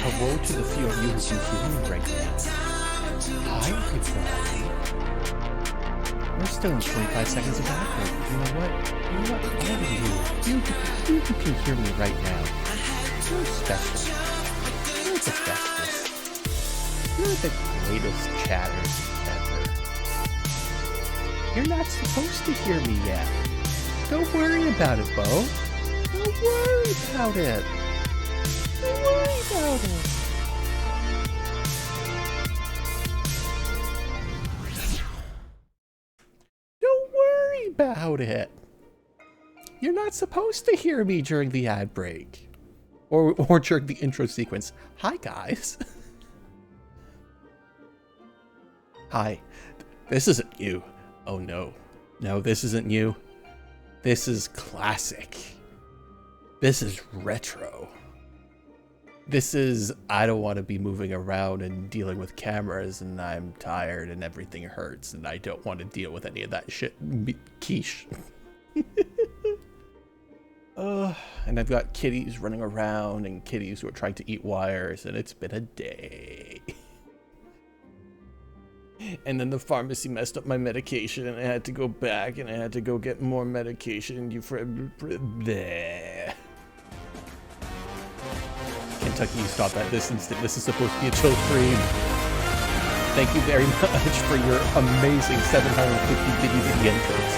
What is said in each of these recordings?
Hello to the few of you who can hear me right now. Hi, everybody. We're still in 25 seconds of ad break. You know what? All of you who can hear me right now, you're special. You're the bestest. You're the greatest chatters ever. You're not supposed to hear me yet. Don't worry about it, Bo. Don't worry about it. Don't worry about it. Don't worry about it. You're not supposed to hear me during the ad break. Or during the intro sequence. Hi, guys. Hi. This isn't you. Oh, no. No, this isn't you. This is classic. This is retro. This is, I don't want to be moving around and dealing with cameras, and I'm tired and everything hurts, and I don't want to deal with any of that shit. Quiche. And I've got kitties running around and kitties who are trying to eat wires, and it's been a day. And then the pharmacy messed up my medication, and I had to go back, and I had to go get more medication. Bleh. Kentucky, you stop at this instant. This is supposed to be a chill stream. Thank you very much for your amazing 750 bitty entries.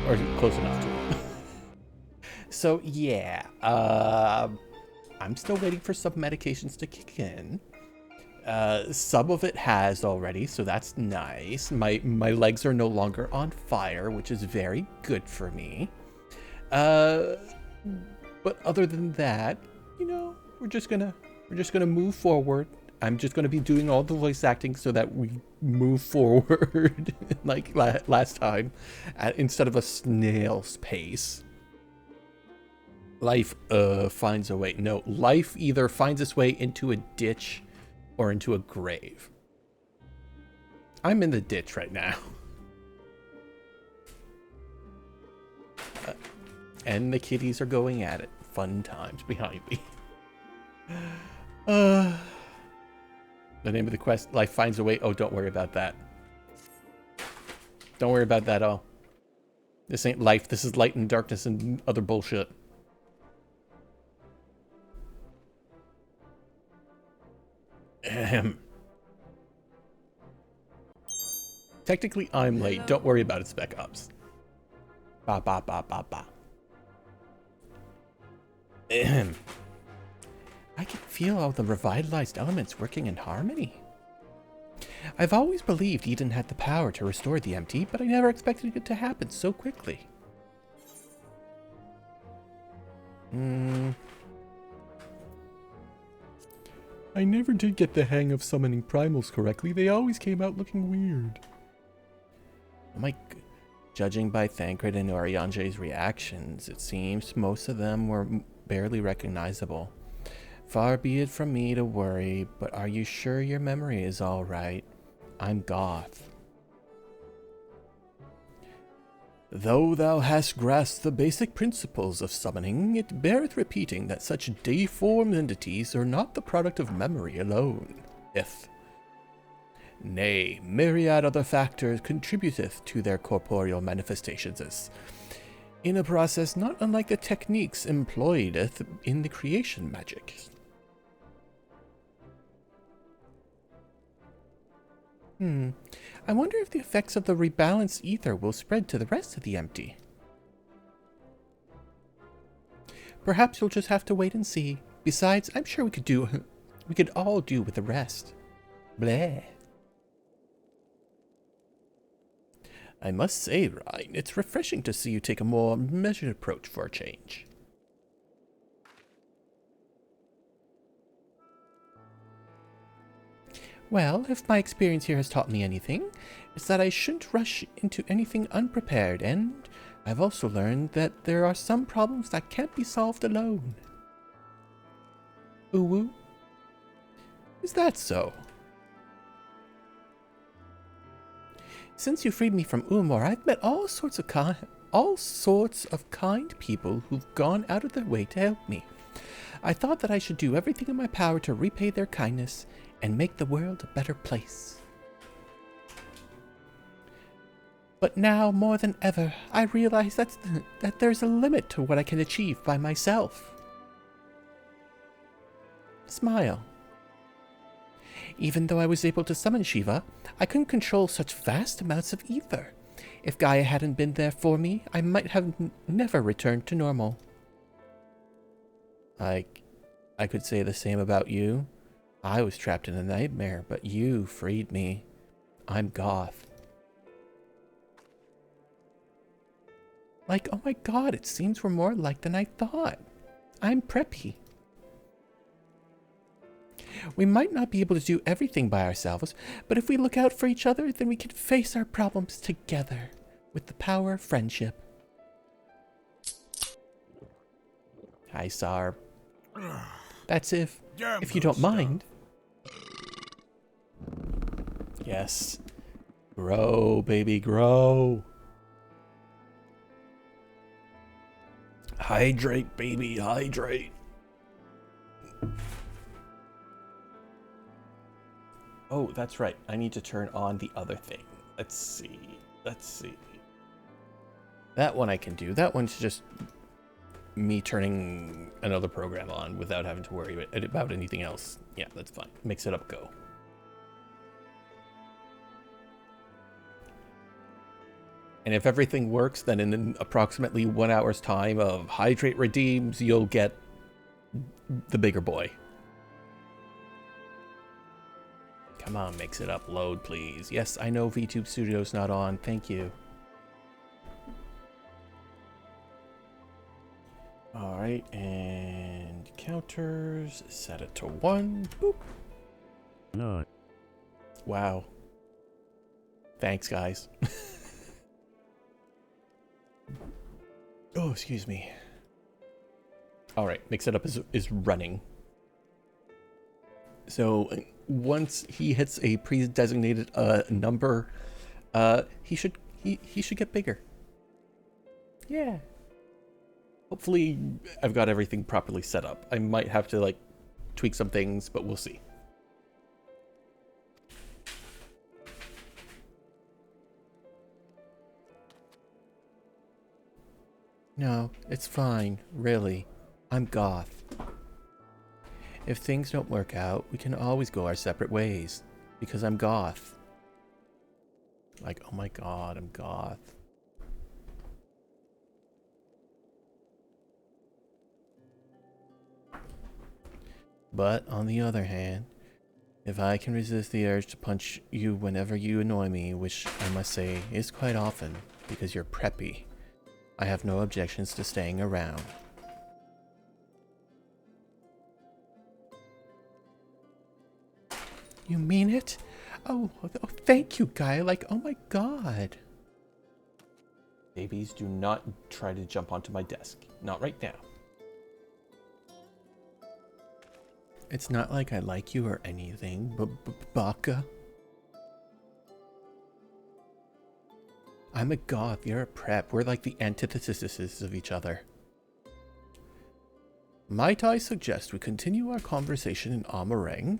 Or close enough to it. So yeah, I'm still waiting for some medications to kick in. Some of it has already, so that's nice. My legs are no longer on fire, which is very good for me. But other than that, you know, we're just gonna move forward. I'm just gonna be doing all the voice acting so that we move forward like last time, instead of a snail's pace. Life finds a way. No, life either finds its way into a ditch or into a grave. I'm in the ditch right now. And the kitties are going at it. Fun times behind me. The name of the quest, life finds a way. Oh, don't worry about that. Don't worry about that at all. This ain't life. This is light and darkness and other bullshit. Ahem. Technically, I'm late. Don't worry about it, Spec Ops. Ba ba ba ba ba. Ahem. I can feel all the revitalized elements working in harmony. I've always believed Eden had the power to restore the empty, but I never expected it to happen so quickly. I never did get the hang of summoning primals correctly. They always came out looking weird. Judging by Thancred and Oriange's reactions, it seems most of them were barely recognizable. Far be it from me to worry, but are you sure your memory is all right? I'm Goth. Though thou hast grasped the basic principles of summoning, it beareth repeating that such deformed entities are not the product of memory alone. Nay, myriad other factors contributeth to their corporeal manifestations, in a process not unlike the techniques employed in the creation magic. I wonder if the effects of the rebalanced ether will spread to the rest of the empty. Perhaps you'll just have to wait and see. Besides, I'm sure we could all do with the rest. Bleh. I must say, Ryan, it's refreshing to see you take a more measured approach for a change. Well, if my experience here has taught me anything, it's that I shouldn't rush into anything unprepared, and I've also learned that there are some problems that can't be solved alone. Uwu? Is that so? Since you freed me from Umor, I've met all sorts of kind people who've gone out of their way to help me. I thought that I should do everything in my power to repay their kindness and make the world a better place. But now, more than ever, I realize that there's a limit to what I can achieve by myself. Smile. Even though I was able to summon Shiva, I couldn't control such vast amounts of ether. If Gaia hadn't been there for me, I might have never returned to normal. I could say the same about you. I was trapped in a nightmare, but you freed me. I'm Goth. Like, oh my god, it seems we're more alike than I thought. I'm preppy. We might not be able to do everything by ourselves, but if we look out for each other, then we can face our problems together with the power of friendship. Hi, Sarb. That's if you don't mind. Yes. Grow, baby, grow. Hydrate, baby, hydrate. Oh, that's right. I need to turn on the other thing. Let's see. That one I can do. That one's just me turning another program on without having to worry about anything else. Yeah, that's fine. Mix it up, go. And if everything works, then in approximately 1 hour's time of Hydrate redeems, you'll get the bigger boy. Come on, mix it up. Load, please. Yes, I know VTube Studio's not on. Thank you. Alright, and counters. Set it to 1. Boop. No. Wow. Thanks, guys. Oh, excuse me. Alright, mix it up is running. So once he hits a pre-designated number, he should get bigger. Yeah. Hopefully I've got everything properly set up. I might have to like tweak some things, but we'll see. No, it's fine, really. I'm Goth. If things don't work out, we can always go our separate ways. Because I'm Goth. Like, oh my god, I'm Goth. But, on the other hand, if I can resist the urge to punch you whenever you annoy me, which I must say is quite often, because you're preppy, I have no objections to staying around. You mean it? Oh, thank you, guy. Like, oh my god. Babies, do not try to jump onto my desk. Not right now. It's not like I like you or anything, but Baka. I'm a goth, you're a prep. We're like the antitheses of each other. Might I suggest we continue our conversation in Amarang?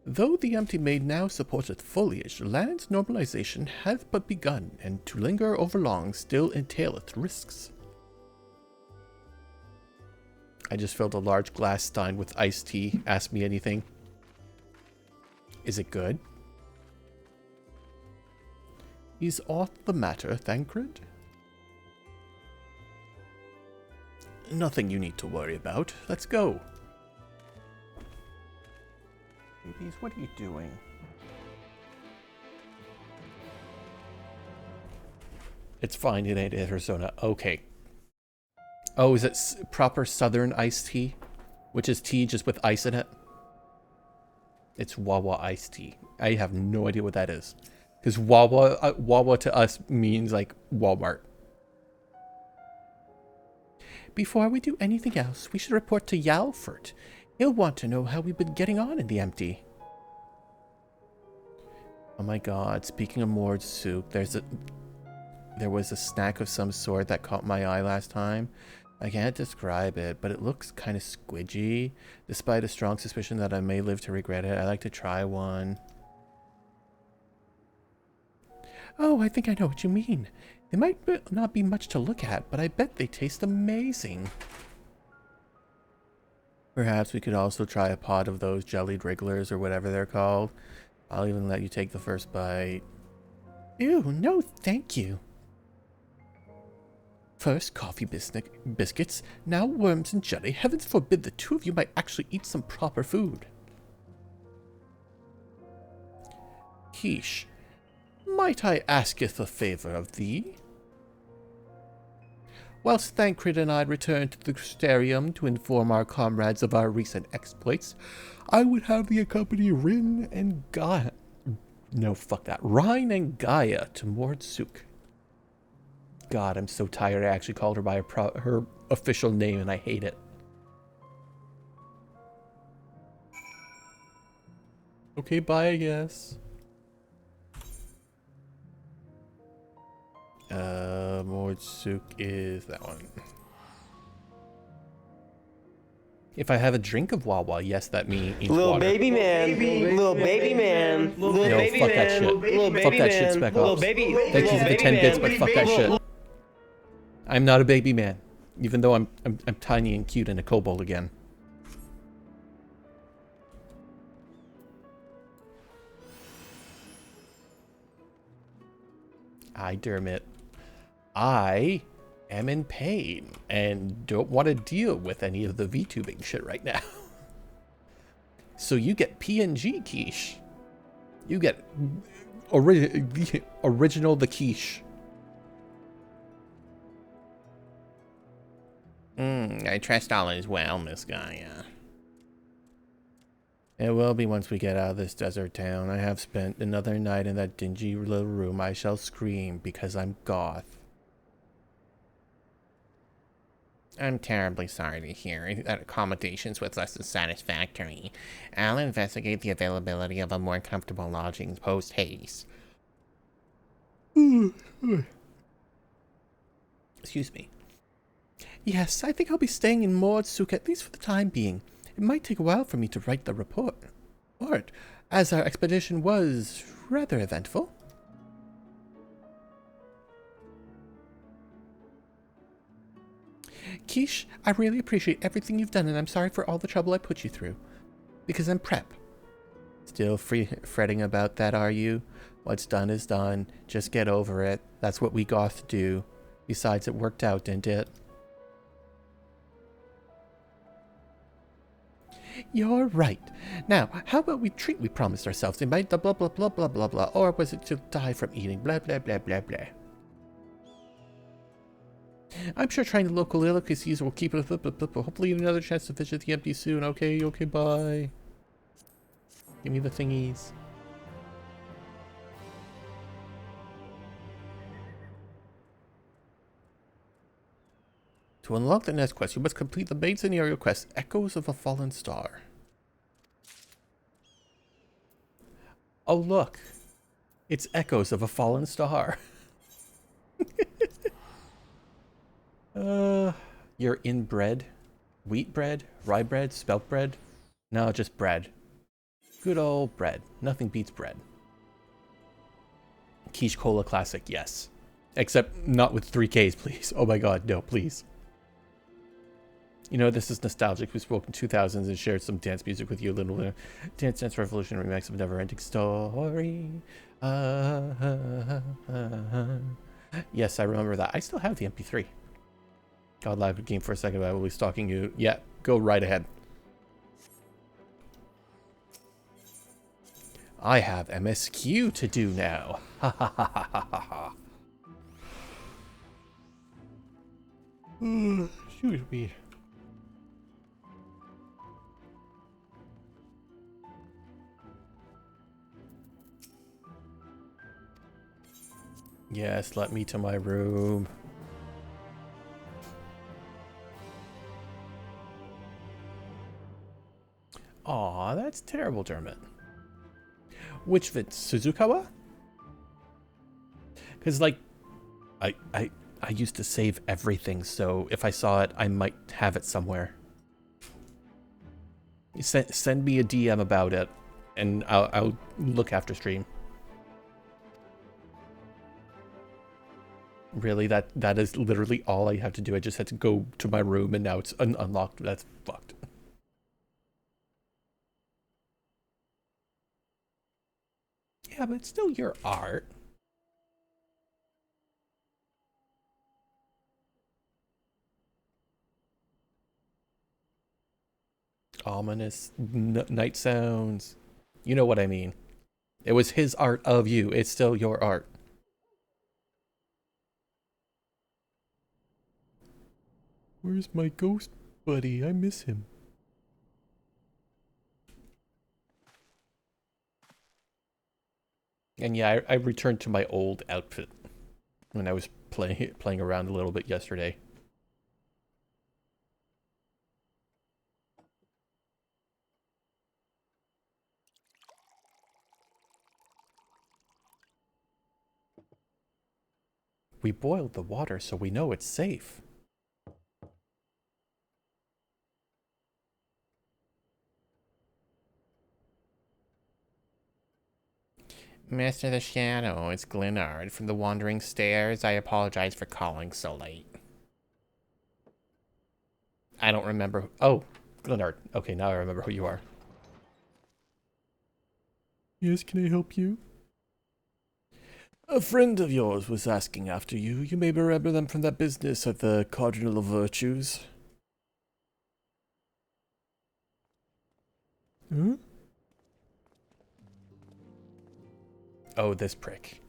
Though the empty maid now supporteth foliage, land's normalization hath but begun, and to linger over long still entaileth risks. I just filled a large glass stein with iced tea. Ask me anything. Is it good? Is aught the matter, Thancred? Nothing you need to worry about. Let's go. Babies, what are you doing? It's fine, it ain't Arizona. Okay. Oh, is it proper southern iced tea? Which is tea just with ice in it? It's Wawa iced tea. I have no idea what that is. Because Wawa to us means like Walmart. Before we do anything else, we should report to Yalford. He'll want to know how we've been getting on in the empty. Oh my god, speaking of moored soup, there was a snack of some sort that caught my eye last time. I can't describe it, but it looks kind of squidgy. Despite a strong suspicion that I may live to regret it, I'd like to try one. Oh, I think I know what you mean. They might not be much to look at, but I bet they taste amazing. Perhaps we could also try a pot of those jellied wrigglers or whatever they're called. I'll even let you take the first bite. Ew, no thank you. First coffee biscuits, now worms and jelly. Heavens forbid the two of you might actually eat some proper food. Keesh, might I asketh a favor of thee? Whilst Thancred and I return to the Crystarium to inform our comrades of our recent exploits, I would have thee accompany Rin and Gaia. No, fuck that. Rhine and Gaia to Mordsuk. God, I'm so tired. I actually called her by her official name, and I hate it. Okay, bye, I guess. Mordsuk is that one. If I have a drink of Wawa, yes, that means little water. Baby man, little baby man, little baby fuck man, that shit. little baby Fuck that man, shit, Spec little Ops. baby, Thank you for the 10 bits, but fuck that shit. I'm not a baby man, even though I'm tiny and cute and a kobold again. Dermot, I am in pain and don't want to deal with any of the VTubing shit right now. So you get PNG Quiche. You get original the Quiche. I trust all is well, Miss Gaia. It will be once we get out of this desert town. I have spent another night in that dingy little room. I shall scream because I'm goth. I'm terribly sorry to hear that accommodations was less than satisfactory. I'll investigate the availability of a more comfortable lodging post-haste. Excuse me. Yes, I think I'll be staying in Mordsuk at least for the time being. It might take a while for me to write the report, as our expedition was rather eventful. Keish, I really appreciate everything you've done, and I'm sorry for all the trouble I put you through. Because I'm prep. Still fretting about that, are you? What's done is done. Just get over it. That's what we goth do. Besides, it worked out, didn't it? You're right. Now, how about we treat we promised ourselves? It might blah blah blah blah blah blah blah, or was it to die from eating? Blah blah blah blah blah. I'm sure trying the local delicacies will keep it up, but hopefully another chance to visit the empty soon. Okay, bye. Give me the thingies. To unlock the next quest, you must complete the main scenario quest, Echoes of a Fallen Star. Oh, look. It's Echoes of a Fallen Star. You're in bread? Wheat bread? Rye bread? Spelt bread? No, just bread. Good old bread. Nothing beats bread. Quiche Cola Classic, yes. Except not with 3Ks, please. Oh my god, no, please. You know, this is nostalgic. We spoke in 2000s and shared some dance music with you a little bit. Dance Dance Revolution remix of Never Ending Story. Yes, I remember that. I still have the MP3. God, live game for a second, but I will be stalking you. Yeah, go right ahead. I have MSQ to do now. Ha ha ha ha ha ha. Shoot me. Yes, let me to my room. Aw, that's terrible, Dermot. Which Vince? Suzukawa? Because, like, I used to save everything, so if I saw it, I might have it somewhere. Send me a DM about it, and I'll look after stream. Really, that is literally all I have to do. I just had to go to my room, and now it's unlocked. That's fucked. Yeah, but it's still your art. Ominous night sounds. You know what I mean. It was his art of you. It's still your art. Where's my ghost buddy? I miss him. And yeah, I returned to my old outfit when I was playing around a little bit yesterday. We boiled the water so we know it's safe. Master of the Shadow, it's Glenard from the Wandering Stairs. I apologize for calling so late. I don't remember. Oh, Glenard. Okay, now I remember who you are. Yes, can I help you? A friend of yours was asking after you. You may remember them from that business at the Cardinal of Virtues. Huh? Oh, this prick.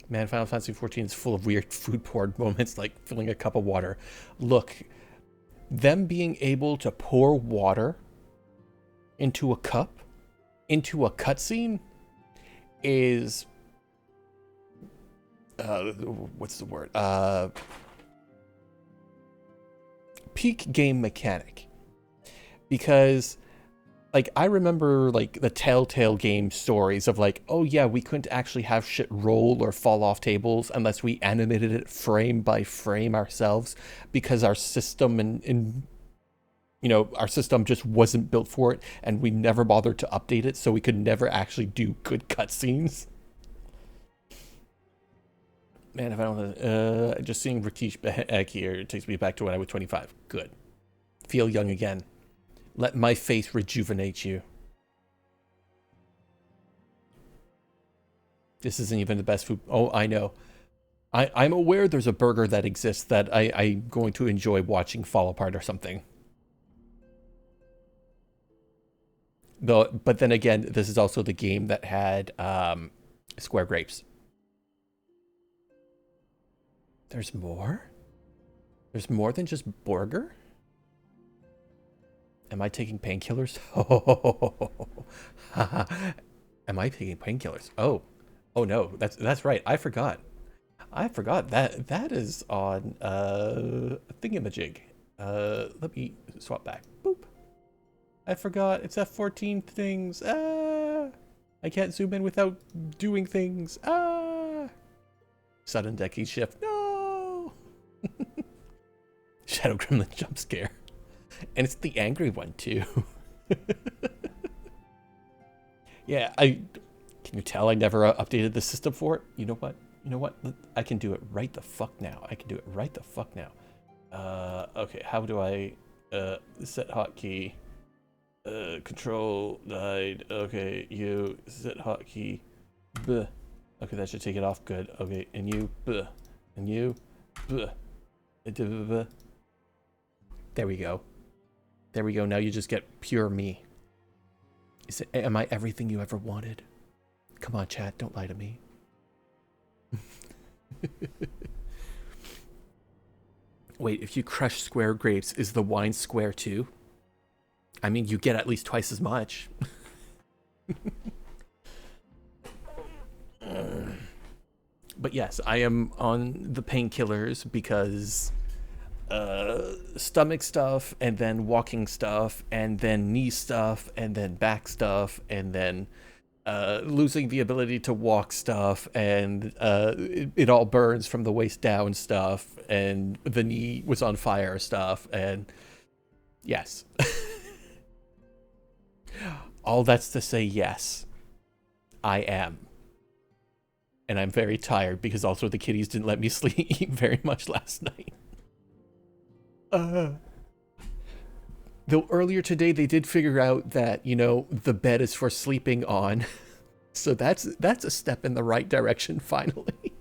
Man, Final Fantasy XIV is full of weird food porn moments, like filling a cup of water. Look, them being able to pour water into a cup, into a cutscene, is... what's the word? Peak game mechanic. Because... like, I remember, like, the Telltale game stories of, like, oh, yeah, we couldn't actually have shit roll or fall off tables unless we animated it frame by frame ourselves because our system and you know, our system just wasn't built for it, and we never bothered to update it, so we could never actually do good cutscenes. Man, if I don't... just seeing Rakesh back here takes me back to when I was 25. Good. Feel young again. Let my face rejuvenate you. This isn't even the best food. Oh, I know. I'm aware there's a burger that exists that I'm going to enjoy watching fall apart or something. But then again, this is also the game that had square grapes. There's more? There's more than just burger? Am I taking painkillers? Am I taking painkillers? Oh. Oh no, that's right. I forgot that is on thingamajig. Let me swap back. Boop. I forgot it's F14 things. I can't zoom in without doing things. Sudden decade shift. No. Shadow Gremlin jump scare. And it's the angry one too. Yeah, can you tell I never updated the system for it? You know what? You know what? I can do it right the fuck now. I can do it right the fuck now. Okay, how do I set hotkey? Control died. Okay, you set hotkey. Buh. Okay, that should take it off. Good. Okay, and you. Buh. And you. Buh. There we go. There we go. Now you just get pure me. Am I everything you ever wanted? Come on, chat. Don't lie to me. Wait, if you crush square grapes, is the wine square too? I mean, you get at least twice as much. But yes, I am on the painkillers because stomach stuff, and then walking stuff, and then knee stuff, and then back stuff, and then losing the ability to walk stuff, and it all burns from the waist down stuff, and the knee was on fire stuff, and yes. All that's to say, yes, I am. And I'm very tired because also the kitties didn't let me sleep very much last night. Though earlier today they did figure out that, you know, the bed is for sleeping on. So that's a step in the right direction finally.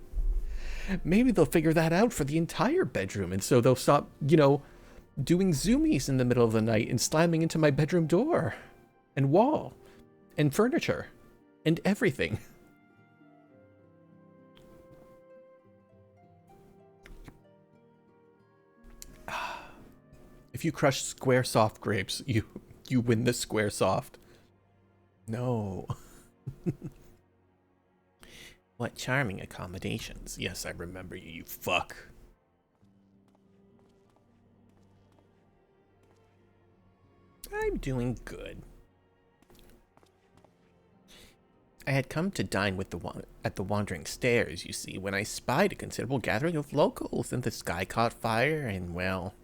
Maybe they'll figure that out for the entire bedroom, and so they'll stop, you know, doing zoomies in the middle of the night and slamming into my bedroom door and wall and furniture and everything. If you crush square soft grapes, you win the square soft. No. What charming accommodations. Yes, I remember you, you fuck. I'm doing good. I had come to dine with at the Wandering Stairs, you see, when I spied a considerable gathering of locals, and the sky caught fire, and well...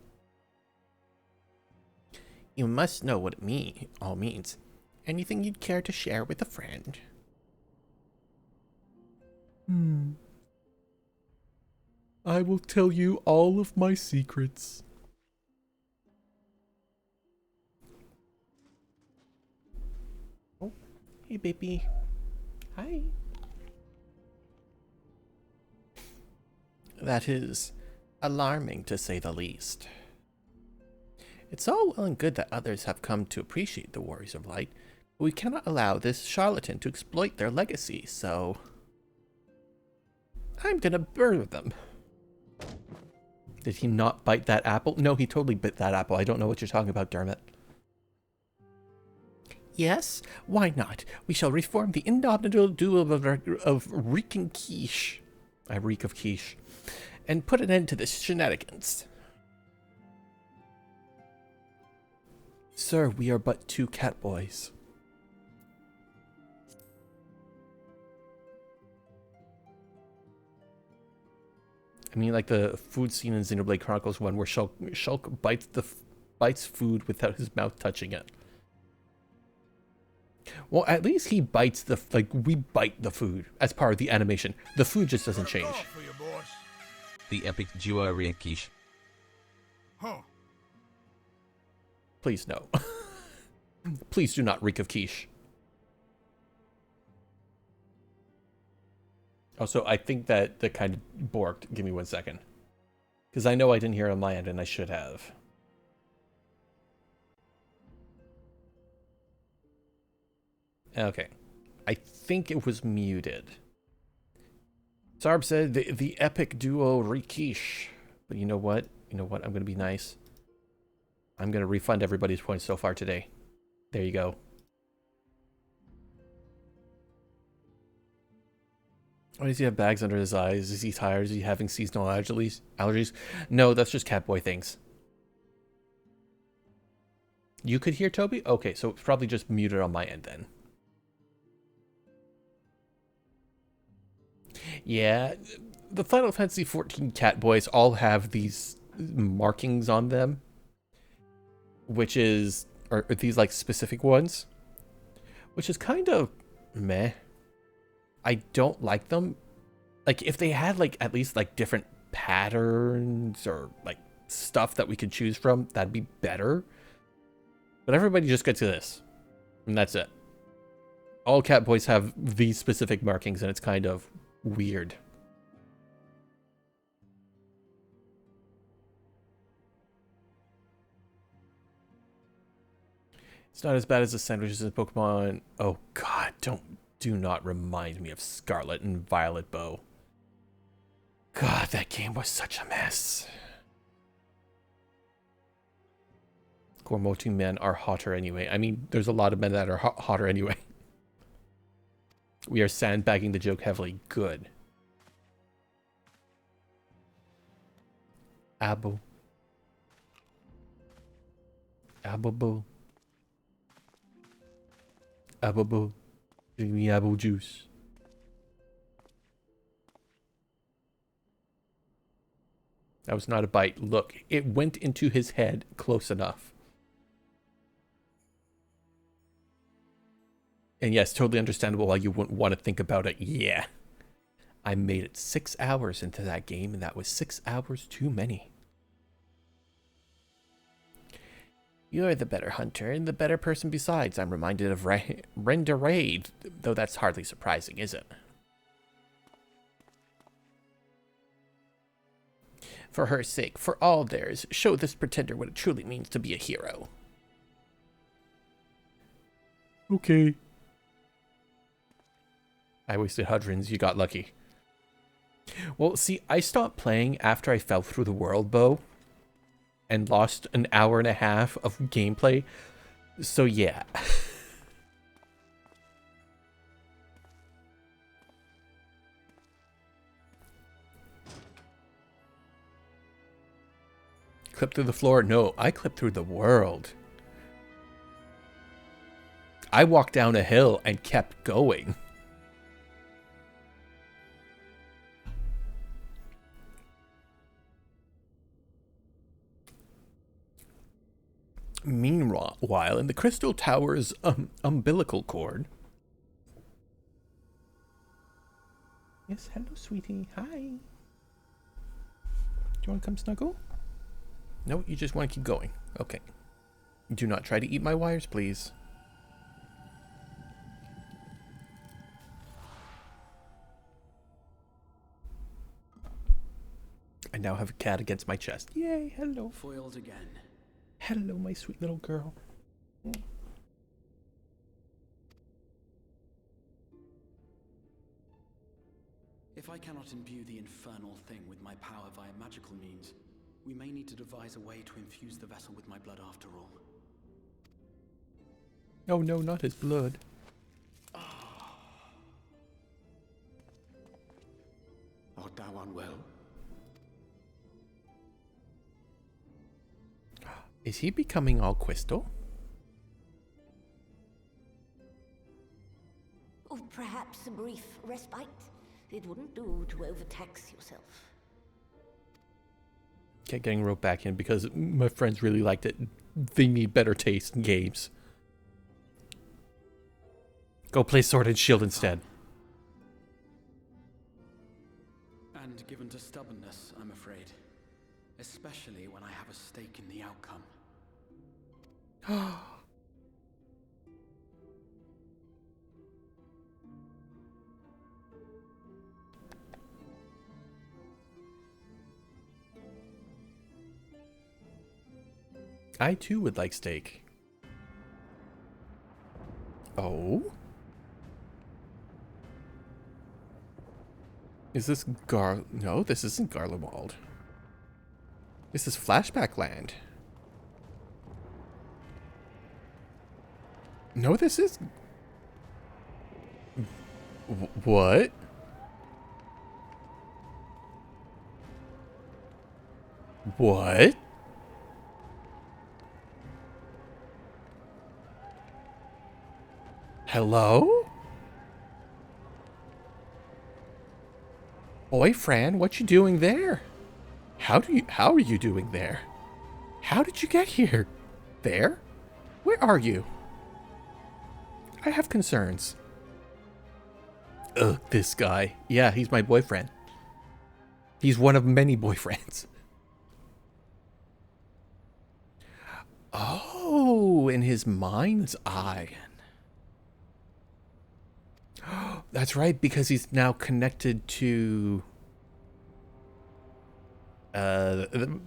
You must know what it all means. Anything you'd care to share with a friend? I will tell you all of my secrets. Oh, hey, baby. Hi. That is alarming, to say the least. It's all well and good that others have come to appreciate the Warriors of Light, but we cannot allow this charlatan to exploit their legacy, so... I'm gonna burn them. Did he not bite that apple? No, he totally bit that apple. I don't know what you're talking about, Dermot. Yes? Why not? We shall reform the indomitable duo of Reek and Quiche. I reek of quiche. And put an end to this shenanigans. Sir, we are but two cat boys. I mean, like the food scene in Xenoblade Chronicles 1 where Shulk bites food without his mouth touching it. Well, at least he bites we bite the food as part of the animation. The food just doesn't change. The epic duo Ryakish. Huh. Please no. Please do not reek of quiche. Also, I think that kind of borked. Give me 1 second. Because I know I didn't hear it on my end, and I should have. Okay. I think it was muted. Sarb said the epic duo Rikish. But you know what? You know what? I'm going to be nice. I'm going to refund everybody's points so far today. There you go. Why does he have bags under his eyes? Is he tired? Is he having seasonal allergies? No, that's just catboy things. You could hear Toby? Okay, so it's probably just muted on my end then. Yeah, the Final Fantasy XIV catboys all have these markings on them. Which is... Or these, like, specific ones. Which is kind of meh. I don't like them. Like, if they had, like, at least, like, different patterns or, like, stuff that we could choose from, that'd be better. But everybody just gets this. And that's it. All catboys have these specific markings, and it's kind of weird. It's not as bad as the sandwiches in Pokemon. Oh god, do not remind me of Scarlet and Violet Bow. God, that game was such a mess. Gormoti men are hotter anyway. I mean, there's a lot of men that are hotter anyway. We are sandbagging the joke heavily. Good. Abu. Ababo. Ababo. Give me apple juice. That was not a bite. Look, it went into his head close enough. And yes, totally understandable why you wouldn't want to think about it. Yeah. I made it 6 hours into that game, and that was 6 hours too many. You're the better hunter, and the better person besides. I'm reminded of Renda Raid, though that's hardly surprising, is it? For her sake, for all theirs, show this pretender what it truly means to be a hero. Okay. I wasted hundreds, you got lucky. Well, see, I stopped playing after I fell through the world bow and lost an hour and a half of gameplay. So yeah. Clip through the floor? No, I clipped through the world. I walked down a hill and kept going. Meanwhile, in the Crystal Tower's umbilical cord. Yes, hello, sweetie. Hi. Do you want to come snuggle? No, you just want to keep going. Okay. Do not try to eat my wires, please. I now have a cat against my chest. Yay, hello. Foiled again. Hello, my sweet little girl. If I cannot imbue the infernal thing with my power via magical means, we may need to devise a way to infuse the vessel with my blood after all. Oh no, not his blood. Art thou unwell? Is he becoming all crystal? Or perhaps a brief respite. It wouldn't do to overtax yourself. Kept getting roped back in because my friends really liked it. They need better taste in games. Go play Sword and Shield instead. And given to stubbornness, I'm afraid. Especially when I have a stake in the outcome. I too would like steak. Oh? Is this No, this isn't Garlemald. This is Flashback Land. No, this is... What? What? Hello? Boyfriend, what you doing there? How are you doing there? How did you get here? There? Where are you? I have concerns. Ugh, this guy. Yeah, he's my boyfriend. He's one of many boyfriends. Oh, in his mind's eye. That's right, because he's now connected to the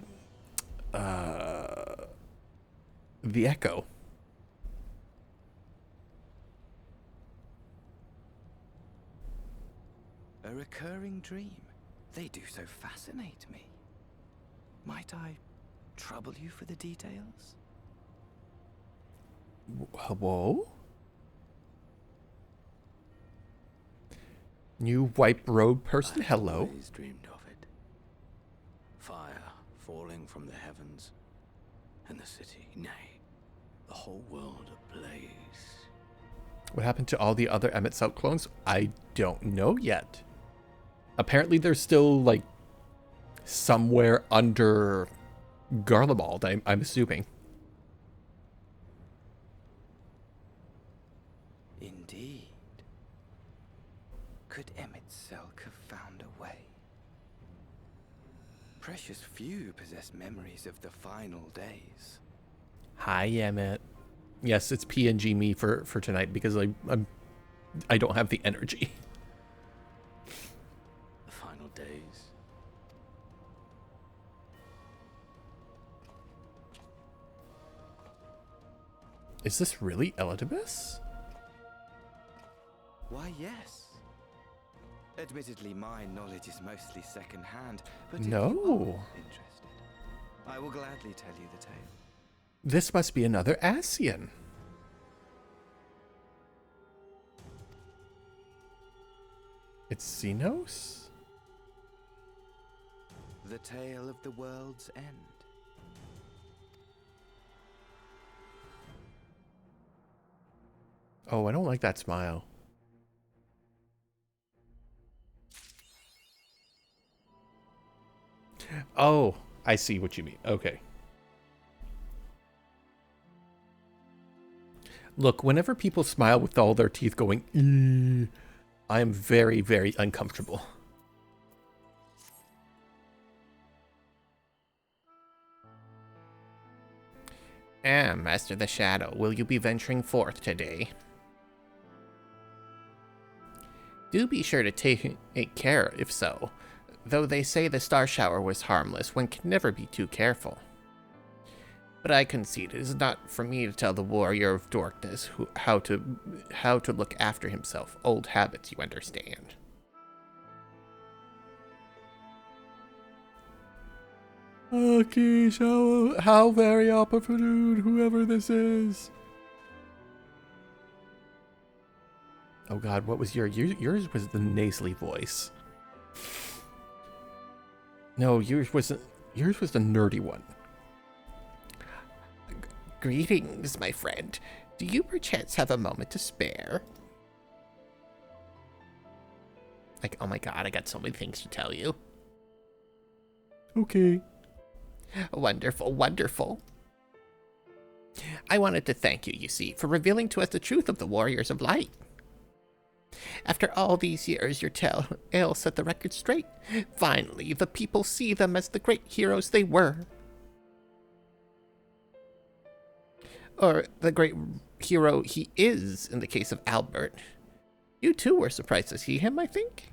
Echo. A recurring dream. They do so fascinate me. Might I trouble you for the details? Whoa? New white robe person, hello. I've always dreamed of it. Fire falling from the heavens, and the city, nay, the whole world ablaze. What happened to all the other Emet-Selch clones? I don't know yet. Apparently they're still, like, somewhere under Garlemald, I'm assuming. Indeed. Could Emet-Selch have found a way? Precious few possess memories of the final days. Hi, Emmet. Yes, it's PNG me for tonight because I don't have the energy. The final days. Is this really Elidibus? Why, yes. Admittedly, my knowledge is mostly second-hand, but if you No. are interested, I will gladly tell you the tale. This must be another Ascian. It's Xenos? The tale of the world's end. Oh, I don't like that smile. Oh, I see what you mean. Okay. Look, whenever people smile with all their teeth going, I am very, very uncomfortable. Master the Shadow, will you be venturing forth today? Do be sure to take care if so, though they say the star shower was harmless, one can never be too careful. But I concede it is not for me to tell the warrior of darkness how to look after himself. Old habits, you understand. Keesh, how very opportune, whoever this is. Oh God, what was yours? Yours was the nasally voice. No, yours was the nerdy one. Greetings, my friend. Do you perchance have a moment to spare? Like, oh my God, I got so many things to tell you. Okay. Wonderful, wonderful. I wanted to thank you, you see, for revealing to us the truth of the Warriors of Light. After all these years, your tale set the record straight. Finally, the people see them as the great heroes they were. Or the great hero he is in the case of Albert. You too were surprised to see him, I think?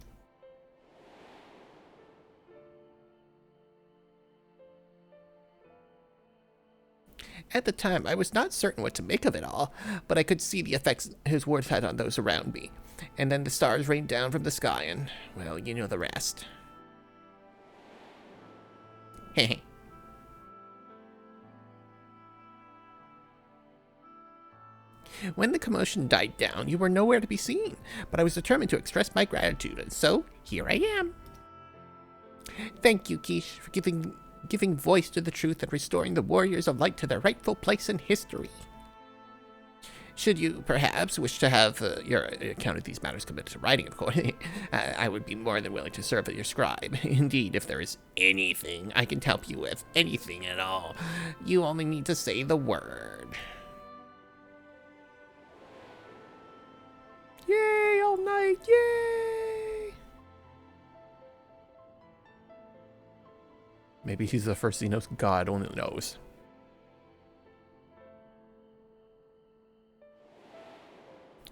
At the time, I was not certain what to make of it all, but I could see the effects his words had on those around me. And then the stars rained down from the sky and, well, you know the rest. Heh. When the commotion died down, you were nowhere to be seen, but I was determined to express my gratitude, and so here I am. Thank you, Keesh, for giving voice to the truth and restoring the Warriors of Light to their rightful place in history. Should you, perhaps, wish to have your account of these matters committed to writing, of course, I would be more than willing to serve as your scribe. Indeed, if there is anything I can help you with, anything at all, you only need to say the word. Yay, all night, yay! Maybe he's the first Xenos god, only knows.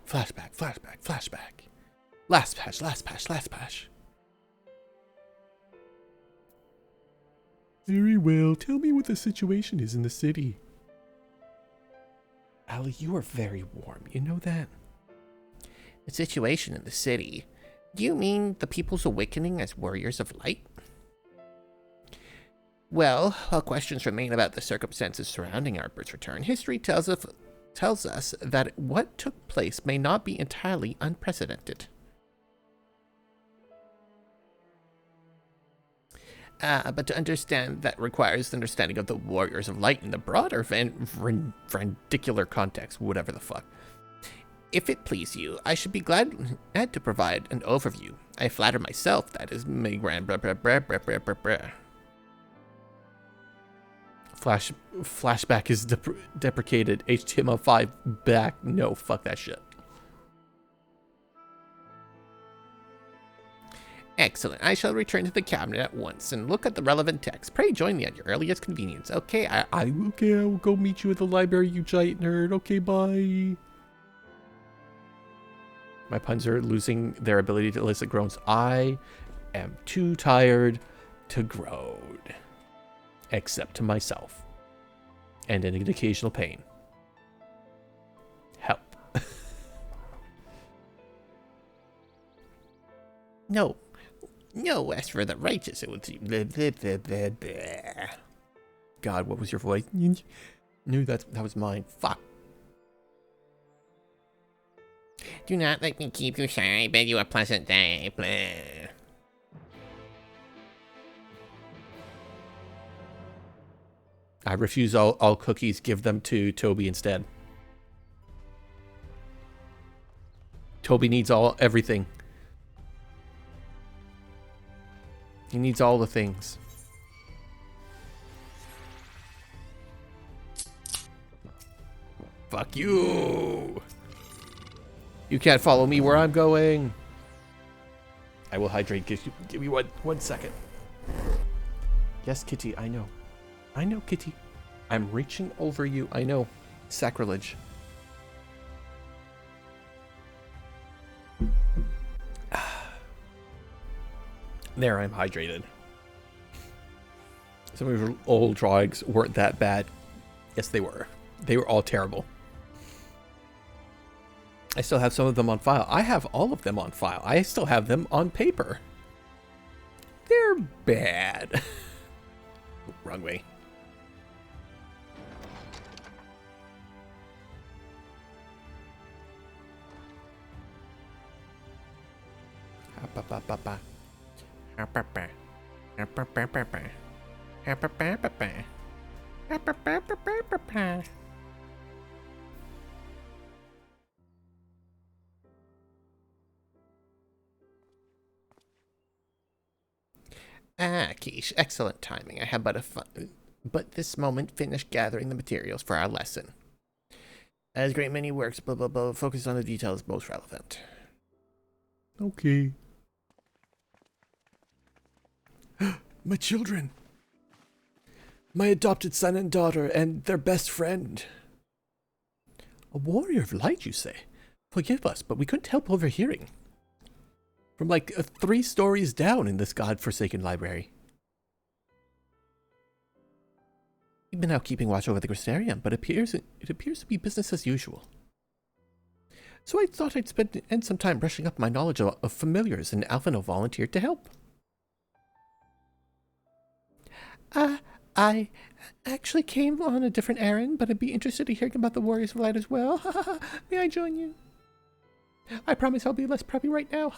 Flashback, flashback, flashback. Last patch, last patch, last patch. Very well, tell me what the situation is in the city. Ali, you are very warm, you know that? The situation in the city? Do you mean the people's awakening as warriors of light? Well, while questions remain about the circumstances surrounding Albert's return, history tells us that what took place may not be entirely unprecedented. But to understand that requires the understanding of the Warriors of Light in the broader vernacular context, whatever the fuck. If it please you, I should be glad to provide an overview. I flatter myself that is my grand Flashback is deprecated. HTML5 back. No, fuck that shit. Excellent. I shall return to the cabinet at once and look at the relevant text. Pray join me at your earliest convenience. Okay, I will go meet you at the library, you giant nerd. Okay, bye. My puns are losing their ability to elicit groans. I am too tired to groan. Except to myself. And an occasional pain. Help. No. No, as for the righteous, it would seem. Blah, blah, blah, blah, blah. God, what was your voice? No, that was mine. Fuck. Do not let me keep you shy. I bid you a pleasant day. Blah. I refuse all cookies. Give them to Toby instead. Toby needs everything. He needs all the things. Fuck you! You can't follow me where I'm going. I will hydrate. Give me 1 second. Yes, Kitty, I know. I know, Kitty. I'm reaching over you. I know. Sacrilege. There, I'm hydrated. Some of your old drawings weren't that bad. Yes, they were. They were all terrible. I still have some of them on file. I have all of them on file. I still have them on paper. They're bad. Wrong way. Keish, excellent timing. I have but this moment finished gathering the materials for our lesson. As a great many works, blah blah blah, focus on the details most relevant. Okay. My children. My adopted son and daughter, and their best friend. A warrior of light, you say? Forgive us, but we couldn't help overhearing. From like 3 stories down in this godforsaken library. We've been out keeping watch over the Crystarium, but it appears to be business as usual. So I thought I'd spend some time brushing up my knowledge of familiars, and Alphino volunteered to help. I actually came on a different errand, but I'd be interested in hearing about the Warriors of Light as well. May I join you? I promise I'll be less preppy right now.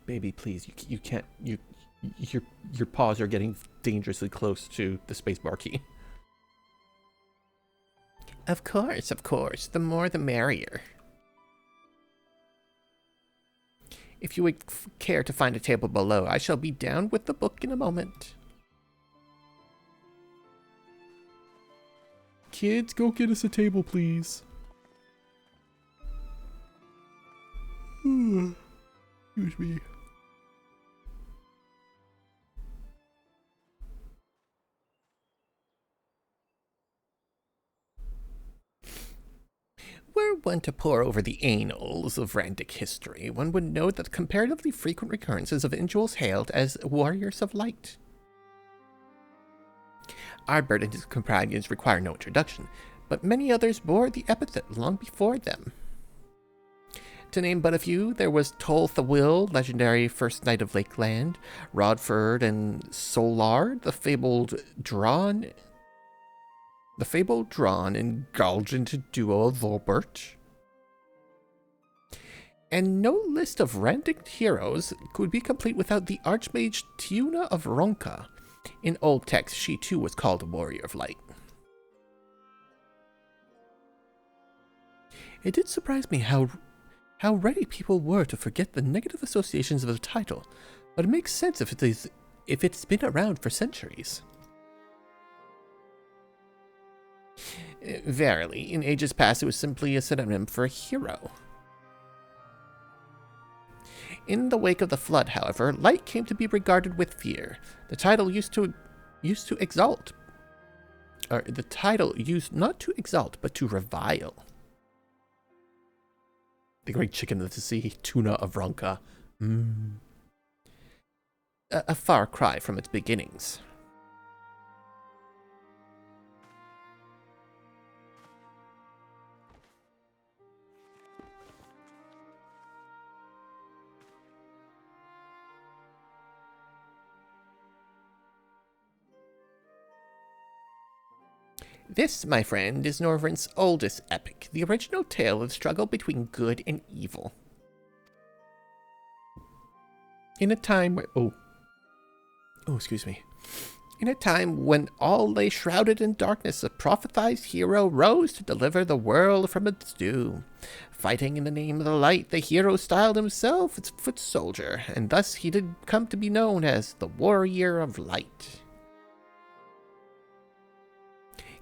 Baby, please, you can't. Your paws are getting dangerously close to the spacebar key. Of course. The more the merrier. If you would care to find a table below, I shall be down with the book in a moment. Kids, go get us a table, please. Excuse me. Were one to pore over the annals of Randic history, one would note that comparatively frequent recurrences of individuals hailed as warriors of light. Ardbert and his companions require no introduction, but many others bore the epithet long before them. To name but a few, there was Tol Thawil, legendary first knight of Lakeland, Rodford and Solard, the fabled drawn and Galgant duo of Volbert, And no list of ranked heroes could be complete without the Archmage Tiuna of Ronka. In old text, she too was called a Warrior of Light. It did surprise me how ready people were to forget the negative associations of the title, but it makes sense if it's been around for centuries. Verily, in ages past it was simply a synonym for a hero. In the wake of the flood, however, light came to be regarded with fear. The title used not to exalt, but to revile. The great chicken of the sea, tuna of Ronka. A far cry from its beginnings. This, my friend, is Norvryn's oldest epic, the original tale of the struggle between good and evil. In a time where... excuse me. In a time when all lay shrouded in darkness, a prophesized hero rose to deliver the world from its doom. Fighting in the name of the light, the hero styled himself its foot soldier, and thus he did come to be known as the Warrior of Light.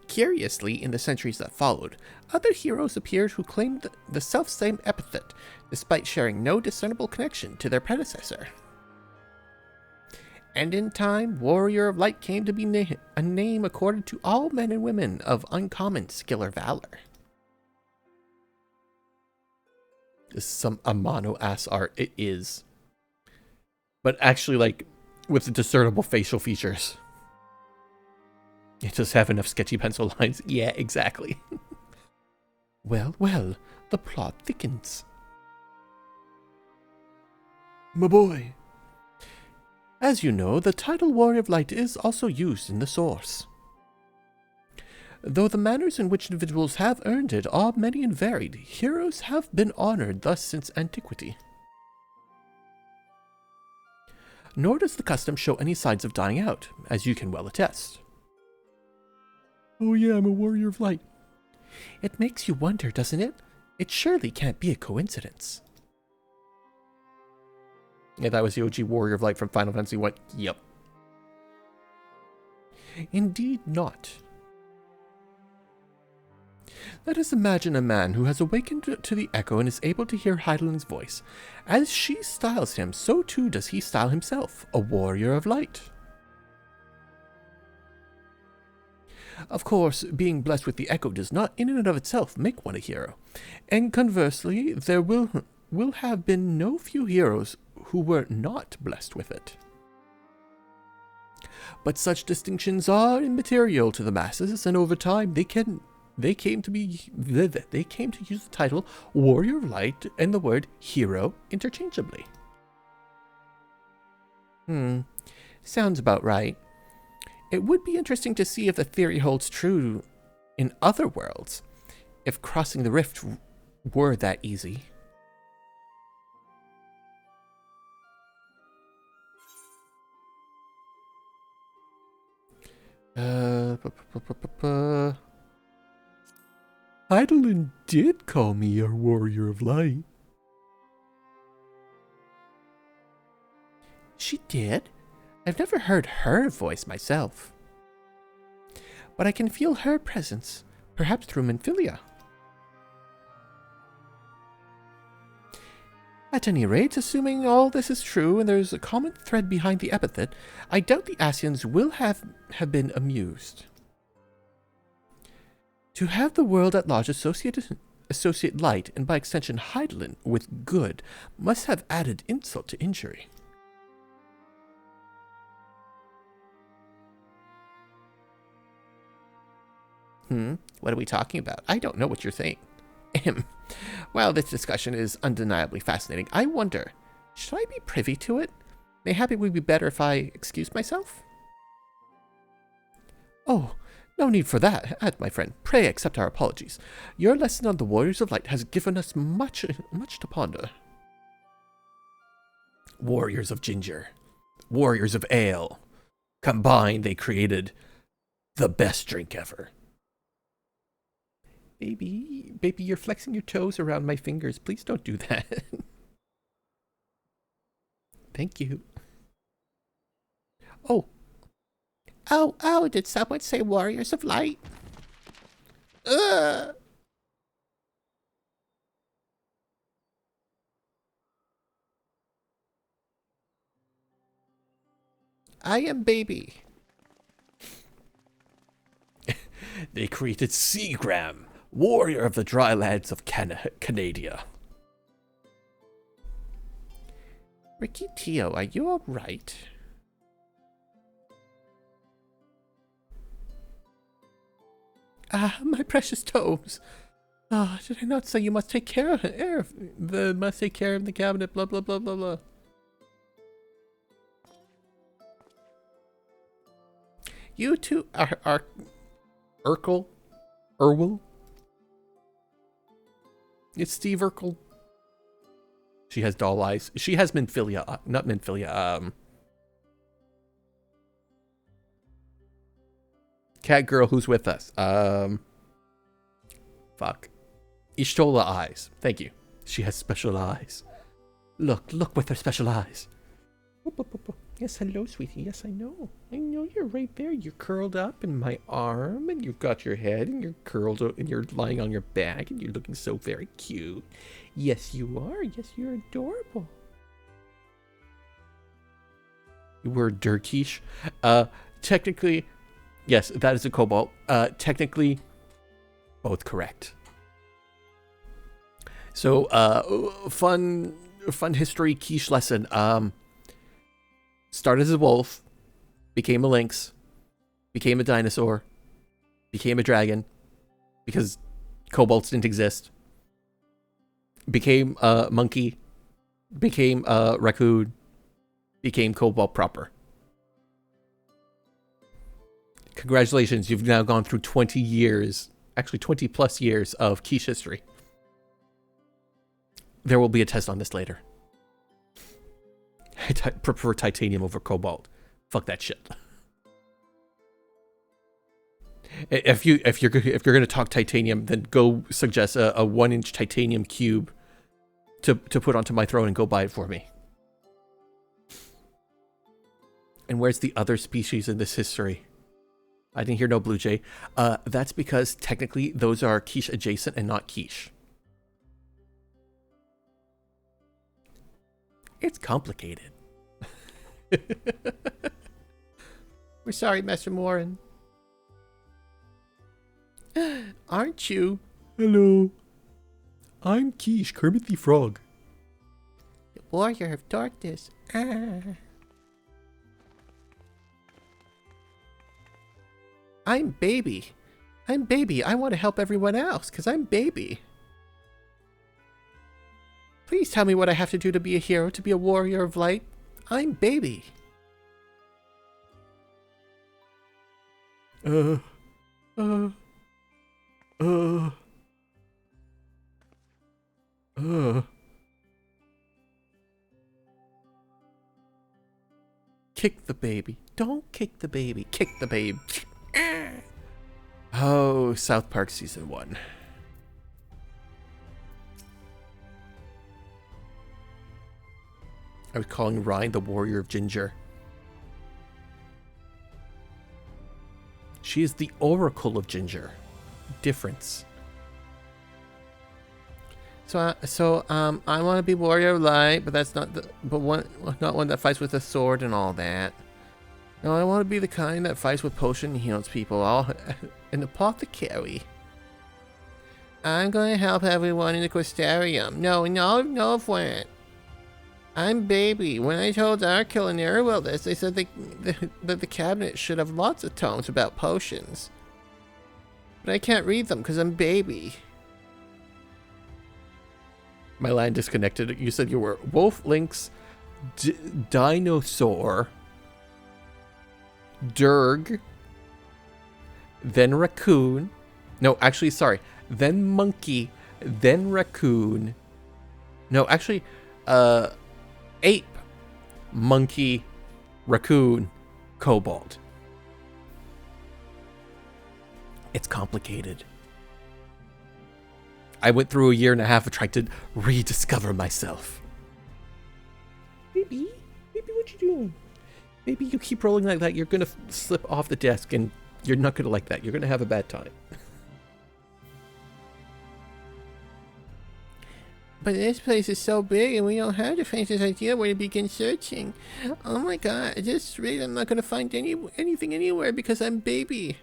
Curiously, in the centuries that followed, other heroes appeared who claimed the self-same epithet, despite sharing no discernible connection to their predecessor. And in time, Warrior of Light came to be a name accorded to all men and women of uncommon skill or valor. This is some Amano-ass art. It is. But actually, like, with discernible facial features. It does have enough sketchy pencil lines. Yeah, exactly. Well, the plot thickens. My boy. As you know, the title Warrior of Light is also used in the source. Though the manners in which individuals have earned it are many and varied, heroes have been honored thus since antiquity. Nor does the custom show any signs of dying out, as you can well attest. Oh yeah, I'm a Warrior of Light. It makes you wonder, doesn't it? It surely can't be a coincidence. Yeah, that was the OG Warrior of Light from Final Fantasy 1. Yep. Indeed not. Let us imagine a man who has awakened to the echo and is able to hear Heideling's voice. As she styles him, so too does he style himself, a Warrior of Light. Of course, being blessed with the echo does not in and of itself make one a hero. And conversely, there will have been no few heroes who were not blessed with it. But such distinctions are immaterial to the masses, and over time they came to use the title Warrior of Light and the word hero interchangeably. Sounds about right. It would be interesting to see if the theory holds true in other worlds, if crossing the rift were that easy. Heidelin did call me a Warrior of Light. She did? I've never heard her voice myself. But I can feel her presence, perhaps through Minfilia. At any rate, assuming all this is true and there's a common thread behind the epithet, I doubt the Asians will have been amused. To have the world at large associate light, and by extension Heidelin, with good, must have added insult to injury. What are we talking about? I don't know what you're saying. While this discussion is undeniably fascinating, I wonder, should I be privy to it? Mayhap it would be better if I excused myself? Oh, no need for that, my friend. Pray accept our apologies. Your lesson on the Warriors of Light has given us much to ponder. Warriors of ginger. Warriors of ale. Combined, they created the best drink ever. Baby, you're flexing your toes around my fingers. Please don't do that. Thank you. Oh. Oh, did someone say Warriors of Light? Ugh. I am baby. They created Seagram, warrior of the dry lands of Canada. Ricky Tio, are you alright? Ah, my precious toes. Ah, did I not say you must take care of it? Must take care of the cabinet, blah, blah, blah, blah, blah. You two are Urkel? It's Steve Urkel. She has doll eyes. She has Minfilia, not Minfilia, cat girl who's with us. Fuck. Ishtola eyes. Thank you. She has special eyes. Look with her special eyes. Yes, hello, sweetie. Yes, I know. I know you're right there. You're curled up in my arm, and you've got your head, and you're curled, and you're lying on your back, and you're looking so very cute. Yes, you are. Yes, you're adorable. You were Durkish. Technically, yes, that is a cobalt. Technically, both correct. So, fun history quiche lesson. Started as a wolf, became a lynx, became a dinosaur, became a dragon, because kobolds didn't exist, became a monkey, became a raccoon, became cobalt proper. Congratulations, you've now gone through 20 years, actually 20 plus years of quiche history. There will be a test on this later. I prefer titanium over cobalt. Fuck that shit. If you're gonna talk titanium, then go suggest a 1-inch titanium cube to put onto my throne and go buy it for me. And where's the other species in this history? I didn't hear no blue jay. That's because technically those are quiche adjacent and not quiche. It's complicated. We're sorry, Master Morin. Aren't you? Hello. I'm Quiche, Kermit the Frog. The warrior of darkness. Ah. I'm baby. I'm baby. I want to help everyone else, because I'm baby. Please tell me what I have to do to be a hero, to be a warrior of light. I'm baby. Kick the baby. Don't kick the baby. Kick the babe. Oh, South Park Season 1. I was calling Ryan the warrior of ginger. She is the oracle of ginger. Difference. So I want to be warrior of light, but that's not not one that fights with a sword and all that. No, I want to be the kind that fights with potion and heals people, all an apothecary. I'm going to help everyone in the Questarium. No, friend. I'm baby. When I told Arkil and Erwell this, they said that the cabinet should have lots of tomes about potions. But I can't read them because I'm baby. My line disconnected. You said you were wolf, lynx, dinosaur, Durg, then raccoon. No, actually, sorry. Then monkey, then raccoon. No, actually, ape, monkey, raccoon, kobold. It's complicated. I went through a year and a half of trying to rediscover myself. Baby, what you doing? Maybe you keep rolling like that, you're gonna slip off the desk, and you're not gonna like that. You're gonna have a bad time. But this place is so big, and we don't have the faintest idea where to begin searching. Oh my god, I just really am not gonna find anything anywhere because I'm baby.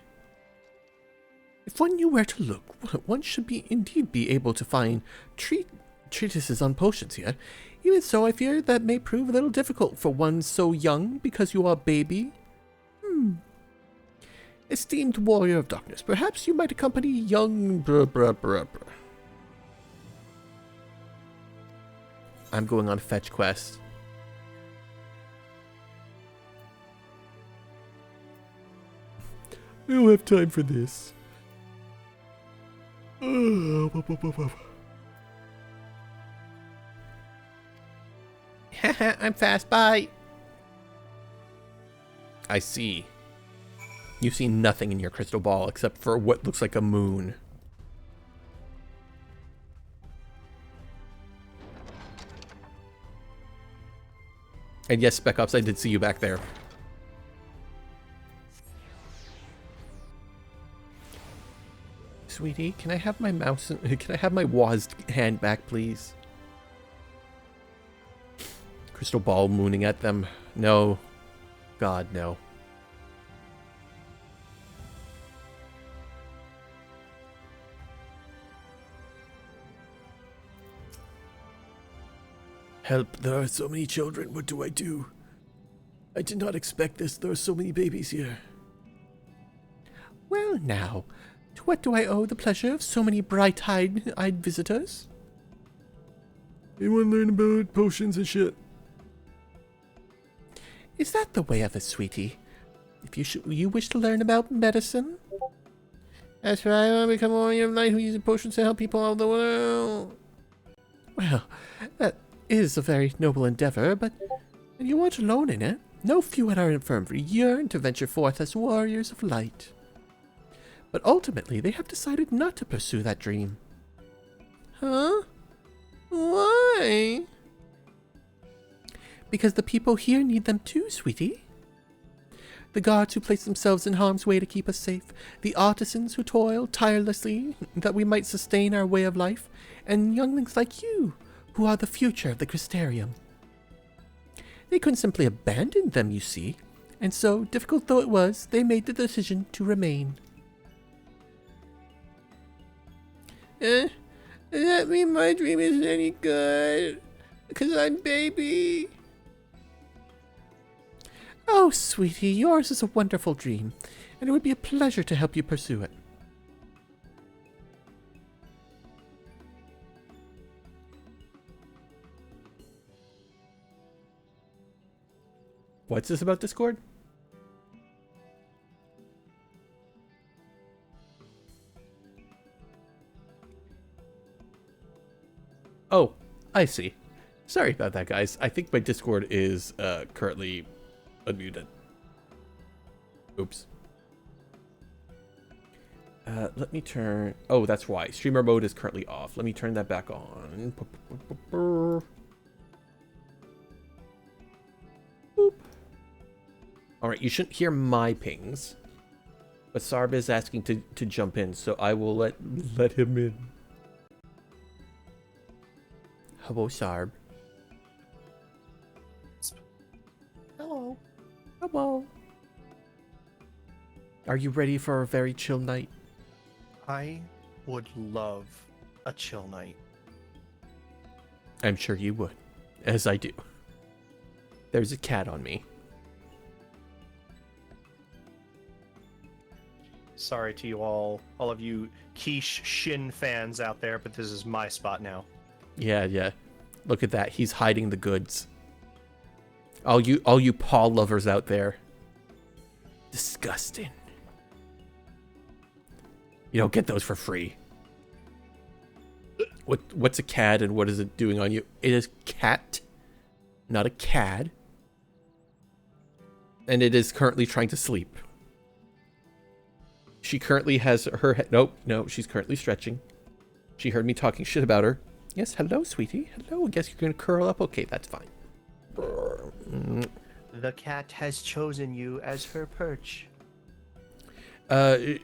If one knew where to look, one should indeed be able to find treatises on potions here. Even so, I fear that may prove a little difficult for one so young, because you are baby. Esteemed warrior of darkness, perhaps you might accompany young I'm going on a fetch quest. I don't have time for this. I'm fast, bye. I see. You see nothing in your crystal ball except for what looks like a moon. And yes, Spec Ops, I did see you back there. Sweetie, can I have my mouse? Can I have my Waz hand back, please? Crystal ball mooning at them. No. God, no. Help, there are so many children. What do I do? I did not expect this. There are so many babies here. Well, now, to what do I owe the pleasure of so many bright-eyed visitors? Anyone learn about potions and shit? Is that the way of it, sweetie? If you wish to learn about medicine? That's right, I want to become a warrior of light who uses potions to help people all over the world. Well, that is a very noble endeavor, but you weren't alone in it. No few at our infirmary yearn to venture forth as warriors of light. But ultimately, they have decided not to pursue that dream. Huh? Why? Because the people here need them too, sweetie. The guards who place themselves in harm's way to keep us safe, the artisans who toil tirelessly that we might sustain our way of life, and younglings like you, who are the future of the Crystarium. They couldn't simply abandon them, you see, and so, difficult though it was, they made the decision to remain. Does that mean my dream isn't any good? Because I'm baby? Oh, sweetie, yours is a wonderful dream, and it would be a pleasure to help you pursue it. What's this about Discord? Oh, I see. Sorry about that, guys. I think my Discord is currently unmuted. Oops. Let me turn... Oh, that's why. Streamer mode is currently off. Let me turn that back on. Boop. Alright, you shouldn't hear my pings. But Sarb is asking to jump in, so I will let him in. Hello, Sarb. Hello. Hello. Are you ready for a very chill night? I would love a chill night. I'm sure you would, as I do. There's a cat on me. Sorry to you all of you Keish Shin fans out there, but this is my spot now. Yeah. Look at that. He's hiding the goods. All you paw lovers out there. Disgusting. You don't get those for free. What's a cad and what is it doing on you? It is cat, not a cad. And it is currently trying to sleep. She currently has her head. Nope, no, she's currently stretching. She heard me talking shit about her. Yes, hello, sweetie. Hello, I guess you're gonna curl up. Okay, that's fine. The cat has chosen you as her perch.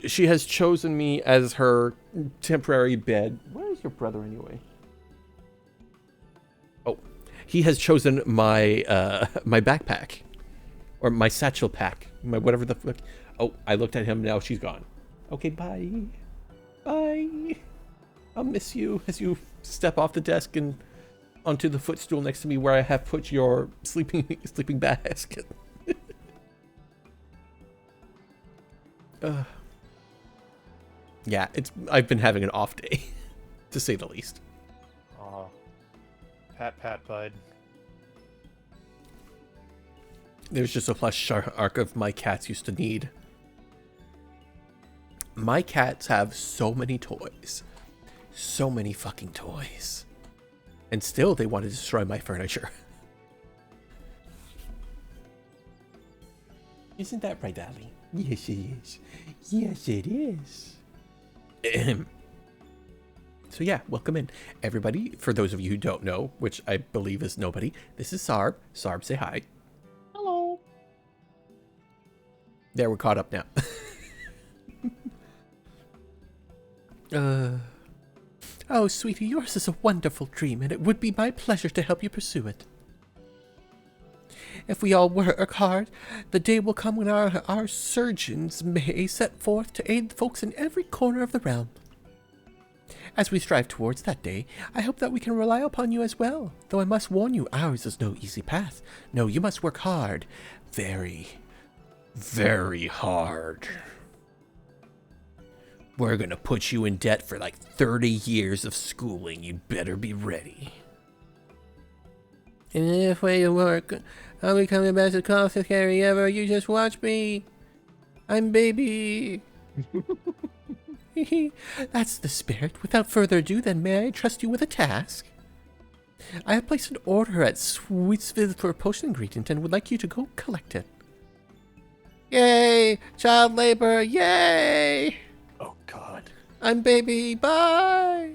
She has chosen me as her temporary bed. Where is your brother anyway? Oh, he has chosen my my backpack. Or my satchel pack. My whatever the fuck. Oh, I looked at him, now she's gone. Okay, bye. Bye. I'll miss you as you step off the desk and onto the footstool next to me where I have put your sleeping basket. Yeah, I've been having an off day, to say the least. Aw. Pat, bud. There's just a plush arc of my cats used to need. My cats have so many toys. So many fucking toys. And still they want to destroy my furniture. Isn't that right, darling? Yes, it is. Yes, it is. So yeah, welcome in. Everybody, for those of you who don't know, which I believe is nobody, this is Sarb. Sarb, say hi. Hello. There, we're caught up now. Oh, sweetie, yours is a wonderful dream, and it would be my pleasure to help you pursue it. If we all work hard, the day will come when our surgeons may set forth to aid the folks in every corner of the realm. As we strive towards that day, I hope that we can rely upon you as well, though I must warn you, ours is no easy path. No, you must work hard. Very, very hard. We're gonna put you in debt for like 30 years of schooling. You better be ready. And if we work, I'll become the best apothecary ever. You just watch me. I'm baby. That's the spirit. Without further ado, then, may I trust you with a task? I have placed an order at Sweetsville for a potion ingredient and would like you to go collect it. Yay! Child labor, yay! Oh, God. I'm baby, bye!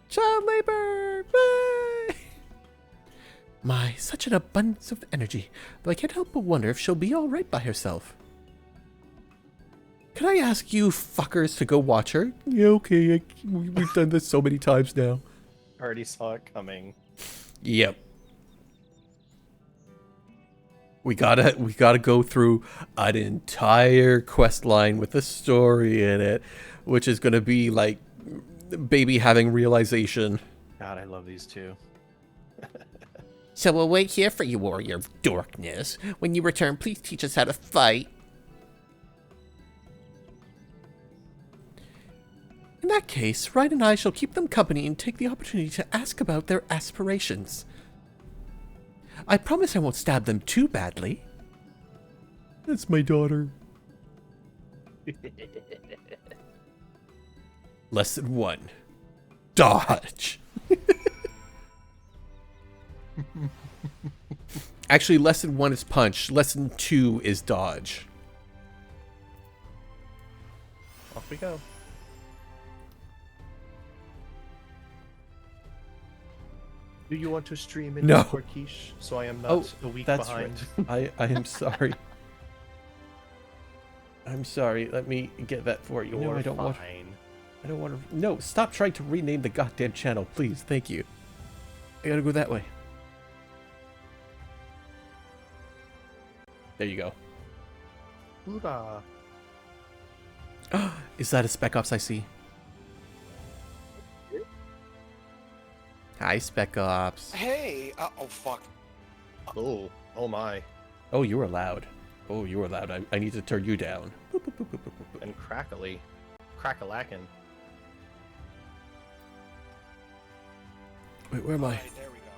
Child labor, bye! My, such an abundance of energy, though I can't help but wonder if she'll be alright by herself. Can I ask you fuckers to go watch her? Yeah, okay, we've done this so many times now. Already saw it coming. Yep. We gotta go through an entire quest line with a story in it, which is gonna be like baby having realization. God, I love these two. So we'll wait here for you, warrior of darkness. When you return, please teach us how to fight. In that case, Ryan and I shall keep them company and take the opportunity to ask about their aspirations. I promise I won't stab them too badly. That's my daughter. Lesson 1. Dodge. Actually, lesson 1 is punch. Lesson 2 is dodge. Off we go. Do you want to stream in No. for Keish, so I am not a week that's behind? Right. I am sorry. I'm sorry. Let me get that for you. No, You're I don't want. fine. I don't want to. No, stop trying to rename the goddamn channel, please. Thank you. I gotta go that way. There you go. Hoorah. Is that a Spec Ops I see? Hi, Spec Ops. Hey! Oh, fuck. Oh, oh my. Oh, you were loud. Oh, you were loud. I need to turn you down. Boop, boop, boop, boop, boop, boop. And crackly. Crackalackin'. Wait, where am I? Alright, there we go.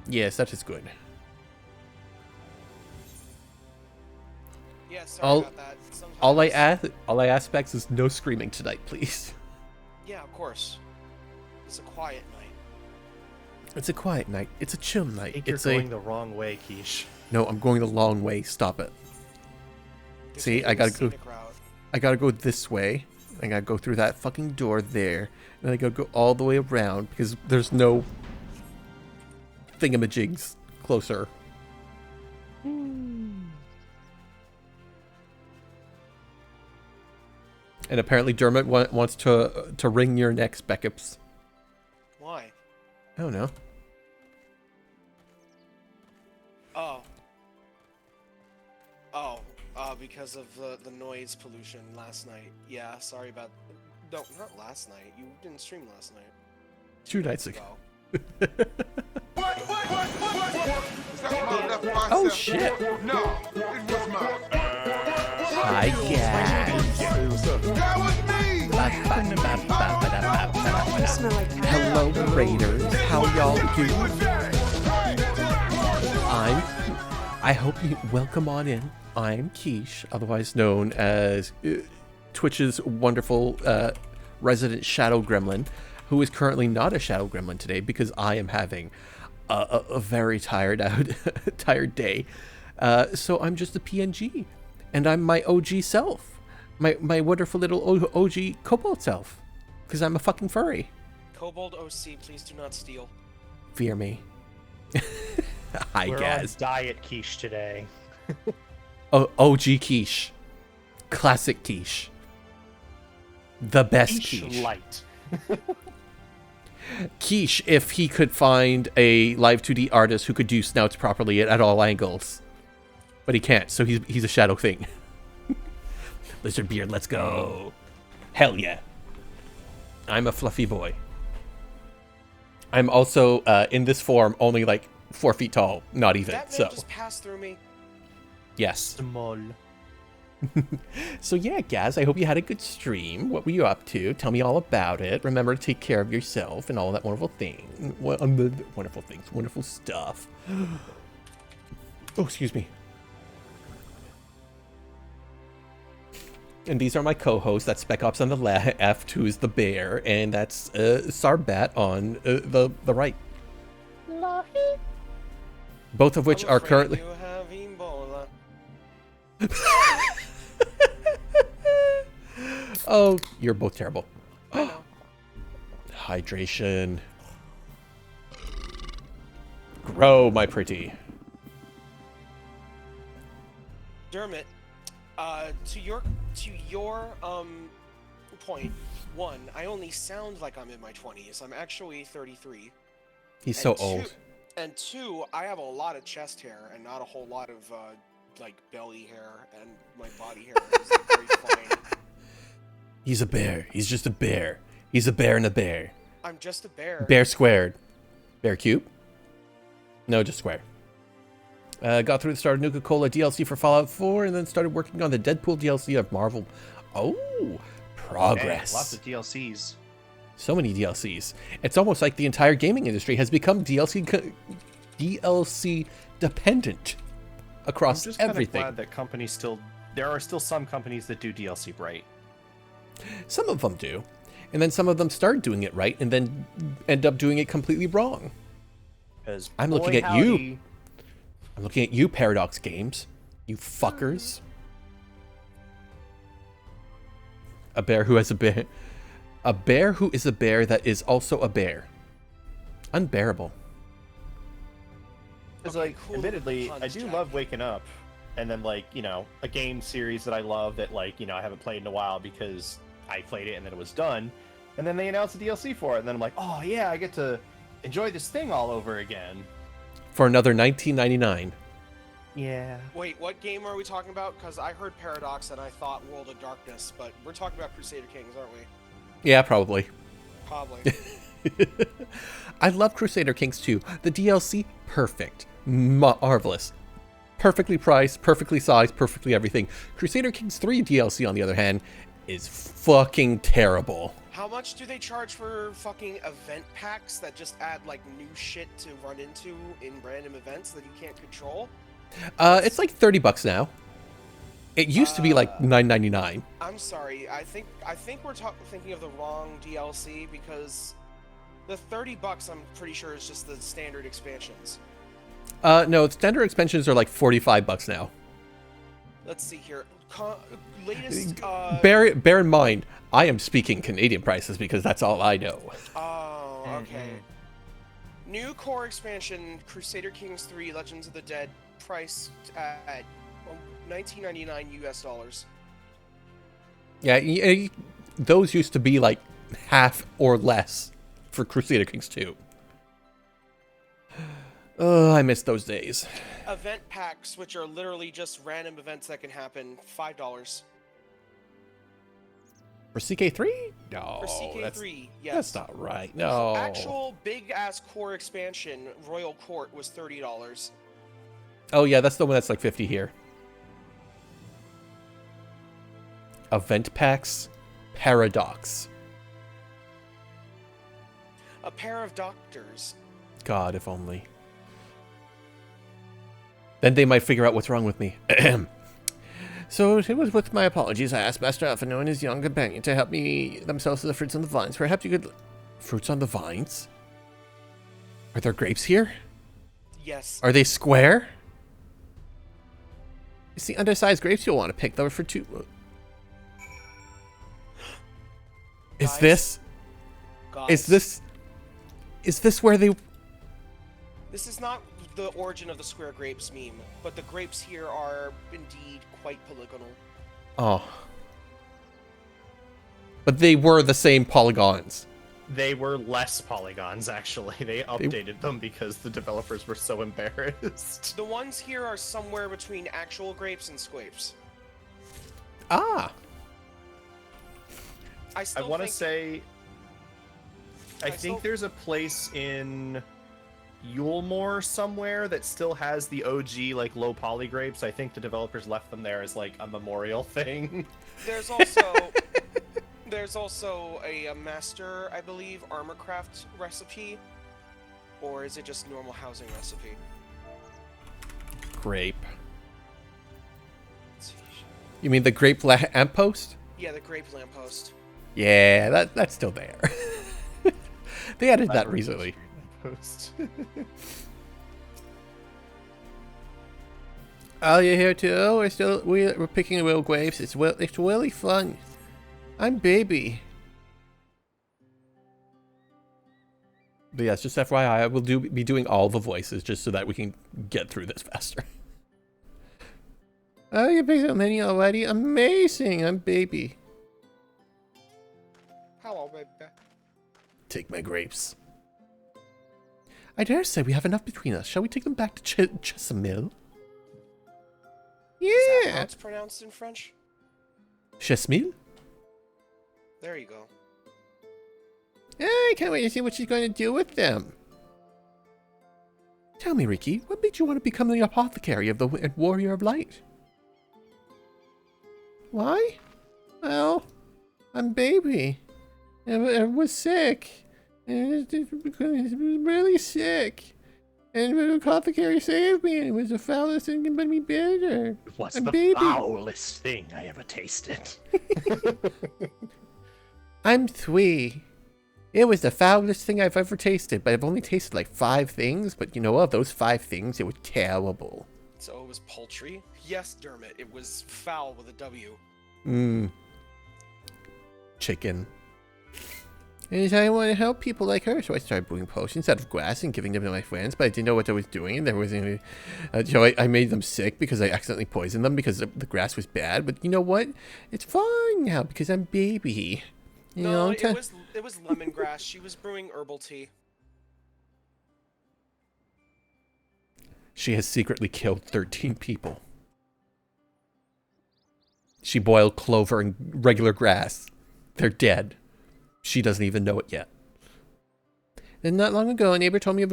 Yes, that is good. Yeah, sorry about that. Sometimes... All I ask, Specs, is no screaming tonight, please. Yeah, of course. It's a quiet night. It's a quiet night. It's a chill night. I think you're It's going the wrong way, Keish. No, I'm going the long way. Stop it. You're See, taking I the gotta go. scenic route. I gotta go this way. I gotta go through that fucking door there. And I gotta go all the way around because there's no thingamajigs closer. And apparently Dermot wants to wring your necks, Beckups. Why? I don't know. Oh. Because of the noise pollution last night. Yeah, sorry about... No, not last night. You didn't stream last night. 2 nights ago. Oh Oh shit! No, it was mine. Hi guys. That was me. Hello Raiders. How y'all doing? I hope you welcome on in. I'm Keish, otherwise known as Twitch's wonderful resident Shadow Gremlin, who is currently not a Shadow Gremlin today because I am having a very tired day. So I'm just a PNG, and I'm my OG self, my wonderful little OG Kobold self, because I'm a fucking furry. Kobold OC, please do not steal. Fear me. Hi We're guys. on Diet Quiche today. OG Quiche. Classic Quiche. The best Quiche. Light. Quiche, if he could find a live 2D artist who could do snouts properly at all angles. But he can't, so he's a shadow thing. Lizard beard, let's go. Hell yeah. I'm a fluffy boy. I'm also, in this form, only like 4 feet tall. Not even, That man so. just passed through me. Yes. Small. So yeah, Gaz, I hope you had a good stream. What were you up to? Tell me all about it. Remember to take care of yourself and all that wonderful thing. Wonderful things, wonderful stuff. Oh, excuse me. And these are my co-hosts. That's Spec Ops on the left, who's the bear, and that's Sarbat on the right. Both of which I'm are afraid currently... You have Ebola. Oh, you're both terrible. I know. Hydration. Grow, my pretty. Dermot, to your point, one, I only sound like I'm in my 20s. I'm actually 33. He's so old. And two, I have a lot of chest hair and not a whole lot of like belly hair, and my body hair is like, very fine. He's a bear. He's just a bear. He's a bear and a bear. I'm just a bear. Bear squared. Bear cube? No, just square. Got through the start of Nuka-Cola DLC for Fallout 4 and then started working on the Deadpool DLC of Marvel. Oh, progress. Hey, lots of DLCs. So many DLCs. It's almost like the entire gaming industry has become DLC dependent across I'm just everything. glad that companies there are still some companies that do DLC right. Some of them do. And then some of them start doing it right and then end up doing it completely wrong. I'm looking at you. I'm looking at you, Paradox Games. You fuckers. A bear who has a bear. A bear who is a bear that is also a bear. Unbearable. Because, Okay, like, cool admittedly, puns, I do Jack. love waking up and then, like, you know, a game series that I love that, like, you know, I haven't played in a while because I played it and then it was done. And then they announced a DLC for it, and then I'm like, oh, yeah, I get to enjoy this thing all over again. For another $19.99. Yeah. Wait, what game are we talking about? Because I heard Paradox and I thought World of Darkness, but we're talking about Crusader Kings, aren't we? Yeah, probably. Probably. I love Crusader Kings 2. The DLC, perfect. Marvelous. Perfectly priced, perfectly sized, perfectly everything. Crusader Kings 3 DLC, on the other hand, is fucking terrible. How much do they charge for fucking event packs that just add, like, new shit to run into in random events that you can't control? It's like $30 now. It used to be like $9.99. I'm sorry. I think we're thinking of the wrong DLC because the $30 I'm pretty sure is just the standard expansions. No, standard expansions are like $45 now. Let's see here. Latest. Bear in mind, I am speaking Canadian prices because that's all I know. Oh, okay. New core expansion, Crusader Kings 3: Legends of the Dead, priced at $19.99 US. Yeah, those used to be like half or less for Crusader Kings 2. Oh, I miss those days. Event packs, which are literally just random events that can happen, $5. For CK3? No. For CK3, yes. That's not right. No. Actual big-ass core expansion, Royal Court, was $30. Oh, yeah, that's the one that's like 50 here. Event packs, Paradox. A pair of doctors. God, if only. Then they might figure out what's wrong with me. So it was with my apologies. I asked Master Alphino and his young companion to help me themselves to the fruits on the vines. Perhaps you could... Fruits on the vines? Are there grapes here? Yes. Are they square? It's the undersized grapes you'll want to pick, though, for two... Is this... Guys. Is this where they... This is not the origin of the square grapes meme, but the grapes here are indeed quite polygonal. Oh. But they were the same polygons. They were less polygons, actually. They updated them because the developers were so embarrassed. The ones here are somewhere between actual grapes and squapes. Ah. I want to say... I think there's a place in Yulemore somewhere that still has the OG, like, low poly grapes. I think the developers left them there as, like, a memorial thing. There's also... There's also a master, I believe, armorcraft recipe. Or is it just normal housing recipe? Grape. You mean the grape lamppost? Yeah, the grape lamppost. Yeah, that's still there. They added that recently. Oh, you're here too? We're picking real grapes. It's really fun. I'm baby. But yes, just FYI, I will be doing all the voices just so that we can get through this faster. Oh, you picked so many already? Amazing! I'm baby. Hello, baby. Take my grapes. I dare say we have enough between us. Shall we take them back to Chesamil? Yeah! Is that how it's pronounced in French? Chesamil? There you go. I can't wait to see what she's going to do with them. Tell me, Ricky, what made you want to become the apothecary of the Warrior of Light? Why? Well, I'm baby. I was sick. And it was really sick. And the apothecary saved me, and it was the foulest thing that made me better. It was I'm the baby. foulest thing I ever tasted. I'm 3. It was the foulest thing I've ever tasted, but I've only tasted like 5 things. But you know what? Those 5 things, it was terrible. So it was poultry? Yes, Dermot, it was foul with a W. Chicken. And I want to help people like her, so I started brewing potions out of grass and giving them to my friends, but I didn't know what I was doing, and there wasn't so I made them sick because I accidentally poisoned them because the grass was bad, but you know what? It's fine now because I'm baby. You know, it was lemongrass. She was brewing herbal tea. She has secretly killed 13 people. She boiled clover and regular grass. They're dead. She doesn't even know it yet. And not long ago, a neighbor told me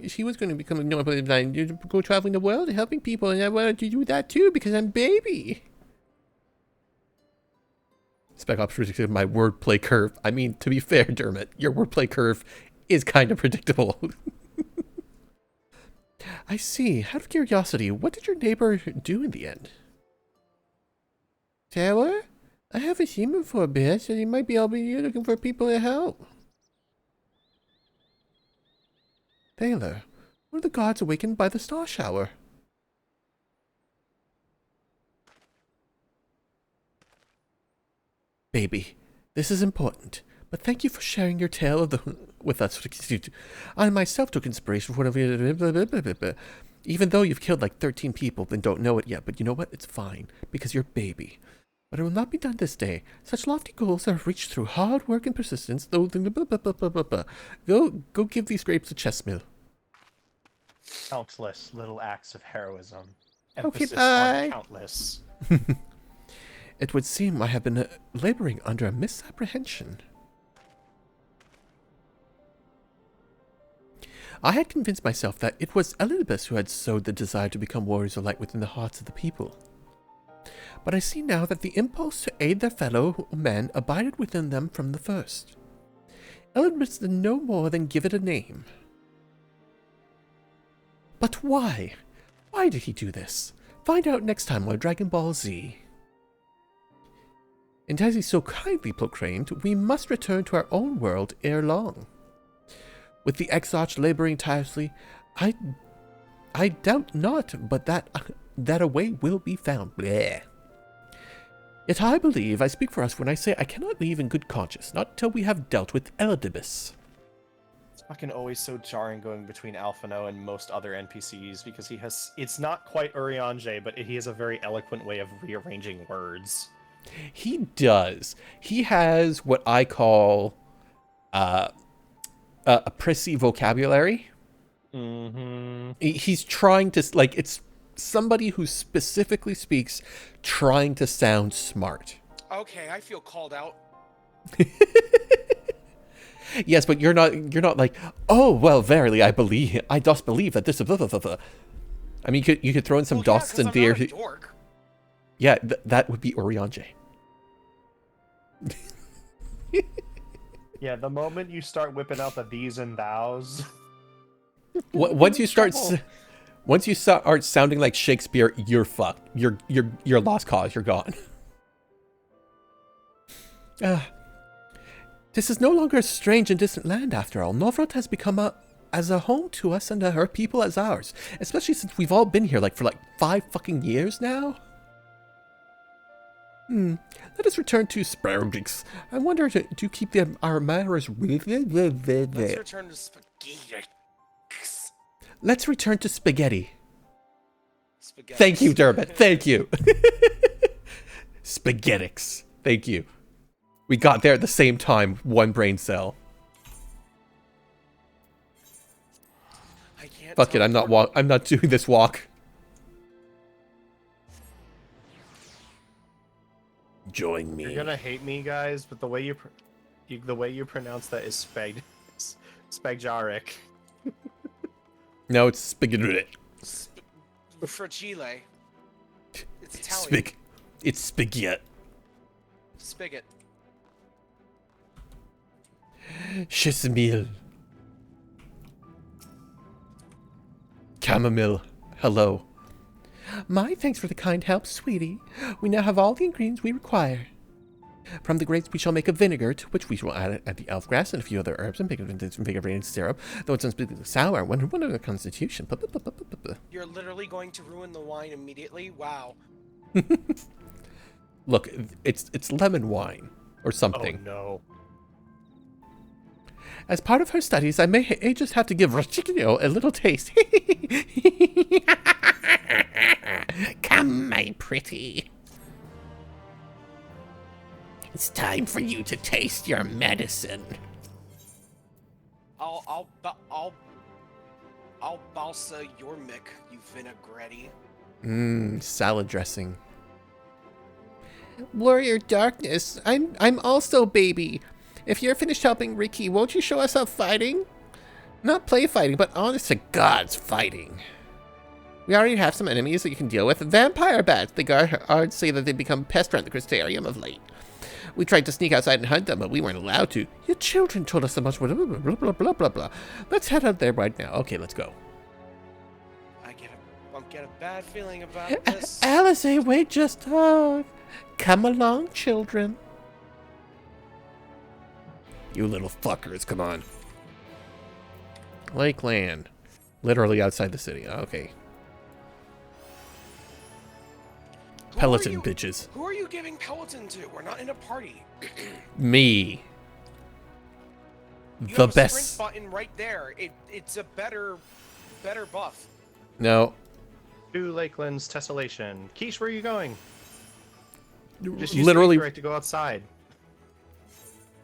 she was going to become a nobody to go traveling the world and helping people, and I wanted to do that too because I'm baby. Spec Ops predicted my wordplay curve. I mean, to be fair, Dermot, your wordplay curve is kind of predictable. I see. Out of curiosity, what did your neighbor do in the end? Taylor? I haven't seen him for a bit, so he might be looking for people to help. Taylor, or the gods awakened by the star shower. Baby, this is important, but thank you for sharing your tale of with us. I myself took inspiration from one of your... Even though you've killed like 13 people and don't know it yet, but you know what? It's fine, because you're baby. But it will not be done this day. Such lofty goals are reached through hard work and persistence, though... Go give these grapes a chest mill. Countless little acts of heroism. Okay, Emphasis bye. on countless. It would seem I have been laboring under a misapprehension. I had convinced myself that it was Elizabeth who had sowed the desire to become warriors of light within the hearts of the people. But I see now that the impulse to aid their fellow men abided within them from the first. Elizabeth did no more than give it a name. But why? Why did he do this? Find out next time on Dragon Ball Z. And as he so kindly proclaimed, we must return to our own world ere long. With the Exarch laboring tirelessly, I doubt not, but that a way will be found. Bleh. Yet I believe I speak for us when I say I cannot leave in good conscience, not till we have dealt with Elidibus. It's fucking always so jarring going between Alphino and most other NPCs because he has... It's not quite Urianger, but he has a very eloquent way of rearranging words. He does. He has what I call a prissy vocabulary. Mm-hmm. He's trying to, like, it's somebody who specifically speaks trying to sound smart. Okay, I feel called out. Yes, but you're not like, oh, well, verily, I dost believe that this... Blah, blah, blah, blah. I mean, you could throw in some dosts and there. Yeah, that would be Urianger. Yeah, the moment you start whipping out the these and thous. Once you start sounding like Shakespeare, you're fucked. You're lost cause. You're gone. This is no longer a strange and distant land after all. Novrod has become as a home to us and her people as ours. Especially since we've all been here for 5 fucking years now. Let us return to Spargix. I wonder, do you keep our manners... Let's return to spaghetti. Let's return to spaghetti. Thank you, Dermot. Thank you. Spaghettix. Thank you. We got there at the same time. One brain cell. I can't. Fuck it. I'm not doing this walk. Join me. You're gonna hate me, guys, but the way you pronounce that is Spagjaric. No, it's spaghetti. Fragile. It's Italian. It's spaghetti. Spigot. Chisimil. Chamomile. Hello. My thanks for the kind help, sweetie. We now have all the ingredients we require. From the grapes we shall make a vinegar, to which we shall add the elf grass and a few other herbs and make invigorating syrup, though it's unspeakably sour. Wonder the constitution. You're literally going to ruin the wine immediately? Wow. Look, it's lemon wine or something. Oh no. As part of her studies, I may just have to give Rachikio a little taste. Come, my pretty. It's time for you to taste your medicine. I'll balsa your mick, you vinaigrette. Salad dressing. Warrior Darkness, I'm also baby. If you're finished helping Ricky, won't you show us how fighting? Not play fighting, but honest to God's fighting. We already have some enemies that you can deal with. Vampire bats. The guards say that they become pests around the Crystarium of late. We tried to sneak outside and hunt them, but we weren't allowed to. Your children told us so much. Blah, blah, blah, blah, blah, blah, blah. Let's head out there right now. Okay, let's go. I get a bad feeling about this. Alice, wait, just come along, children. You little fuckers, come on. Lakeland. Literally outside the city. Okay. Who Peloton are you- bitches. Who are you giving Peloton to? We're not in a party. Me. You The have a best. sprint button right there. It's a better buff. No. To Lakeland's Tessellation. Keish, where are you going? Just use Literally. right to go outside.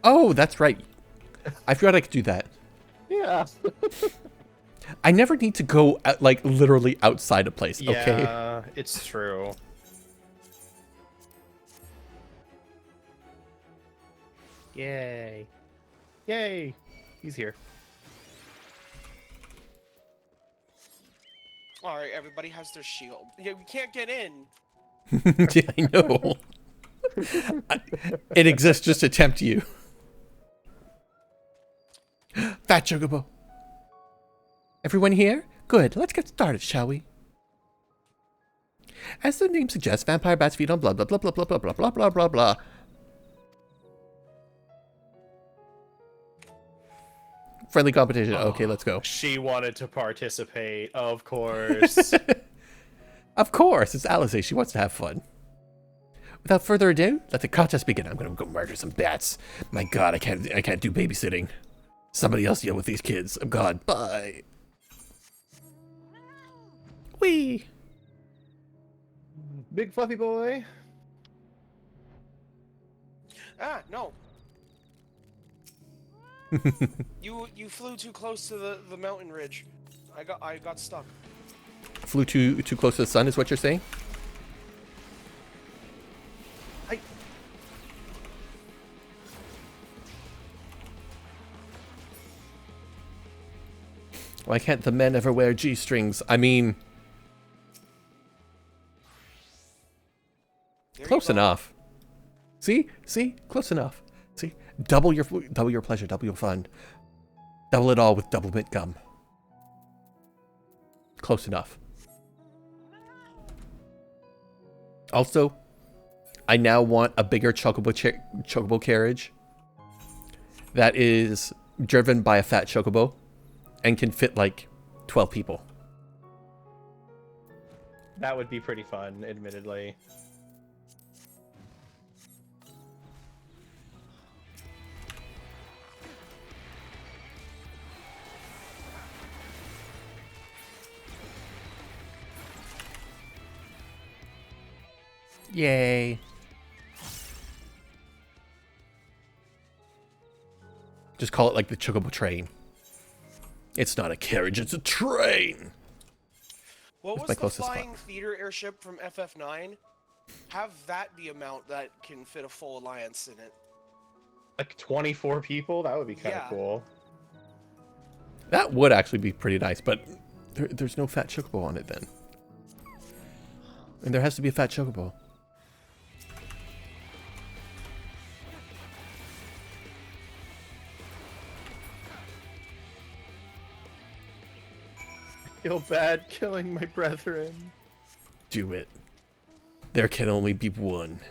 Oh, that's right. I forgot I could do that. Yeah. I never need to go out, like literally outside a place. Okay. Yeah, it's true. Yay. Yay. He's here. All right, everybody has their shield. Yeah, we can't get in. Yeah, I know. It exists just to tempt you. Fat Chocobo. Everyone here? Good. Let's get started, shall we? As the name suggests, vampire bats feed on blood, blah, blah, blah, blah, blah, blah, blah, blah, blah, blah. Friendly competition. Okay, let's go. She wanted to participate, of course. Of course, it's Alice. She wants to have fun. Without further ado, let the contest begin. I'm gonna go murder some bats. My God, I can't do babysitting. Somebody else deal with these kids. I'm gone. Bye. Whee! Big fluffy boy. Ah, no. You flew too close to the mountain ridge. I got stuck. Flew too close to the sun is what you're saying? Why can't the men ever wear G-strings? I mean... Close enough. See? See? Close enough. See? Double your pleasure, double your fun. Double it all with double mint gum. Close enough. Also, I now want a bigger chocobo carriage that is driven by a fat chocobo and can fit like 12 people. That would be pretty fun, admittedly. Yay. Just call it like the Chocobo train. It's not a carriage, it's a train. What That's was my the closest flying spot. theater airship from FF9? Have that be amount that can fit a full alliance in it. Like 24 people? That would be kind of Yeah. cool. That would actually be pretty nice, but there's no fat chocobo on it then. And there has to be a fat chocobo. Feel bad killing my brethren. Do it. There can only be one.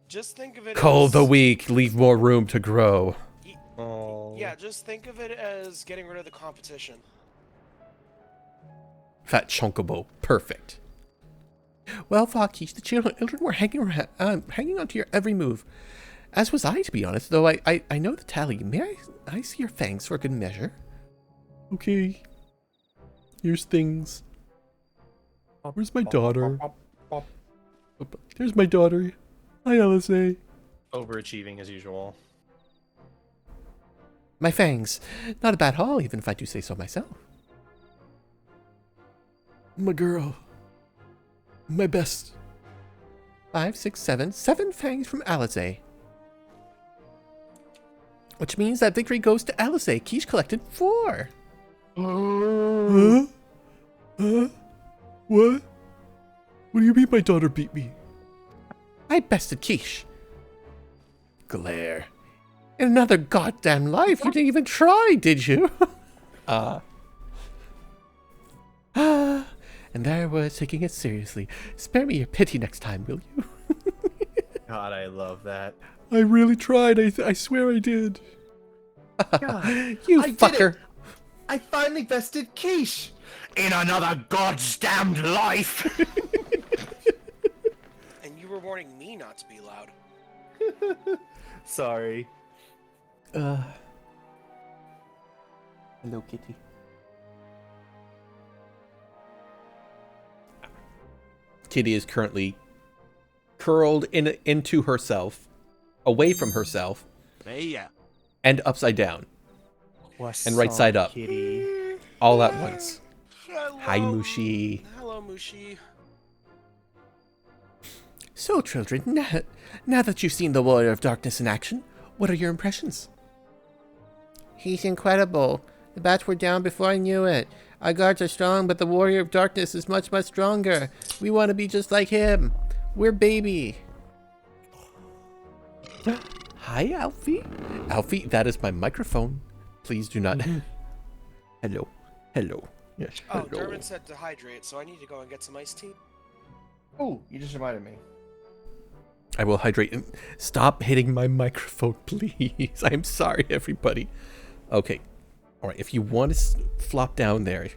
Just think of it Cull as... the weak, leave more room to grow. Oh. Yeah, just think of it as getting rid of the competition. Fat chocobo, perfect. Well, Fakish, the children were hanging on to your every move. As was I, to be honest, though I know the tally. May I see your fangs for a good measure? Okay. Here's things. Where's my daughter? There's my daughter. Hi, LSA. Overachieving as usual. My fangs. Not a bad haul, even if I do say so myself. My girl. My best. 5, 6, 7. 7 fangs from Alice. Which means that victory goes to Alice. Keish collected 4. Huh? Huh? What? What do you mean my daughter beat me? I bested Keish. Glare. In another goddamn life, you didn't even try, did you? And there I was, taking it seriously. Spare me your pity next time, will you? God, I love that. I really tried. I swear I did. God, You I did fucker. I finally bested Keish in another goddamned life. And you were warning me not to be loud. Sorry. Hello, kitty. Kitty is currently curled into herself, away from herself, and upside down, and right side up, Kitty. all at once. Hello. Hi, Mushi. Hello, Mushi. So, children, now that you've seen the Warrior of Darkness in action, what are your impressions? He's incredible. The bats were down before I knew it. Our guards are strong, but the Warrior of Darkness is much, much stronger. We want to be just like him. We're baby. Hi, Alfie. Alfie, that is my microphone. Please do not. Hello. Hello. Yes, Oh, hello. Dermot said to hydrate, so I need to go and get some iced tea. Oh, you just reminded me. I will hydrate. Stop hitting my microphone, please. I'm sorry, everybody. Okay. All right. If you want to flop down there,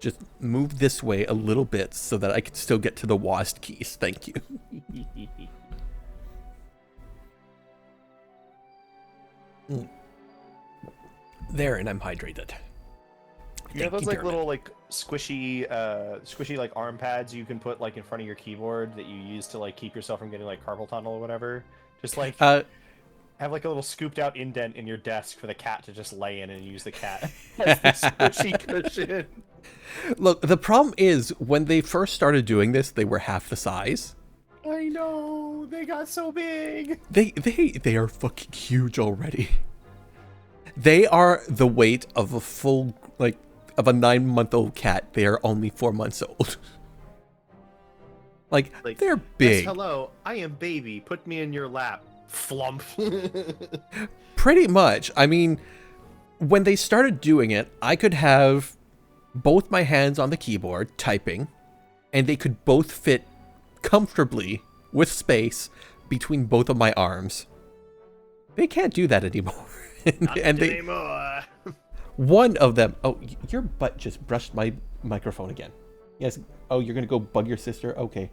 just move this way a little bit so that I can still get to the WASD keys. Thank you. There, and I'm hydrated. You know Thank those you, like Dermot. little like squishy like arm pads you can put like in front of your keyboard that you use to like keep yourself from getting like carpal tunnel or whatever? Just like have like a little scooped out indent in your desk for the cat to just lay in and use the cat as the squishy cushion. Look, the problem is when they first started doing this, they were half the size. I know, they got so big. They are fucking huge already. They are the weight of a full, like, of a 9-month-old cat. They are only 4 months old. like, they're big. Yes, hello, I am baby. Put me in your lap. Flump. Pretty much. I mean, when they started doing it, I could have both my hands on the keyboard typing, and they could both fit comfortably with space between both of my arms. They can't do that anymore. Not anymore. One of them. Oh, your butt just brushed my microphone again. Yes. Oh, you're gonna go bug your sister? Okay.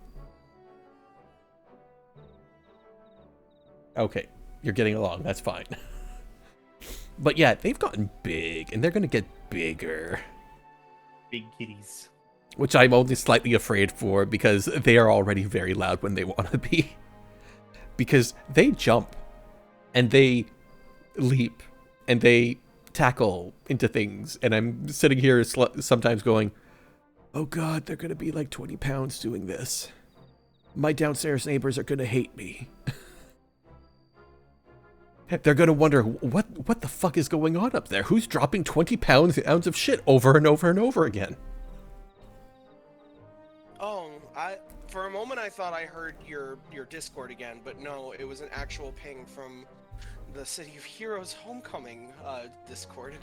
Okay. You're getting along. That's fine. But yeah, they've gotten big, and they're gonna get bigger. Big kitties. Which I'm only slightly afraid for because they are already very loud when they want to be. Because they jump, and they leap, and they tackle into things, and I'm sitting here sometimes going, oh god, they're gonna be like 20 pounds doing this. My downstairs neighbors are gonna hate me. They're gonna wonder, what the fuck is going on up there? Who's dropping 20 pounds of shit over and over and over again? Oh, for a moment I thought I heard your Discord again, but no, it was an actual ping from the City of Heroes Homecoming Discord.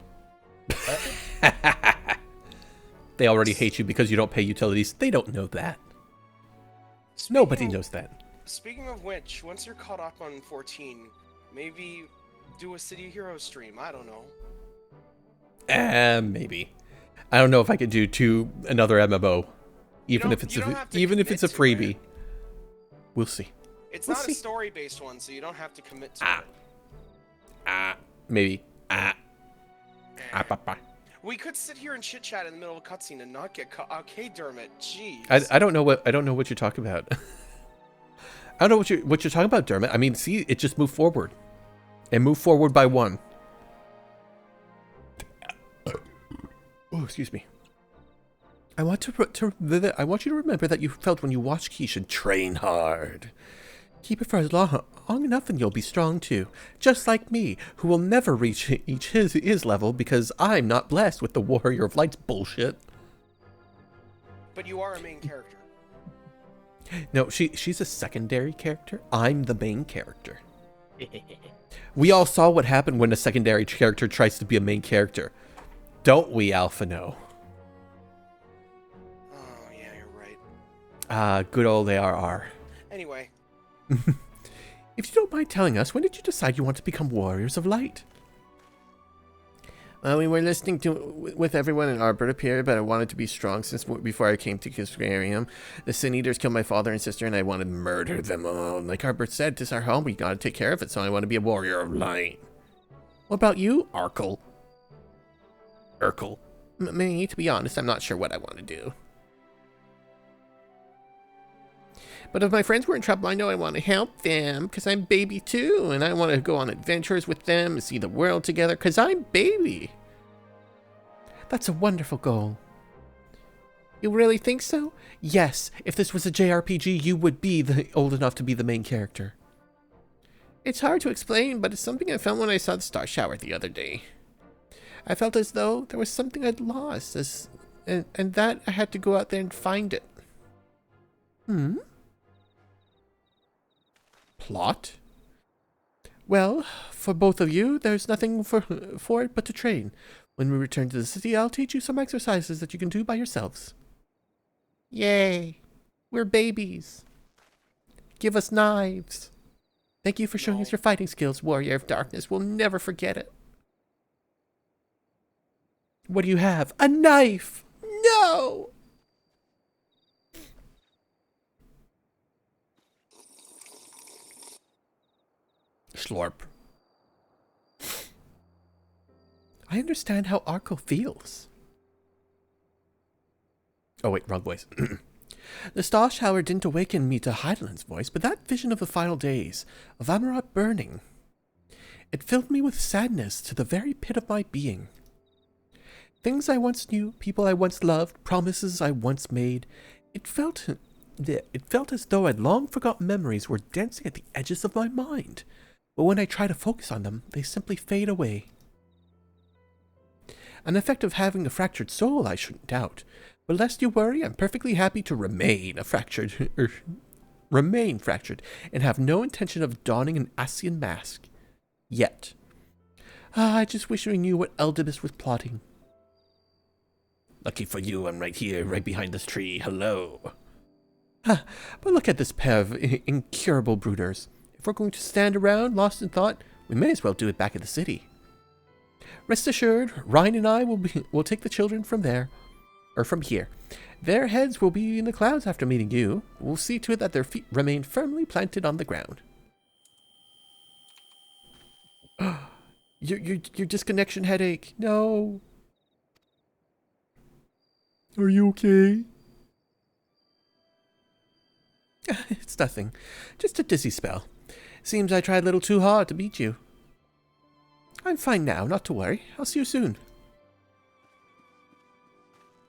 They already hate you because you don't pay utilities. They don't know that. Nobody knows that. Speaking of which, once you're caught up on 14, maybe do a City of Heroes stream. I don't know. Maybe. I don't know if I could do another MMO, even if it's a freebie. We'll see. It's We'll not see. a story-based one, so you don't have to commit to it. Maybe. We could sit here and chit-chat in the middle of a cutscene and not get caught. Okay, Dermot. Jeez. I don't know what you're talking about. I don't know what you're talking about, Dermot. I mean, see, it just moved forward. It moved forward by 1. Oh, excuse me. I want you to remember that you felt when you watched Keisha train hard. Keep it for as long enough and you'll be strong too. Just like me, who will never reach his level because I'm not blessed with the Warrior of Light's bullshit. But you are a main character. No, she's a secondary character. I'm the main character. We all saw what happened when a secondary character tries to be a main character. Don't we, Alphino? Oh, yeah, you're right. Good old ARR. Anyway. If you don't mind telling us, when did you decide you want to become Warriors of Light? Well, we were listening to with everyone in Arbor appeared, but I wanted to be strong since before I came to Kisgarium. The Sin Eaters killed my father and sister, and I wanted to murder them all. Like Arbor said, this is our home. We gotta take care of it, so I want to be a warrior of light. What about you, Arkle? Urkel. Me, to be honest, I'm not sure what I want to do. But if my friends were in trouble, I know I want to help them, because I'm baby too, and I want to go on adventures with them and see the world together, because I'm baby. That's a wonderful goal. You really think so? Yes, if this was a JRPG, you would be old enough to be the main character. It's hard to explain, but it's something I felt when I saw the star shower the other day. I felt as though there was something I'd lost, and that I had to go out there and find it. Plot? Well, for both of you, there's nothing for it but to train. When we return to the city, I'll teach you some exercises that you can do by yourselves. Yay! We're babies. Give us knives. Thank you for showing us your fighting skills, Warrior of Darkness. We'll never forget it. What do you have? A knife! No! Slurp. I understand how Arco feels. Oh wait, wrong voice. The star shower didn't awaken me to Heideland's voice, but that vision of the final days, of Amarat burning, it filled me with sadness to the very pit of my being. Things I once knew, people I once loved, promises I once made, it felt as though I'd long forgotten memories were dancing at the edges of my mind. But when I try to focus on them, they simply fade away. An effect of having a fractured soul, I shouldn't doubt. But lest you worry, I'm perfectly happy to remain fractured, and have no intention of donning an Asian mask. Yet. I just wish we knew what Eldibus was plotting. Lucky for you, I'm right here, right behind this tree. Hello. But look at this pair of incurable brooders. If we're going to stand around, lost in thought, we may as well do it back at the city. Rest assured, Ryan and I will take the children from here. Their heads will be in the clouds after meeting you. We'll see to it that their feet remain firmly planted on the ground. your disconnection headache. No. Are you okay? It's nothing. Just a dizzy spell. Seems I tried a little too hard to beat you. I'm fine now, not to worry. I'll see you soon.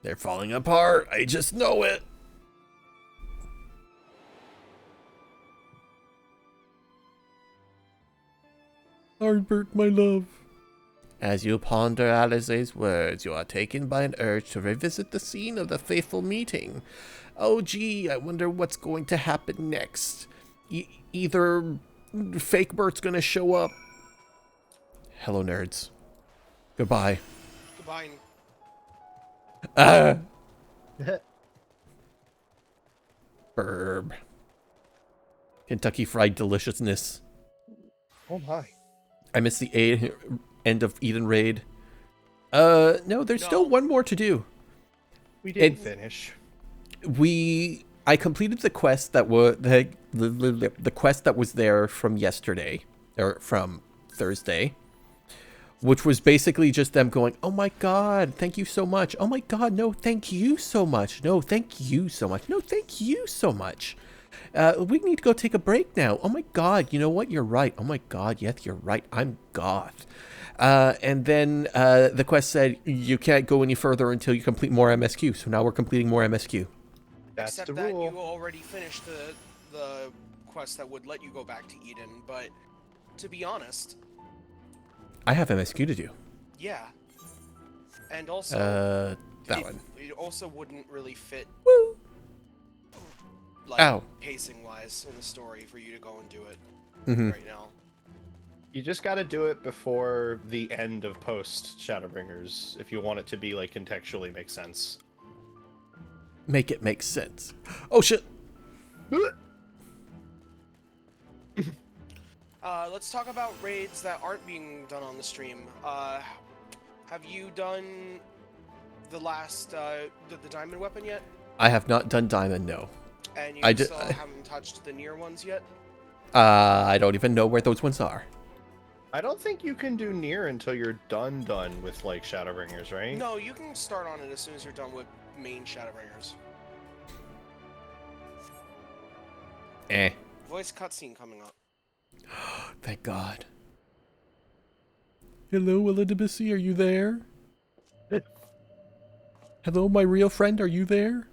They're falling apart. I just know it. Albert, my love. As you ponder Alize's words, you are taken by an urge to revisit the scene of the fateful meeting. Oh gee, I wonder what's going to happen next. Either Fake Bert's gonna show up. Hello, nerds. Goodbye. Goodbye. Burb. Kentucky Fried Deliciousness. Oh my. I missed the end of Eden Raid. No, there's still one more to do. We didn't finish. I completed the quest that was the quest that was there from yesterday, or from Thursday, which was basically just them going, oh my god, thank you so much. Oh my god, no, thank you so much. No, thank you so much. No, thank you so much. We need to go take a break now. Oh my god, you know what? You're right. Oh my god, yes, you're right. I'm goth. And then the quest said you can't go any further until you complete more MSQ. So now we're completing more MSQ. That's Except the that rule. you already finished the quest that would let you go back to Eden, but to be honest, I have MSQ to do. yeah. And also, that one. It also wouldn't really fit, Woo! like, pacing-wise in the story for you to go and do it right now. You just got to do it before the end of post Shadowbringers if you want it to be like contextually make sense. Make it make sense. Oh shit. Let's talk about raids that aren't being done on the stream. Have you done the last, the diamond weapon yet? I have not done diamond, no. And you I still haven't touched the near ones yet? I don't even know where those ones are. I don't think you can do near until you're done with like Shadowbringers, right? No, you can start on it as soon as you're done with main Shadowbringers. Voice cutscene coming up. Thank God. Hello, Elizabeth, are you there? Hello, my real friend, are you there?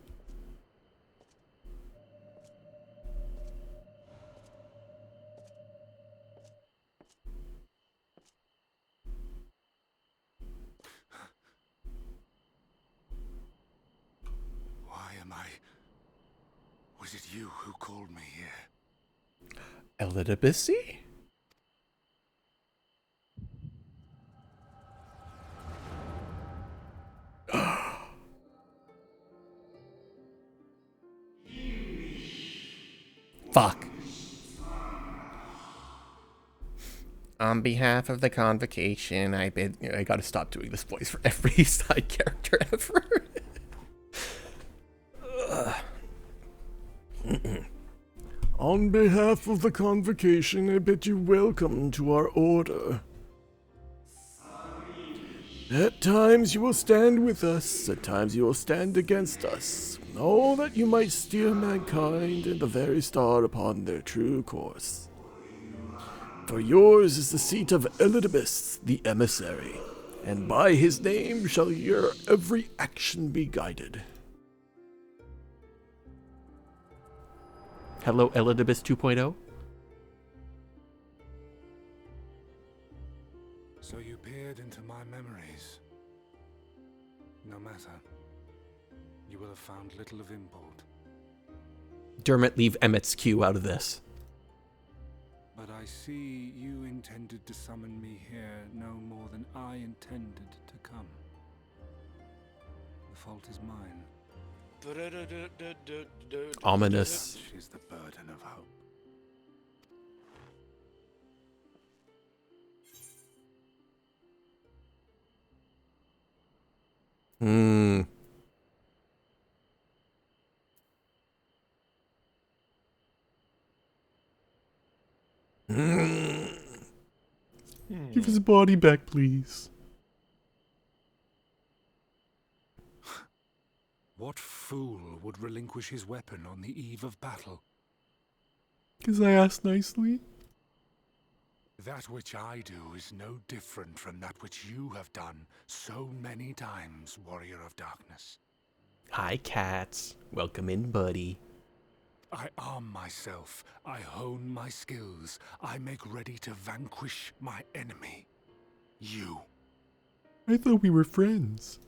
Why am I... Was it you who called me here? Elizabeth? Fuck. On behalf of the convocation, I gotta stop doing this voice for every side character ever. On behalf of the convocation, I bid you welcome to our order. At times you will stand with us, at times you will stand against us. All that you might steer mankind and the very start upon their true course. For yours is the seat of Elidibus, the emissary, and by his name shall your every action be guided. Hello, Elidibus 2.0. So you peered into my memories. No matter. You will have found little of import. Dermot, leave Emmett's Q out of this. But I see you intended to summon me here no more than I intended to come. The fault is mine. Ominous. Such is the burden of hope. Give his body back, please. What fool would relinquish his weapon on the eve of battle? 'Cause I asked nicely. That which I do is no different from that which you have done so many times, Warrior of Darkness. Hi, cats. Welcome in, buddy. I arm myself, I hone my skills, I make ready to vanquish my enemy. You. I thought we were friends.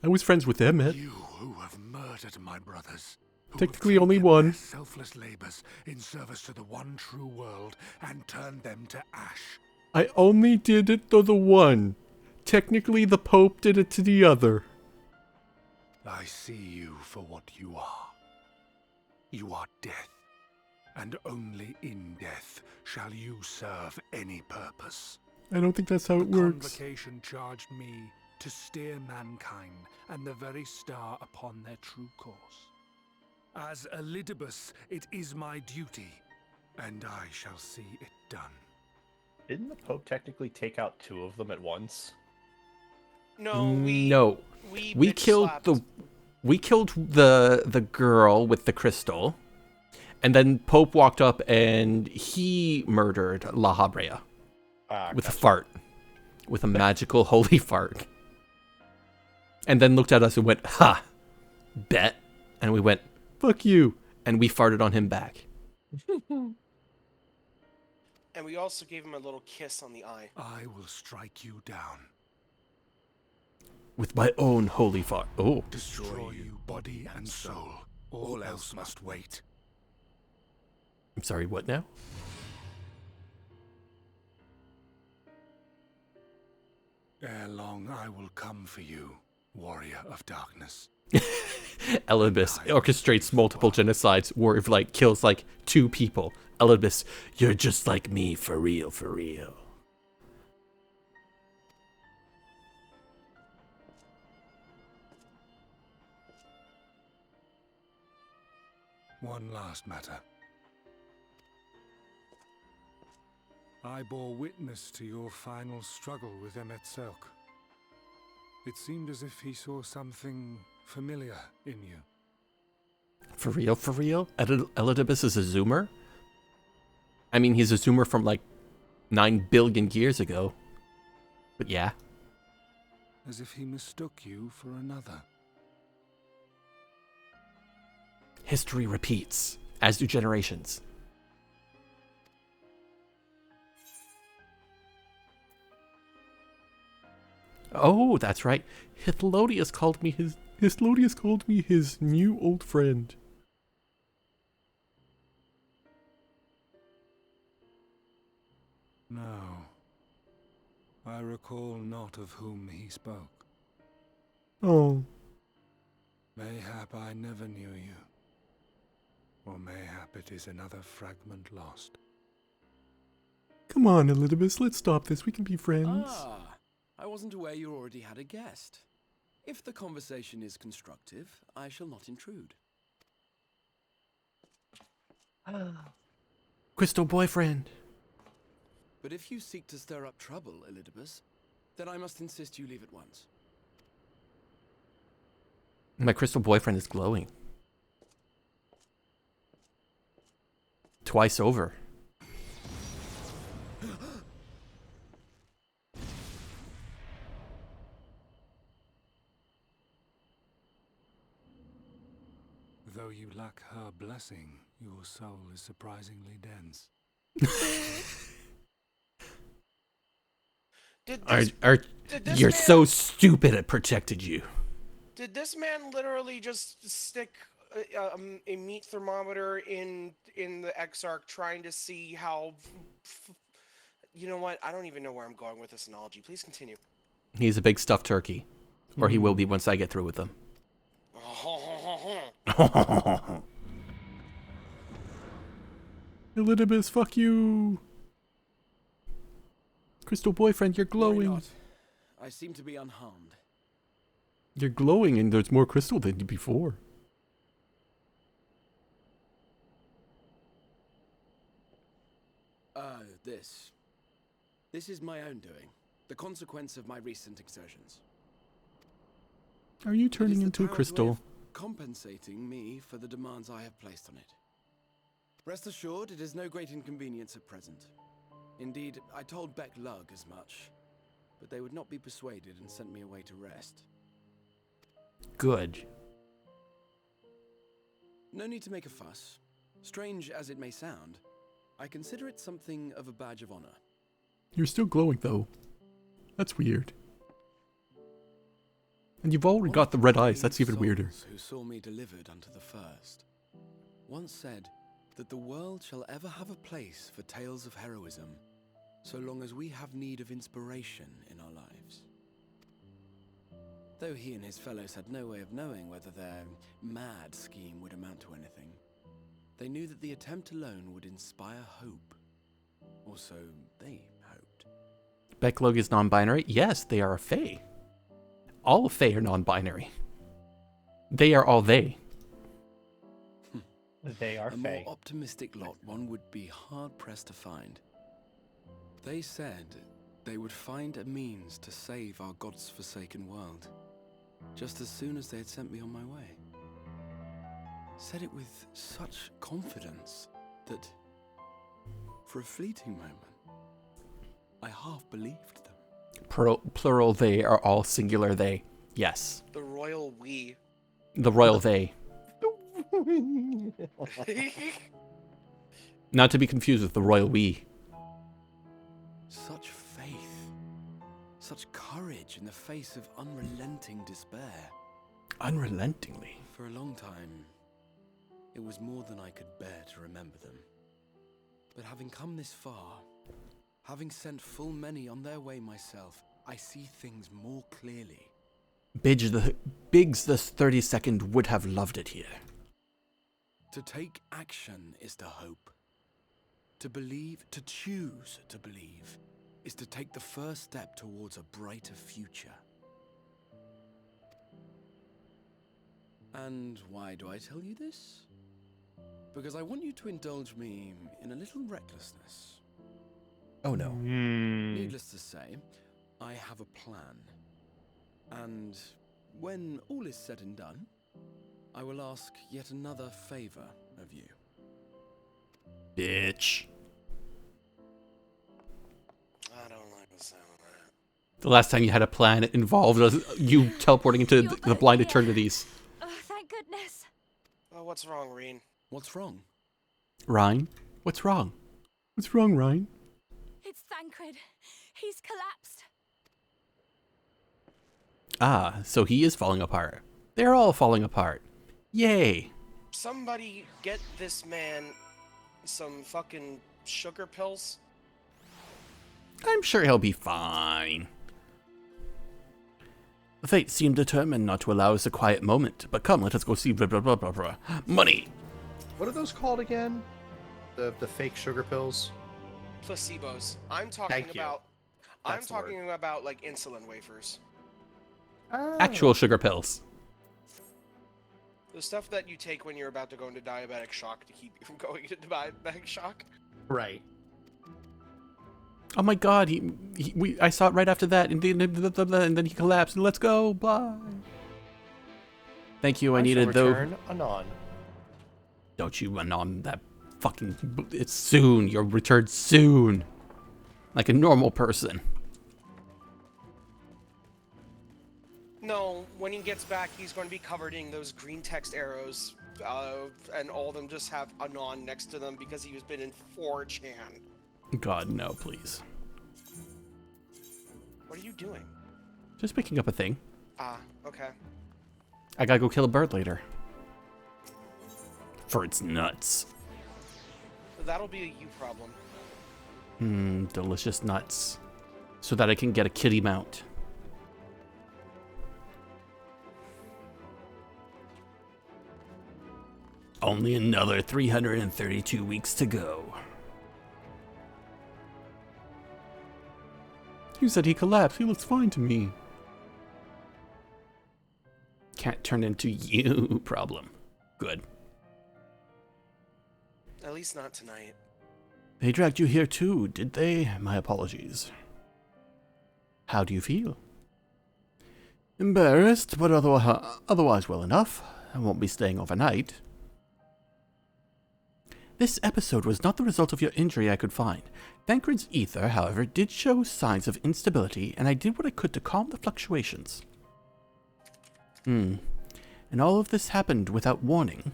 I was friends with Emmett. You who have murdered my brothers. Who Technically have only taken one. their selfless labors in service to the one true world and turned them to ash. I only did it to the one. Technically, the Pope did it to the other. I see you for what you are. You are death, and only in death shall you serve any purpose. I don't think that's how it The works. convocation charged me to steer mankind and the very star upon their true course. As Elidibus, it is my duty, and I shall see it done. Didn't the Pope technically take out two of them at once? No, we killed the girl with the crystal, and then Pope walked up and he murdered La Habrea with a fart, with a magical holy fart, and then looked at us and went, "Ha, bet," and we went, "Fuck you," and we farted on him back. And we also gave him a little kiss on the eye. I will strike you down. With my own holy fart. Oh. Destroy you body and soul. All else must wait. I'm sorry, what now? Ere long I will come for you, Warrior of Darkness. Elidibus orchestrates multiple genocides where it like kills like 2 people. Elidibus, you're just like me, for real, for real. One last matter. I bore witness to your final struggle with Emmet Selk. It seemed as if he saw something familiar in you. For real, for real? Elidibus is a Zoomer? I mean, he's a Zoomer from like 9 billion years ago. But yeah. As if he mistook you for another. History repeats, as do generations. Oh, that's right. Hithlodius called me his new old friend. No. I recall not of whom he spoke. Oh. Mayhap I never knew you. Or mayhap it is another fragment lost. Come on, Elidibus, let's stop this. We can be friends. Ah, I wasn't aware you already had a guest. If the conversation is constructive, I shall not intrude. Crystal boyfriend. But if you seek to stir up trouble, Elidibus, then I must insist you leave at once. My crystal boyfriend is glowing. Twice over. Though you lack her blessing, your soul is surprisingly dense. You're so stupid it protected you. Did this man literally just stick a meat thermometer in the Exarch trying to see how... You know what? I don't even know where I'm going with this analogy. Please continue. He's a big stuffed turkey. Or he will be once I get through with him. Elidibus, fuck you. Crystal boyfriend, you're glowing. Worry not. I seem to be unharmed. You're glowing and there's more crystal than before. This is my own doing. The consequence of my recent exertions. Are you turning into a crystal? Compensating me for the demands I have placed on it. Rest assured, it is no great inconvenience at present. Indeed, I told Beck Lug as much, but they would not be persuaded and sent me away to rest. Good. No need to make a fuss. Strange as it may sound, I consider it something of a badge of honor. You're still glowing, though. That's weird. And you've already got the red eyes. That's even weirder. Who saw me delivered unto the first, once said that the world shall ever have a place for tales of heroism, so long as we have need of inspiration in our lives. Though he and his fellows had no way of knowing whether their mad scheme would amount to anything, they knew that the attempt alone would inspire hope. Or so they hoped. Becklug is non-binary? Yes, they are a fae. All fae are non-binary. They are all they. They are a fae. more optimistic lot one would be hard-pressed to find. They said they would find a means to save our God's forsaken world, just as soon as they had sent me on my way. Said it with such confidence that, for a fleeting moment, I half believed them. Plural they are all singular they. Yes. The royal we. The royal they. Not to be confused with the royal we. Such faith, such courage in the face of unrelenting despair. Unrelentingly? For a long time, it was more than I could bear to remember them. But having come this far, having sent full many on their way myself, I see things more clearly. Biggs the 32nd would have loved it here. To take action is to hope. To believe, to choose to believe, is to take the first step towards a brighter future. And why do I tell you this? because I want you to indulge me in a little recklessness. Oh no. Needless to say, I have a plan. And when all is said and done, I will ask yet another favor of you. Bitch. I don't like the sound of that. The last time you had a plan, it involved you teleporting into the blind eternities. Oh, thank goodness. Oh, what's wrong, Reen? What's wrong? Ryan? What's wrong? What's wrong, Ryan? It's Thancred. He's collapsed. Ah, so he is falling apart. They're all falling apart. Yay. Somebody get this man some fucking sugar pills. I'm sure he'll be fine. The fate seemed determined not to allow us a quiet moment, but come, let us go see blah blah blah blah blah. Money! What are those called again? The fake sugar pills? Placebos. I'm talking Thank you. about. That's the I'm talking about like insulin wafers. Actual sugar pills. The stuff that you take when you're about to go into diabetic shock to keep you from going into diabetic shock. Right. Oh my god, I saw it right after that, and then he collapsed, and let's go, bye. Thank you, I needed those. Return anon. Don't you run on that fucking... It's soon, you'll return soon. Like a normal person. No, when he gets back, he's going to be covered in those green text arrows, and all of them just have anon next to them because he has been in 4chan. God, no, please. What are you doing? Just picking up a thing. Ah, okay. I gotta go kill a bird later. For its nuts. That'll be a you problem. Delicious nuts. So that I can get a kitty mount. Only another 332 weeks to go. You said he collapsed. He looks fine to me. Can't turn into you problem. Good. At least not tonight. They dragged you here too, did they? My apologies. How do you feel? Embarrassed, but otherwise well enough. I won't be staying overnight. This episode was not the result of your injury I could find. Thancred's ether, however, did show signs of instability, and I did what I could to calm the fluctuations. And all of this happened without warning.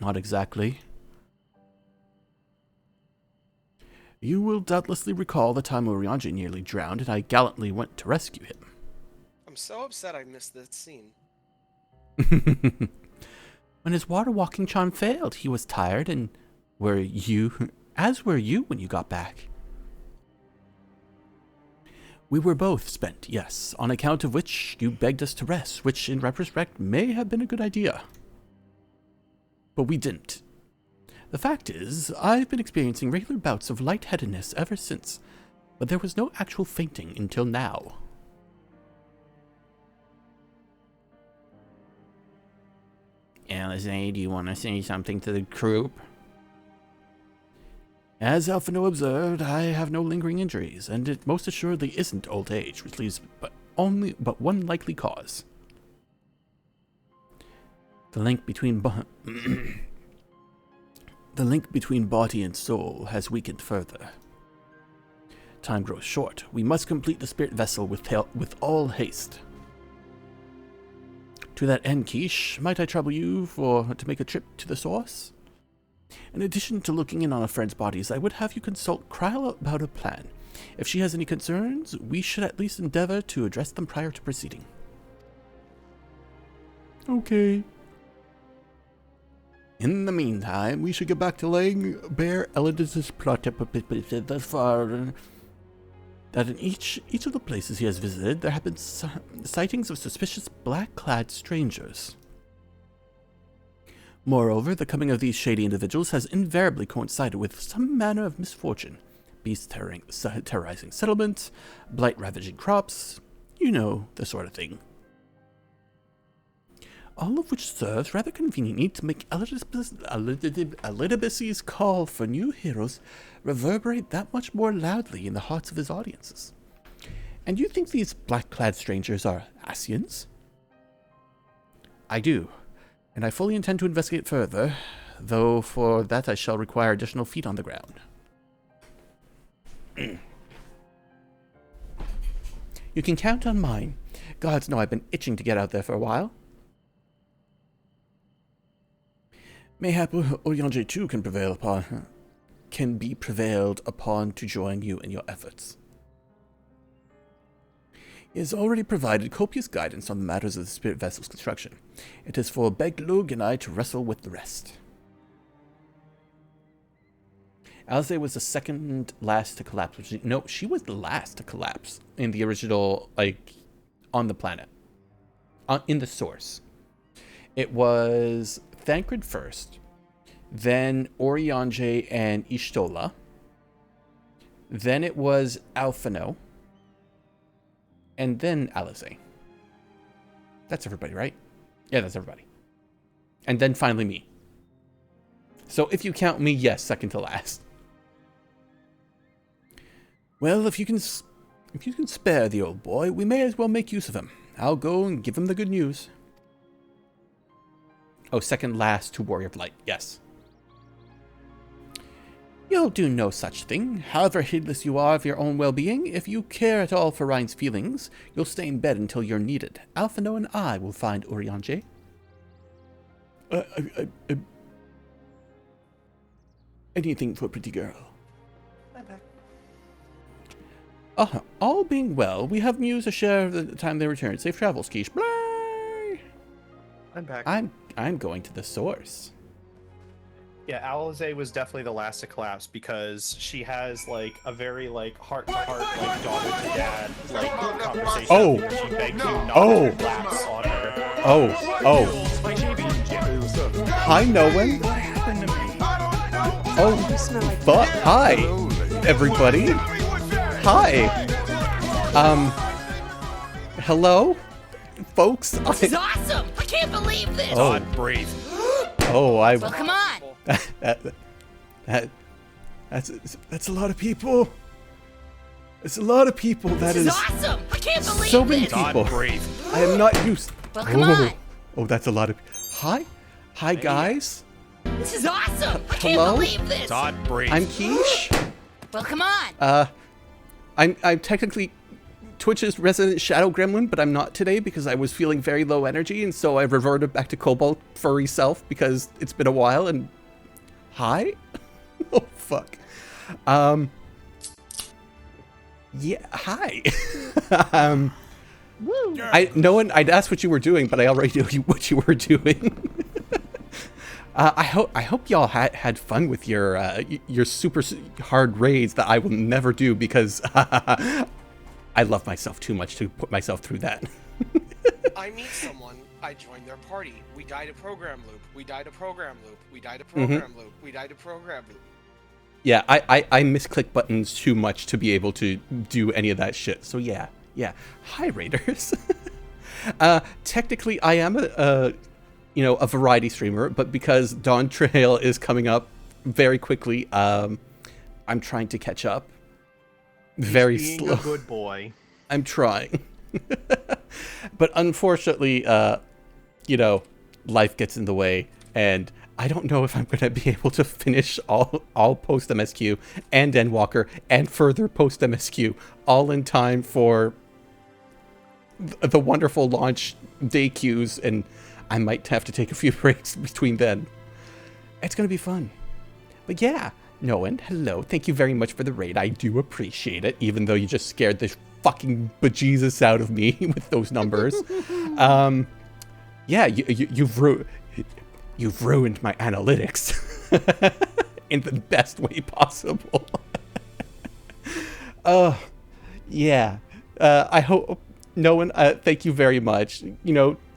Not exactly. You will doubtlessly recall the time Orianji nearly drowned, and I gallantly went to rescue him. I'm so upset I missed that scene. When his water walking charm failed, he was tired, and as were you when you got back. We were both spent, yes, on account of which you begged us to rest, which in retrospect may have been a good idea. But we didn't. The fact is, I've been experiencing regular bouts of lightheadedness ever since, but there was no actual fainting until now. Alizé, do you want to say something to the group? As Alphino observed, I have no lingering injuries, and it most assuredly isn't old age, which leaves but one likely cause. The link between body and soul has weakened further. Time grows short. We must complete the spirit vessel with all haste. To that end, Keish, might I trouble you to make a trip to the source? In addition to looking in on a friend's bodies, I would have you consult Kryl about a plan. If she has any concerns, we should at least endeavor to address them prior to proceeding. Okay. In the meantime, we should get back to laying bare Elidus' plot thus far. That in each of the places he has visited, there have been sightings of suspicious black-clad strangers. Moreover, the coming of these shady individuals has invariably coincided with some manner of misfortune. Beasts terrorizing settlements, blight ravaging crops, you know, the sort of thing. all of which serves rather conveniently to make Elidibus's call for new heroes reverberate that much more loudly in the hearts of his audiences. And you think these black-clad strangers are Asians? I do, and I fully intend to investigate further, though for that I shall require additional feet on the ground. You can count on mine. Gods know I've been itching to get out there for a while. Mayhap Oriange too can be prevailed upon to join you in your efforts. He has already provided copious guidance on the matters of the spirit vessel's construction. It is for Beglug and I to wrestle with the rest. Alize was the second last to collapse. No, she was the last to collapse in the original, like, on the planet. In the source. It was Thancred first, then Oriange and Ishtola, then it was Alphino, and then Alize. That's everybody, right? Yeah, that's everybody. And then finally me. So if you count me, yes, second to last. Well, if you can spare the old boy, we may as well make use of him. I'll go and give him the good news. Oh, second last to Warrior of Light, yes. You'll do no such thing. However heedless you are of your own well-being, if you care at all for Ryan's feelings, you'll stay in bed until you're needed. Alphino and I will find Oriange. Anything for a pretty girl. All being well, we have Muse a share of the time they return. Safe travels, KeeshPlay. I'm back. I'm going to the source. Yeah, Alize was definitely the last to collapse because she has like a very like heart-to-heart like daughter-to-dad like conversation. Oh. Where she begs you not to collapse on her. Oh. Hi, Nolan. Oh, but hi, everybody. Hi. Hello, folks. This is awesome! I can't believe this! Oh, breathe. Oh, Well, come on! That's a lot of people. It's a lot of people. This is awesome! I can't believe so many this! people. I am not used. Well, come on! Oh, that's a lot of. Hi, guys. This is awesome! I can't Hello? believe this! I'm Keish. Well, come on! I'm technically Twitch's resident shadow gremlin, but I'm not today because I was feeling very low energy, and so I reverted back to Cobalt furry self because it's been a while. And hi. Oh fuck. Yeah. Hi. I'd asked what you were doing, but I already knew what you were doing. I hope y'all had fun with your super hard raids that I will never do because I love myself too much to put myself through that. I meet someone, I join their party. We died a program loop. We died a program loop. We died a program loop. We died a program loop. Yeah, I misclick buttons too much to be able to do any of that shit. So yeah. Hi, Raiders. Technically, I am a variety streamer, but because Dawn Trail is coming up very quickly, I'm trying to catch up. Very slow. A good boy. I'm trying. But unfortunately, life gets in the way, and I don't know if I'm going to be able to finish all post MSQ and Endwalker and further post MSQ all in time for the wonderful launch day queues, and I might have to take a few breaks between then. It's going to be fun. But yeah, Noan, hello. Thank you very much for the raid. I do appreciate it, even though you just scared the fucking bejesus out of me with those numbers. Yeah, you've ruined my analytics in the best way possible. Yeah. I hope, Noan, thank you very much.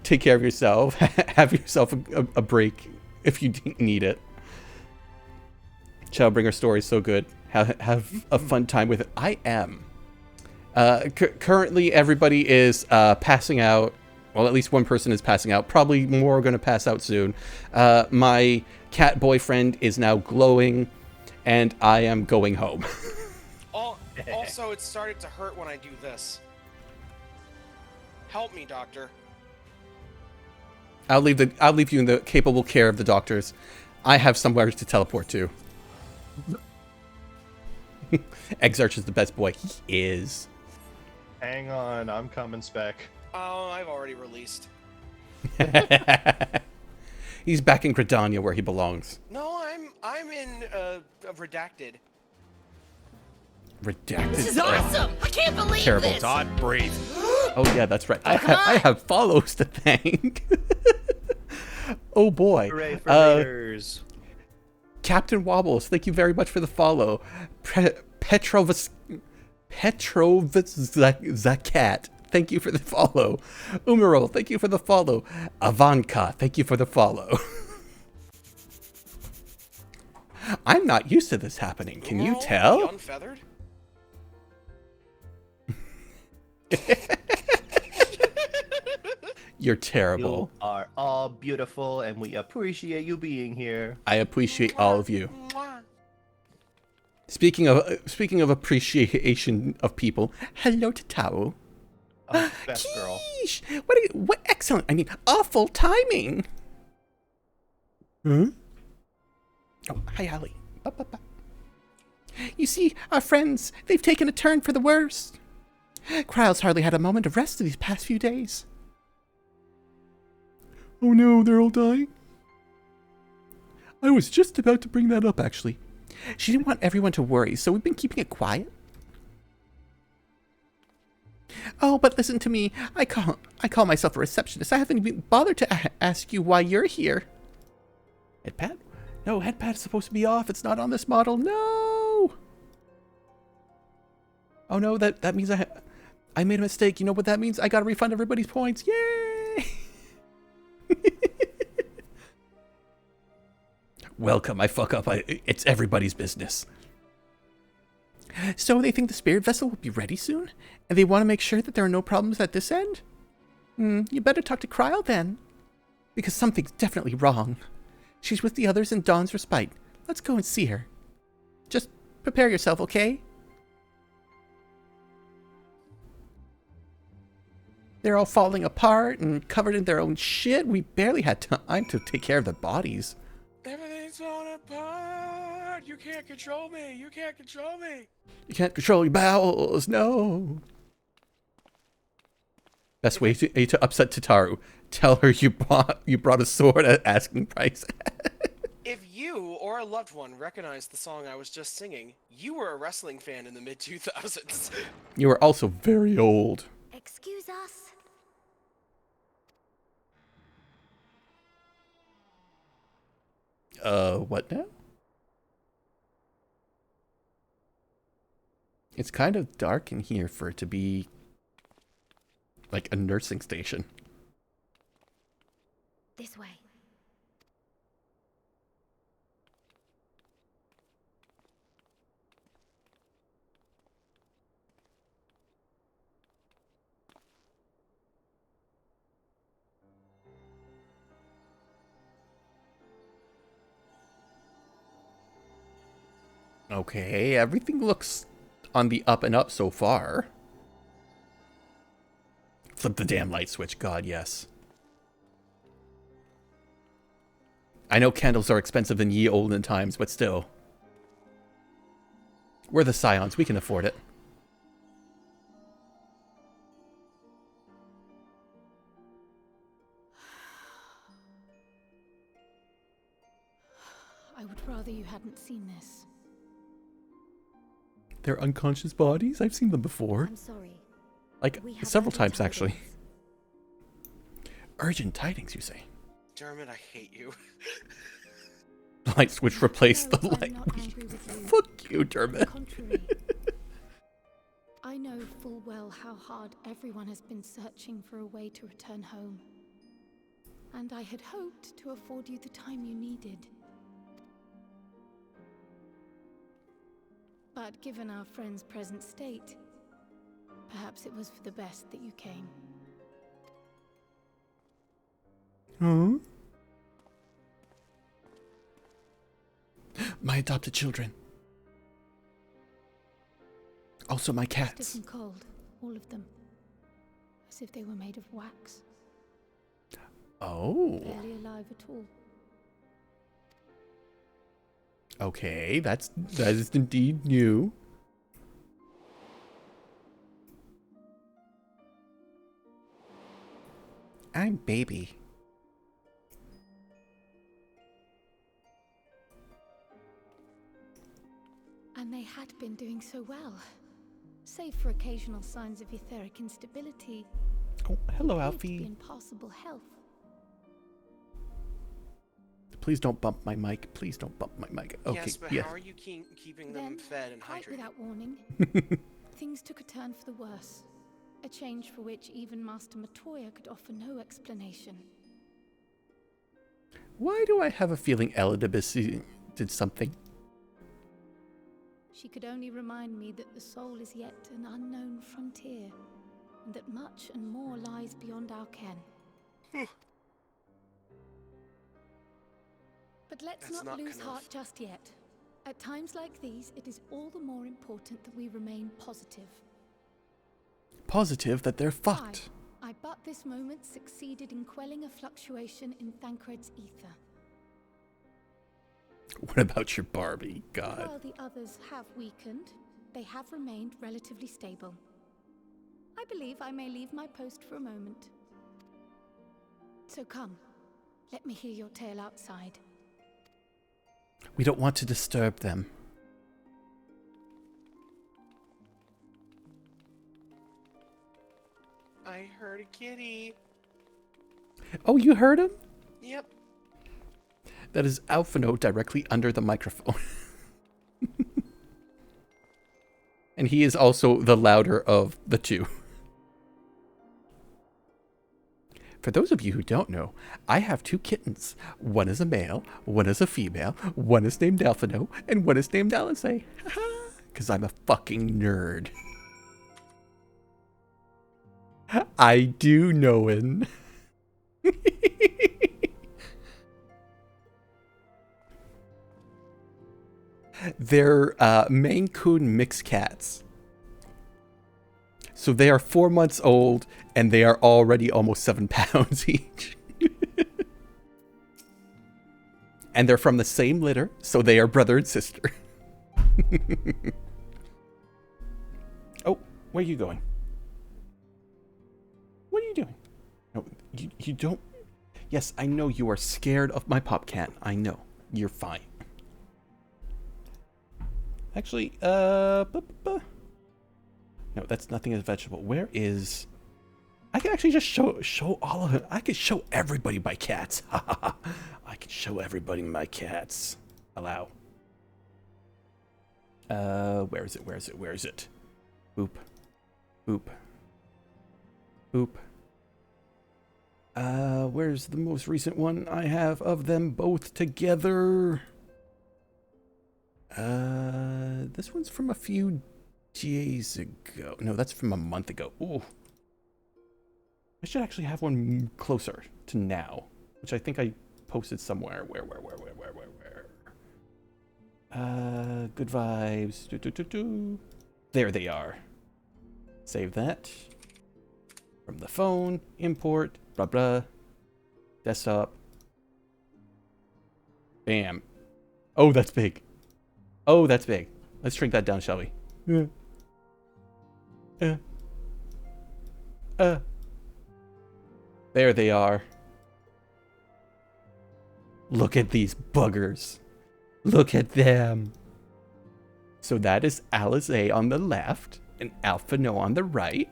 Take care of yourself. Have yourself a break if you need it. Shadowbringer story is so good. Have a fun time with it. I am. Currently, everybody is passing out Well, at least one person is passing out. Probably more are going to pass out soon. My cat boyfriend is now glowing, and I am going home. Also, it started to hurt when I do this. Help me, doctor. I'll leave you in the capable care of the doctors. I have somewhere to teleport to. Exarch is the best boy. He is. Hang on, I'm coming, Spec. Oh, I've already released. He's back in Gridania where he belongs. No, I'm in redacted. Redacted. This is awesome! I can't believe Terrible. this! Todd, breathe. Oh yeah, that's right. I have follows to thank. Oh boy. Hooray for Raiders. Captain Wobbles, thank you very much for the follow. Zakat, thank you for the follow. Umaro, thank you for the follow. Avanka, thank you for the follow. I'm not used to this happening. Can you tell? Unfeathered? You're terrible. You are all beautiful, and we appreciate you being here. I appreciate all of you. Speaking of appreciation of people, hello to Tao. Oh, best girl. Keesh! What excellent, I mean, awful timing. Hmm? Oh, hi, Holly. You see, our friends, they've taken a turn for the worse. Kryle's hardly had a moment of rest these past few days. Oh no, they're all dying? I was just about to bring that up, actually. She didn't want everyone to worry, so we've been keeping it quiet. Oh, but listen to me. I call myself a receptionist. I haven't even bothered to ask you why you're here. Headpad? No, headpad is supposed to be off. It's not on this model. No! Oh no, that means I made a mistake. You know what that means? I gotta refund everybody's points. Yay! Welcome, I fuck up. It's everybody's business. So they think the spirit vessel will be ready soon? And they want to make sure that there are no problems at this end? You better talk to Kryle then. Because something's definitely wrong. She's with the others in Dawn's respite. Let's go and see her. Just prepare yourself, okay? They're all falling apart and covered in their own shit. We barely had time to take care of the bodies. Everything's falling apart. You can't control me. You can't control me. You can't control your bowels, no. Best way to upset Tataru. Tell her you brought a sword at asking price. If you or a loved one recognized the song I was just singing, you were a wrestling fan in the mid-2000s. You are also very old. Excuse us. What now? It's kind of dark in here for it to be like a nursing station. This way. Okay, everything looks on the up and up so far. Flip the damn light switch, God, yes. I know candles are expensive in ye olden times, but still. We're the Scions, we can afford it. I would rather you hadn't seen this. They're unconscious bodies? I've seen them before. I'm sorry. Like, several times, actually. Urgent tidings, you say? Dermot, I hate you. The light switch replaced the light. Fuck you, Dermot. I know full well how hard everyone has been searching for a way to return home. And I had hoped to afford you the time you needed. But given our friend's present state, perhaps it was for the best that you came. Huh? My adopted children. Also my cats. Stiff and cold, all of them. As if they were made of wax. Oh. Barely alive at all. Okay, that is indeed new. I'm baby. And they had been doing so well. Save for occasional signs of etheric instability. Oh, hello, they appeared to be Alfie. in passable health. Please don't bump my mic. Please don't bump my mic. Okay, Yes, but how are you keeping them fed and quite hydrated? without warning, things took a turn for the worse. A change for which even Master Matoya could offer no explanation. Why do I have a feeling Elidibus did something? She could only remind me that the soul is yet an unknown frontier, and that much and more lies beyond our ken. But let's not lose heart just yet. At times like these, it is all the more important that we remain positive. Positive that they're fucked. I but this moment succeeded in quelling a fluctuation in Thancred's ether. What about your Barbie? God. While the others have weakened, they have remained relatively stable. I believe I may leave my post for a moment. So come, let me hear your tale outside. We don't want to disturb them. I heard a kitty. Oh, you heard him? Yep. That is Alphino directly under the microphone. And he is also the louder of the two. For those of you who don't know, I have two kittens. One is a male, one is a female, one is named Alphino, and one is named Alice. Because I'm a fucking nerd. I do knowin'. They're Maine Coon mixed cats. So they are 4 months old, and they are already almost 7 pounds each. And they're from the same litter, so they are brother and sister. Oh, where are you going? What are you doing? No, you don't... Yes, I know you are scared of my pop cat. I know. You're fine. Actually, no, that's nothing as a vegetable. Where is... I can actually just show all of it. I can show everybody my cats. I can show everybody my cats. Allow. Where is it? Where is it? Where is it? Boop. Boop. Boop. Where's the most recent one I have of them both together? This one's from a few days ago. No, that's from a month ago. Ooh. I should actually have one closer to now, which I think I posted somewhere. Where? Good vibes. There they are. Save that. From the phone, import, blah blah. Desktop. Bam. Oh, that's big. Oh, that's big. Let's shrink that down, shall we? There they are. Look at these buggers. Look at them. So that is Alice A on the left and Alpha No on the right.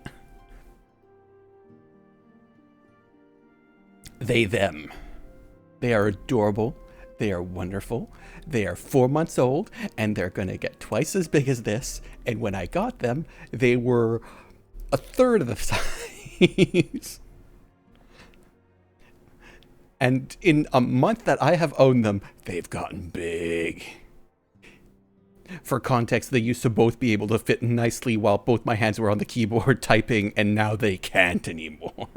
They, them. They are adorable. They are wonderful. They are 4 months old, and they're going to get twice as big as this. And when I got them, they were a third of the size. And in a month that I have owned them, they've gotten big. For context, they used to both be able to fit nicely while both my hands were on the keyboard typing, and now they can't anymore.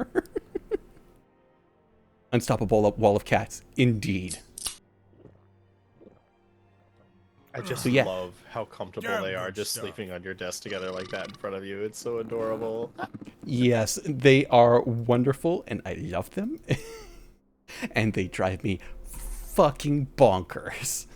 unstoppable wall of cats, indeed. I just So, yeah. love how comfortable they are just sleeping on your desk together like that in front of you. It's so adorable. Yes, they are wonderful, and I love them. And they drive me fucking bonkers.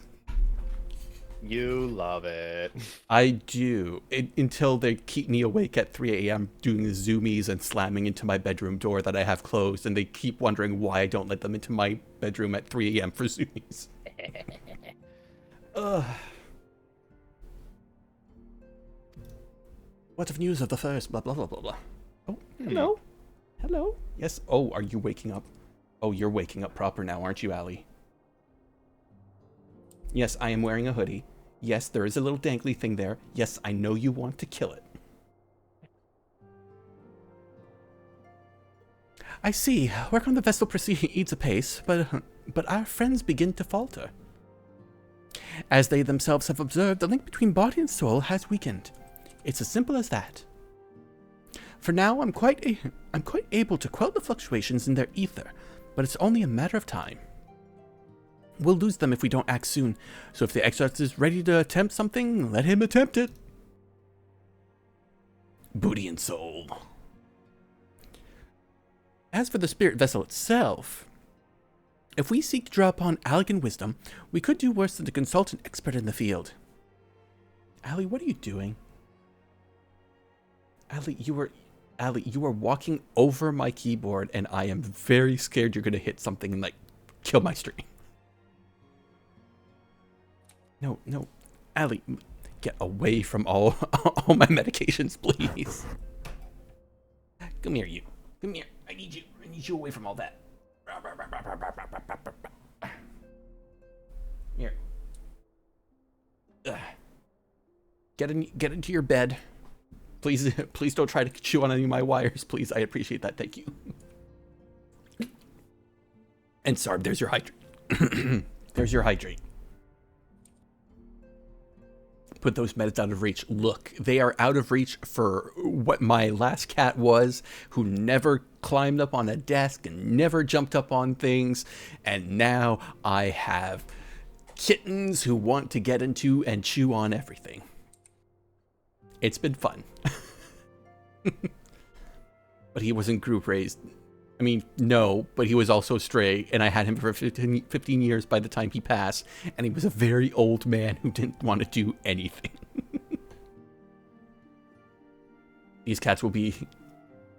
You love it. I do. Until they keep me awake at 3 a.m. doing the zoomies and slamming into my bedroom door that I have closed, and they keep wondering why I don't let them into my bedroom at 3 a.m. for zoomies. What of news of the first? Blah, blah, blah, blah, blah. Oh, hello. Hello. Yes. Oh, are you waking up? Oh, you're waking up proper now, aren't you, Allie? Yes, I am wearing a hoodie. Yes, there is a little dangly thing there. Yes, I know you want to kill it. I see. Work on the vessel proceeds apace, but our friends begin to falter. As they themselves have observed, the link between body and soul has weakened. It's as simple as that. For now, I'm quite able to quell the fluctuations in their ether, but it's only a matter of time. We'll lose them if we don't act soon, so if the exorcist is ready to attempt something, let him attempt it. Booty and soul. As for the spirit vessel itself, if we seek to draw upon elegant wisdom, we could do worse than to consult an expert in the field. Allie, what are you doing? Allie, you are walking over my keyboard, and I am very scared you're going to hit something and, like, kill my stream. No, Allie, get away from all my medications, please. Come here, you. Come here. I need you away from all that. Here. Get into your bed. Please don't try to chew on any of my wires, please. I appreciate that. Thank you. And Sarb, there's your hydrate. There's your hydrate. Put those meds out of reach. Look, they are out of reach for what my last cat was, who never climbed up on a desk and never jumped up on things. And now I have kittens who want to get into and chew on everything. It's been fun. But he wasn't group raised. I mean, no, but he was also stray, and I had him for 15 years by the time he passed, and he was a very old man who didn't want to do anything. These cats will be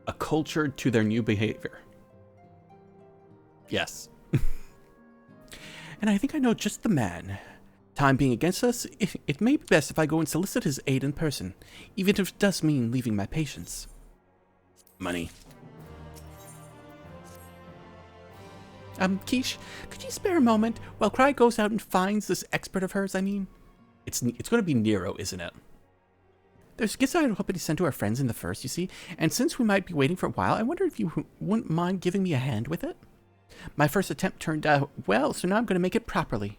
acculturated to their new behavior. Yes. And I think I know just the man. Time being against us, it may be best if I go and solicit his aid in person, even if it does mean leaving my patients. Money. Keish, could you spare a moment while Cry goes out and finds this expert of hers, I mean? It's going to be Nero, isn't it? There's gifts I was hoping to send to our friends in the first, you see, and since we might be waiting for a while, I wonder if you wouldn't mind giving me a hand with it? My first attempt turned out well, so now I'm going to make it properly.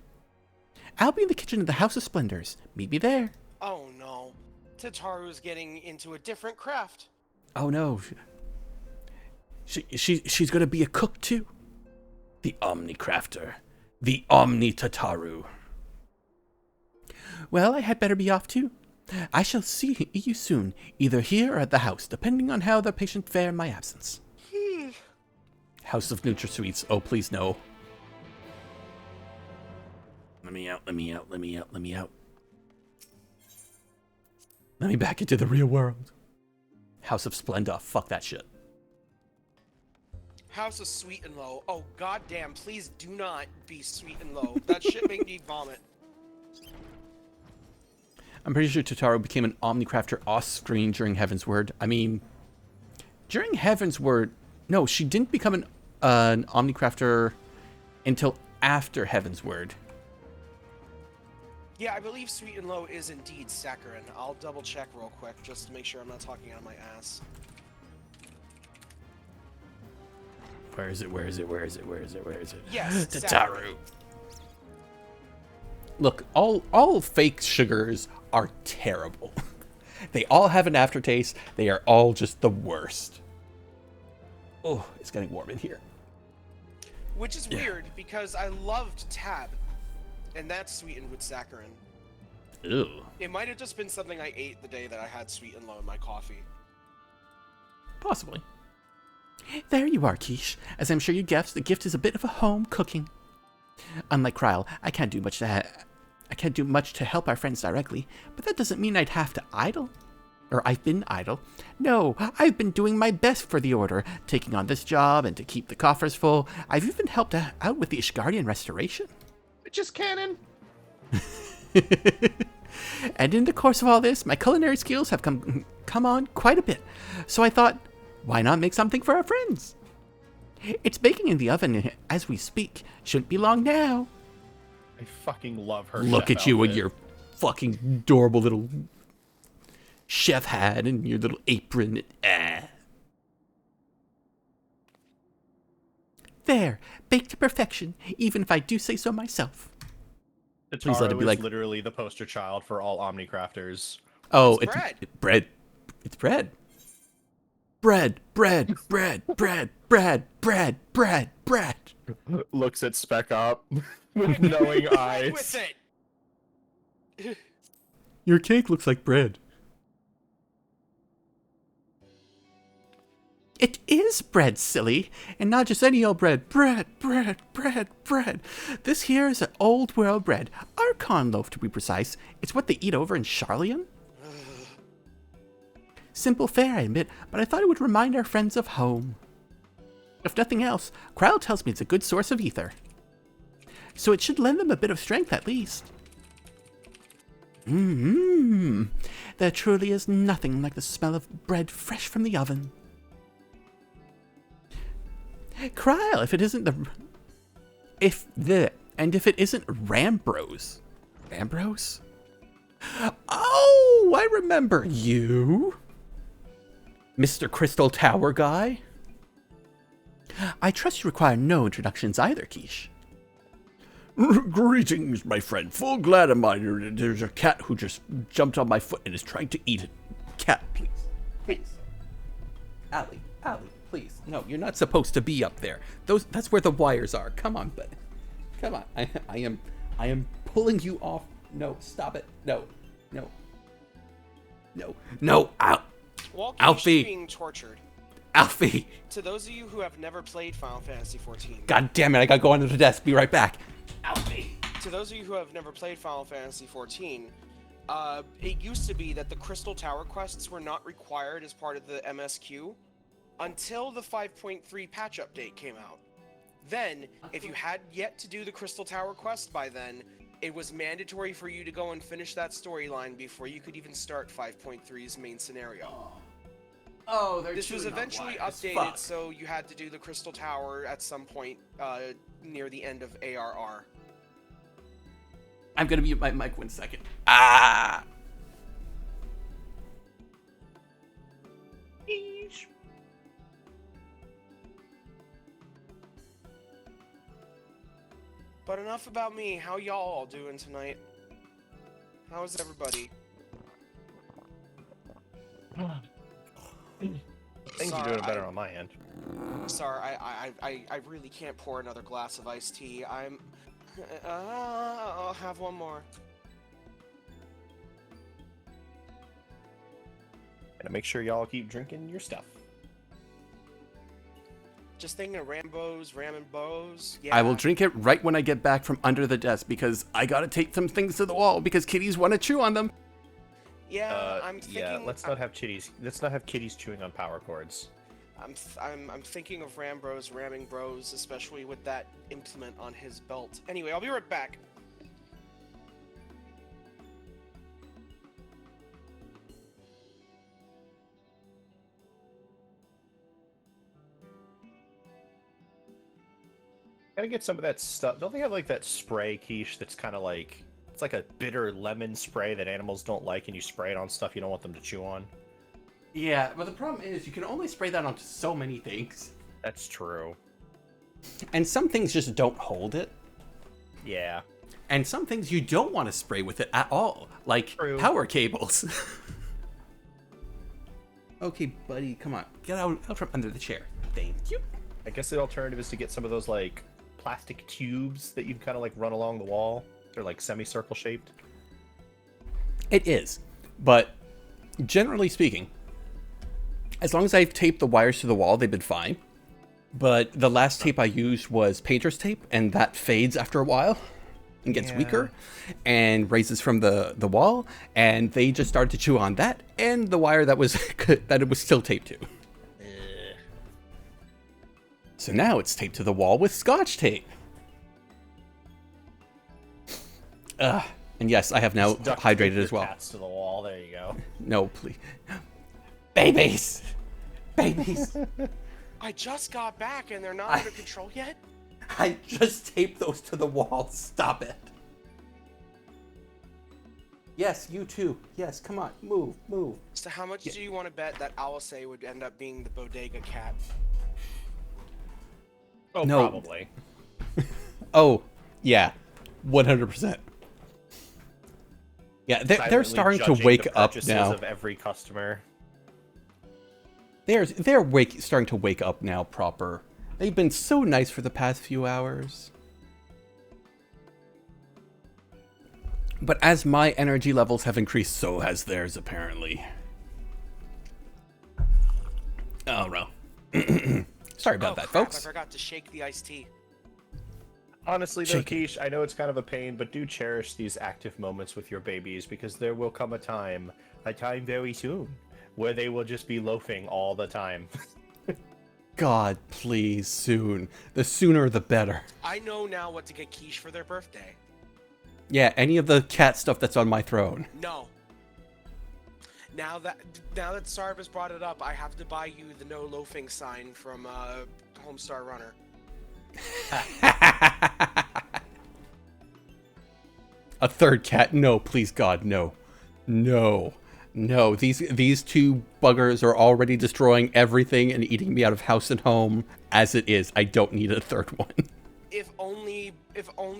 I'll be in the kitchen of the House of Splendors. Meet me there. Oh no. Tataru's getting into a different craft. Oh no. She's going to be a cook too. The Omnicrafter. The Omni-Tataru. Well, I had better be off too. I shall see you soon, either here or at the house, depending on how the patient fare in my absence. House of NutraSweets. Oh, please no. Let me out, let me out, let me out, let me out. Let me back into the real world. House of Splenda. Fuck that shit. House of Sweet and Low. Oh, goddamn, please do not be Sweet and Low. That shit made me vomit. I'm pretty sure Totaro became an Omnicrafter off-screen during Heaven's Word. I mean, during Heaven's Word... No, she didn't become an Omnicrafter until after Heaven's Word. Yeah, I believe Sweet and Low is indeed Saccharin. I'll double check real quick just to make sure I'm not talking out of my ass. Where is it? Where is it? Where is it? Where is it? Where is it? Yes, Tataru. Look, all fake sugars are terrible. They all have an aftertaste. They are all just the worst. Oh, it's getting warm in here. Which is weird because I loved Tab, and that's sweetened with saccharin. Ew. It might have just been something I ate the day that I had Sweet and Low in my coffee. Possibly. There you are, Keish. As I'm sure you guessed, the gift is a bit of a home cooking. Unlike Kryle, I can't do much to help our friends directly, but that doesn't mean I'd have to idle. Or I've been idle. No, I've been doing my best for the Order, taking on this job and to keep the coffers full. I've even helped out with the Ishgardian restoration. Just canon. And in the course of all this, my culinary skills have come on quite a bit. So I thought, why not make something for our friends? It's baking in the oven as we speak. Shouldn't be long now. I fucking love her. Look at you with your fucking adorable little chef hat and your little apron. There, baked to perfection, even if I do say so myself. Please let it be like literally the poster child for all Omnicrafters. Oh, It's bread. Bread. It's bread. Bread. Looks at Spec Up with knowing eyes. With it. Your cake looks like bread. It is bread, silly, and not just any old bread. Bread. This here is an old world bread. Archon loaf, to be precise. It's what they eat over in Charlian. Simple fare, I admit, but I thought it would remind our friends of home. If nothing else, Kryle tells me it's a good source of ether. So it should lend them a bit of strength at least. There truly is nothing like the smell of bread fresh from the oven. Kryle, if it isn't if it isn't Rambrose. Rambrose? Oh, I remember you. Mr. Crystal Tower guy. I trust you require no introductions either, Keish. Greetings, my friend. Full glad of mine. There's a cat who just jumped on my foot and is trying to eat it. Cat, please. Please. Allie, please. No, you're not supposed to be up there. That's where the wires are. Come on, bud. Come on. I am pulling you off. No, stop it. No. Out. While Alfie. being tortured. Alfie. To those of you who have never played Final Fantasy XIV. God damn it, I gotta go under the desk. Be right back. Alfie. To those of you who have never played Final Fantasy XIV, it used to be that the Crystal Tower quests were not required as part of the MSQ until the 5.3 patch update came out. Then, if you had yet to do the Crystal Tower quest by then, it was mandatory for you to go and finish that storyline before you could even start 5.3's main scenario. Oh, this was eventually updated, so you had to do the Crystal Tower at some point near the end of ARR. I'm gonna mute my mic 1 second. But enough about me. How y'all all doing tonight? How's everybody? Things are doing better on my end. Sorry, I really can't pour another glass of iced tea. I'll have one more. And make sure y'all keep drinking your stuff. Just thinking of Rambo's, Ramen Bows. Yeah. I will drink it right when I get back from under the desk because I gotta take some things to the wall because kitties want to chew on them. Yeah, I'm thinking. Yeah, let's not have kitties. Let's not have kitties chewing on power cords. I'm thinking of Rambro's ramming bros, especially with that implement on his belt. Anyway, I'll be right back. Gotta get some of that stuff. Don't they have like that spray, Keish, that's kind of like, it's like a bitter lemon spray that animals don't like, and you spray it on stuff you don't want them to chew on? Yeah, but the problem is you can only spray that onto so many things. That's true. And some things just don't hold it. Yeah. And some things you don't want to spray with it at all, like power cables. Okay, buddy, come on. Get out from under the chair. Thank you. I guess the alternative is to get some of those, like, plastic tubes that you kind of like run along the wall. They're like semicircle shaped. It is, but generally speaking, as long as I've taped the wires to the wall, they've been fine. But the last tape I used was painter's tape, and that fades after a while and gets weaker and raises from the wall, and they just started to chew on that and the wire that was that it was still taped to. So now it's taped to the wall with Scotch tape. And yes, I have now hydrated as well. Cats to the wall. There you go. No, please. Babies! Babies! I just got back and they're not under control yet? I just taped those to the wall. Stop it. Yes, you too. Yes, come on. Move, move. So how much do you want to bet that Alisei would end up being the bodega cat? Oh, no. Probably. Oh, yeah. 100%. Yeah, they're starting to wake up now. Of every customer. They're starting to wake up now proper. They've been so nice for the past few hours. But as my energy levels have increased, so has theirs apparently. Oh no. Sorry about that, crap, folks. I forgot to shake the iced tea. Honestly, though, Keish, I know it's kind of a pain, but do cherish these active moments with your babies, because there will come a time very soon, where they will just be loafing all the time. God, please, soon. The sooner the better. I know now what to get Keish for their birthday. Yeah, any of the cat stuff that's on my throne. No. Now that Sarv has brought it up, I have to buy you the no loafing sign from Homestar Runner. A third cat? No, please God, no. No. No, these two buggers are already destroying everything and eating me out of house and home as it is. I don't need a third one. If only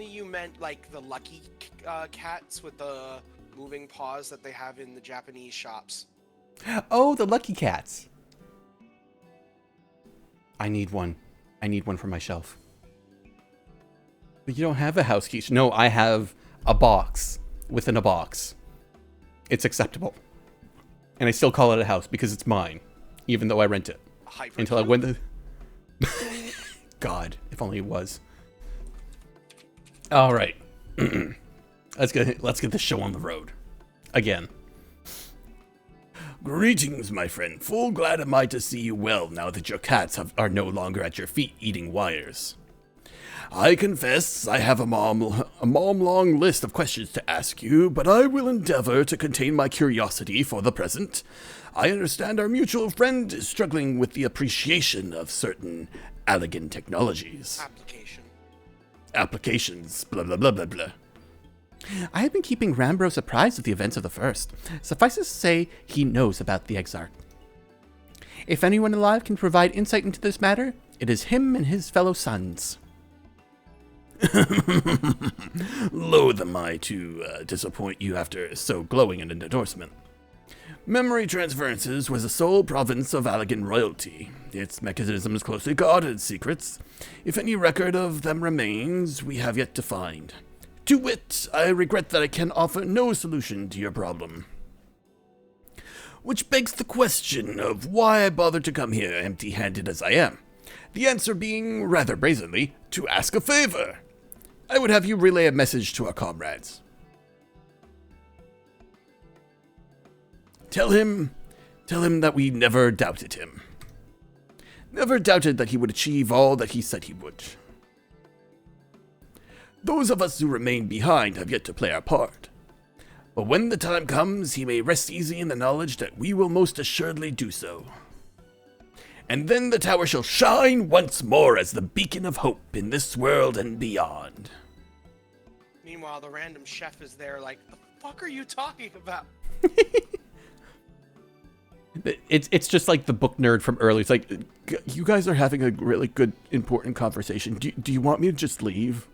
you meant like the lucky cats with the moving paws that they have in the Japanese shops. Oh, the lucky cats. I need one. I need one for my shelf. But you don't have a house, Keish. No, I have a box within a box. It's acceptable. And I still call it a house because it's mine, even though I rent it. Until I win the... God, if only it was. All right. Let's get this show on the road. Again. Greetings, my friend. Full glad am I to see you well now that your cats are no longer at your feet eating wires. I confess I have a mom-long list of questions to ask you, but I will endeavor to contain my curiosity for the present. I understand our mutual friend is struggling with the appreciation of certain Allegan technologies. Applications, blah blah blah blah blah. I have been keeping Rambros apprised of the events of the first. Suffice it to say, he knows about the Exarch. If anyone alive can provide insight into this matter, it is him and his fellow sons. Loath am I to disappoint you after so glowing an endorsement. Memory transferences was the sole province of Allegan royalty. Its mechanism is closely guarded secrets. If any record of them remains, we have yet to find. To wit, I regret that I can offer no solution to your problem. Which begs the question of why I bothered to come here empty-handed as I am. The answer being, rather brazenly, to ask a favor. I would have you relay a message to our comrades. Tell him that we never doubted him. Never doubted that he would achieve all that he said he would. Those of us who remain behind have yet to play our part. But when the time comes, he may rest easy in the knowledge that we will most assuredly do so. And then the tower shall shine once more as the beacon of hope in this world and beyond. Meanwhile, the random chef is there like, the fuck are you talking about? It's just like the book nerd from earlier. It's like, you guys are having a really good, important conversation. Do you want me to just leave?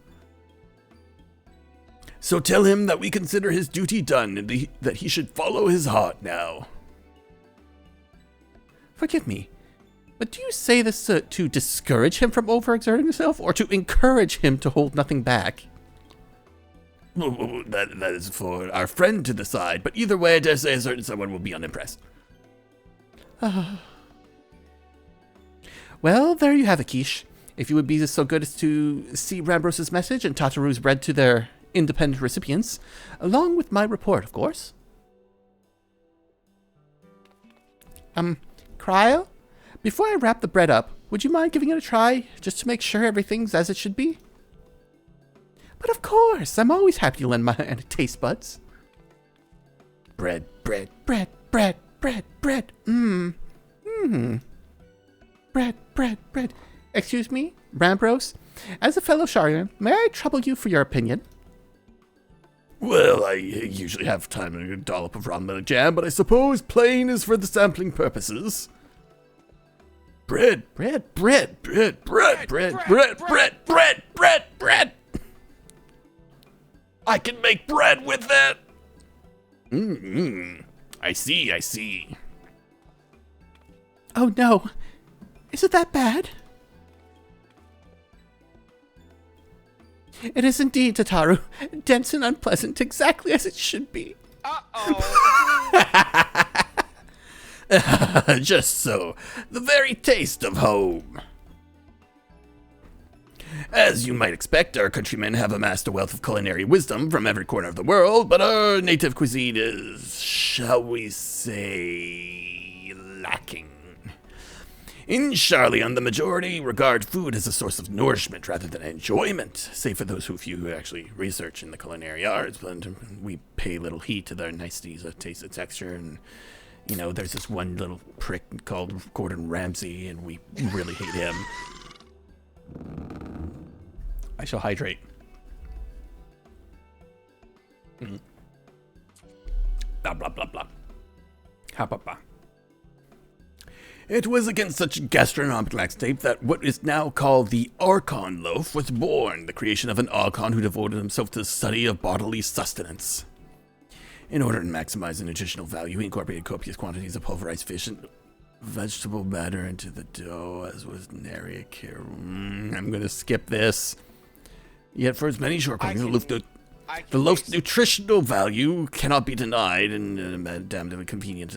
So tell him that we consider his duty done and that he should follow his heart now. Forgive me. But do you say this to discourage him from overexerting himself, or to encourage him to hold nothing back? That is for our friend to decide, but either way, I dare say a certain someone will be unimpressed. Well, there you have it, Keish. If you would be so good as to see Rambrose's message and Tataru's bread to their independent recipients, along with my report, of course. Cryo? Before I wrap the bread up, would you mind giving it a try, just to make sure everything's as it should be? But of course, I'm always happy to lend my taste buds. Bread, bread, bread, bread, bread, bread, Bread, bread, bread. Excuse me, Rambrose? As a fellow Sharian, may I trouble you for your opinion? Well, I usually have time and a dollop of raw milk jam, but I suppose plain is for the sampling purposes. Bread, bread, bread, bread, bread, bread, bread, bread, bread, bread, bread. I can make bread with that. I see, I see. Oh no, is it that bad? It is indeed, Tataru. Dense and unpleasant, exactly as it should be. Just so. The very taste of home. As you might expect, our countrymen have amassed a wealth of culinary wisdom from every corner of the world, but our native cuisine is, shall we say, lacking. In Charlian, the majority regard food as a source of nourishment rather than enjoyment, save for those few who actually research in the culinary arts, but we pay little heed to their niceties of taste and texture, and, you know, there's this one little prick called Gordon Ramsay, and we really hate him. I shall hydrate. Blah, blah, blah, blah. Ha, blah, blah. It was against such gastronomic laxity that what is now called the Archon loaf was born, the creation of an Archon who devoted himself to the study of bodily sustenance. In order to maximize the nutritional value, he incorporated copious quantities of pulverized fish and vegetable matter into the dough, as was nary a care. I'm going to skip this. Yet for its many shortcomings, the loaf's nutritional value cannot be denied, and damn convenient.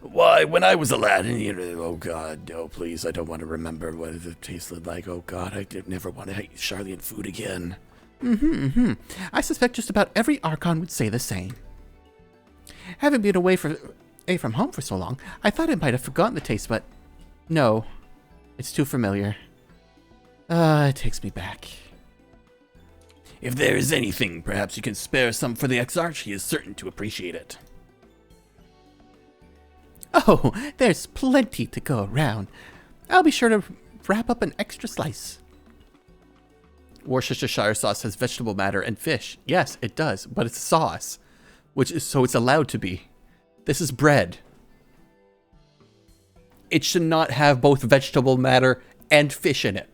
Why, when I was a lad, oh God, no, please, I don't want to remember what it tasted like. Oh God, I never want to eat Charlian food again. I suspect just about every Archon would say the same. Having been away from home for so long, I thought I might have forgotten the taste, but no, it's too familiar. It takes me back. If there is anything, perhaps you can spare some for the Exarch. He is certain to appreciate it. Oh, there's plenty to go around. I'll be sure to wrap up an extra slice. Worcestershire sauce has vegetable matter and fish. Yes, it does, but it's sauce, so it's allowed to be. This is bread. It should not have both vegetable matter and fish in it.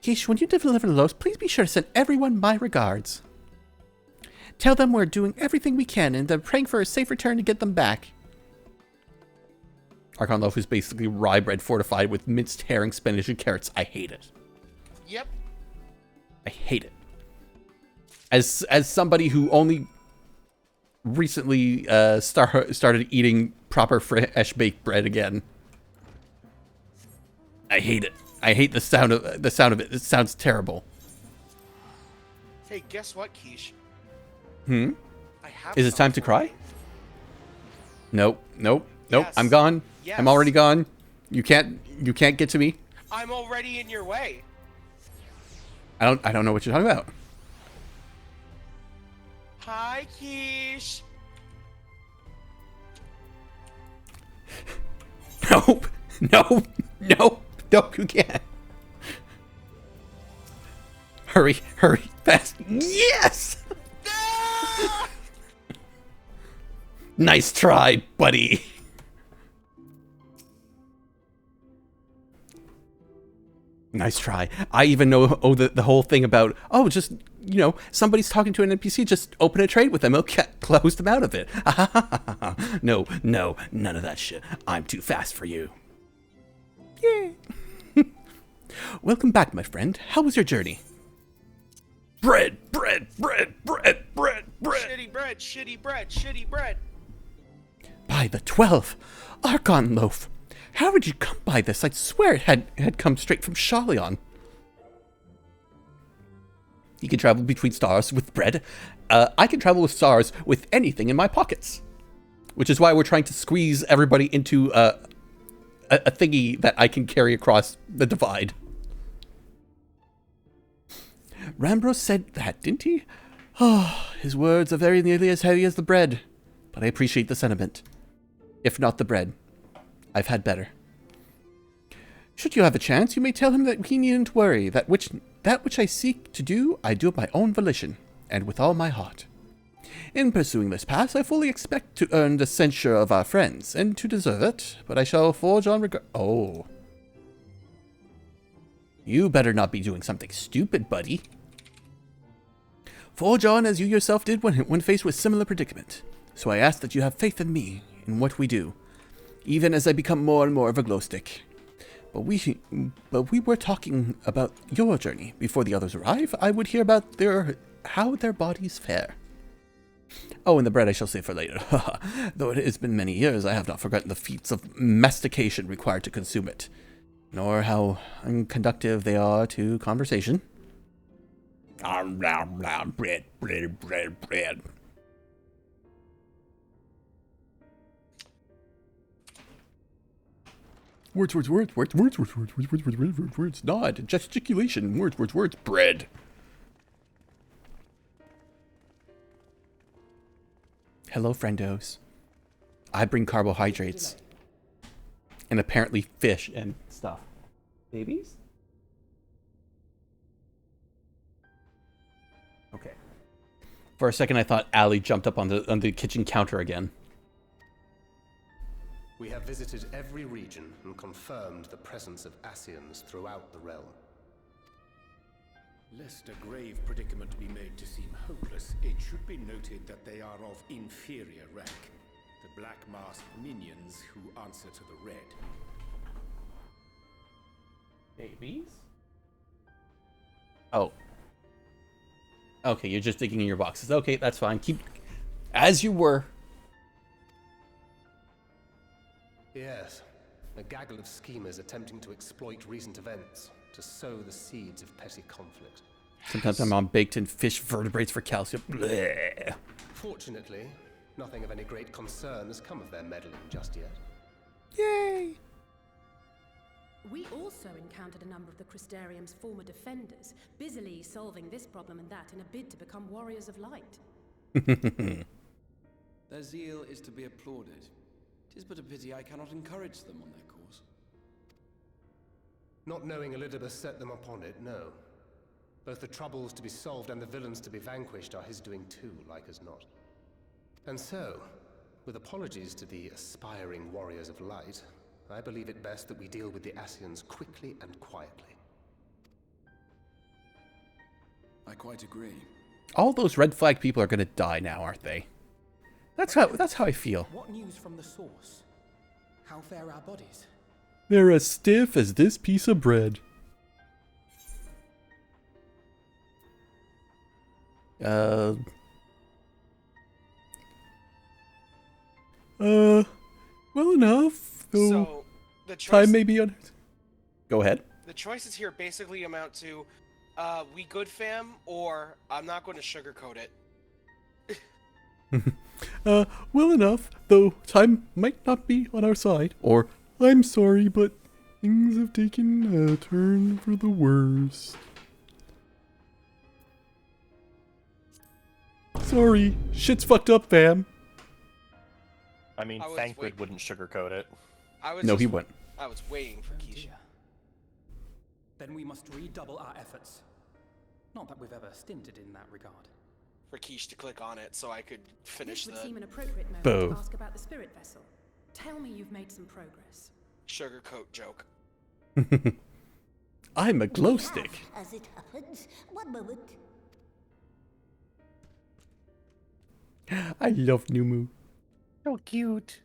Keish, when you deliver the loaves, please be sure to send everyone my regards. Tell them we're doing everything we can and they're praying for a safe return to get them back. Archon loaf is basically rye bread fortified with minced herring, spinach, and carrots. I hate it. Yep. I hate it. As somebody who only recently started eating proper fresh baked bread again, I hate it. I hate the sound of it. It sounds terrible. Hey, guess what, Keish? Is it time to cry? Nope. Yes. I'm gone. Yes. I'm already gone. You can't get to me. I'm already in your way. I don't know what you're talking about. Hi, Keish. Nope. No, you can't. Hurry, fast. Yes! Nice try, buddy. Nice try. I even know the whole thing about, just, somebody's talking to an NPC, just open a trade with them. Okay, close them out of it. No, none of that shit. I'm too fast for you. Yeah. Welcome back, my friend. How was your journey? Bread. Shitty bread. By the 12, Archon loaf. How did you come by this? I'd swear it had come straight from Shalion. You can travel between stars with bread. I can travel with stars with anything in my pockets. Which is why we're trying to squeeze everybody into a thingy that I can carry across the divide. Rambros said that, didn't he? Oh, his words are very nearly as heavy as the bread. But I appreciate the sentiment. If not the bread, I've had better. Should you have a chance, you may tell him that he needn't worry. That which I seek to do, I do of my own volition, and with all my heart. In pursuing this path, I fully expect to earn the censure of our friends, and to deserve it, but I shall forge on Oh. You better not be doing something stupid, buddy. Forge on as you yourself did when faced with similar predicament. So I ask that you have faith in me, in what we do, even as I become more and more of a glow stick. But we were talking about your journey. Before the others arrive, I would hear about how their bodies fare. Oh, and the bread I shall save for later. Though it has been many years, I have not forgotten the feats of mastication required to consume it, nor how unconductive they are to conversation. Bread. Words, nod, gesticulation, words, bread. Hello, friendos. I bring carbohydrates. And apparently fish and stuff. Babies? Okay. For a second I thought Allie jumped up on the kitchen counter again. We have visited every region and confirmed the presence of Ascians throughout the realm. Lest a grave predicament be made to seem hopeless, it should be noted that they are of inferior rank. The Black Masked minions who answer to the Red. Babies? Oh. Okay, you're just digging in your boxes. Okay, that's fine. Keep as you were. Yes, a gaggle of schemers attempting to exploit recent events to sow the seeds of petty conflict. Sometimes I'm on baked-in fish vertebrates for calcium. Bleh. Fortunately, nothing of any great concern has come of their meddling just yet. Yay! We also encountered a number of the Crystarium's former defenders, busily solving this problem and that in a bid to become warriors of light. Their zeal is to be applauded. 'Tis but a pity I cannot encourage them on their course. Not knowing Elidibus set them upon it, no. Both the troubles to be solved and the villains to be vanquished are his doing too, like as not. And so, with apologies to the aspiring warriors of light, I believe it best that we deal with the Ascians quickly and quietly. I quite agree. All those red flag people are gonna die now, aren't they? That's how I feel. What news from the source? How fare our bodies? They're as stiff as this piece of bread. Well enough. So, the choice... Time may be on it. Go ahead. The choices here basically amount to, we good fam, or I'm not going to sugarcoat it. Well enough, though time might not be on our side. Or, I'm sorry, but things have taken a turn for the worse. Sorry, shit's fucked up, fam. I mean, Thancred wouldn't sugarcoat it. No, he wouldn't. I was waiting for Keisha. Then we must redouble our efforts. Not that we've ever stinted in that regard. For Keish to click on it so I could finish This the... would seem an appropriate moment Boo. to ask about the spirit vessel. Tell me you've made some progress. Sugarcoat joke. I'm a glow stick. As it happens, one moment. I love Numu. So cute.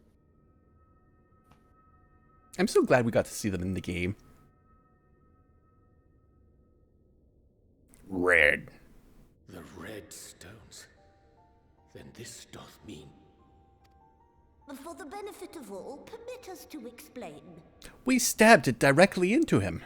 I'm so glad we got to see them in the game. Red. The red stones. Then this doth mean... For the benefit of all, permit us to explain. We stabbed it directly into him.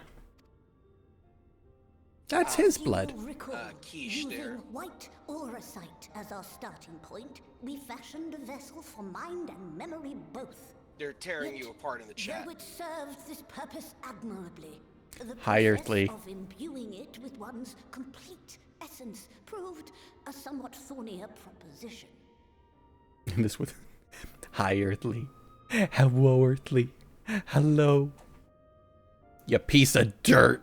That's his blood. Keish there. Using white auracite as our starting point, we fashioned a vessel for mind and memory both. They're tearing you apart in the chat. Though it served this purpose admirably, the Hi, Earthly. process of imbuing it with one's complete essence proved a somewhat thornier proposition. This was... Hi, Earthly. Hello, Earthly. Hello. You piece of dirt.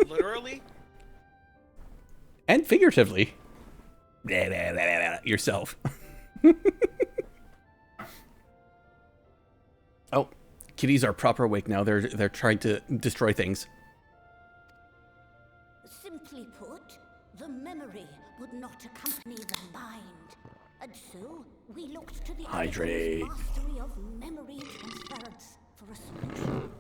Literally? And figuratively. Yourself. Oh, kitties are proper awake now. They're trying to destroy things. Simply put, the memory would not accompany the mind. And so, we looked to the Hydrate. mastery of memory transference for a solution.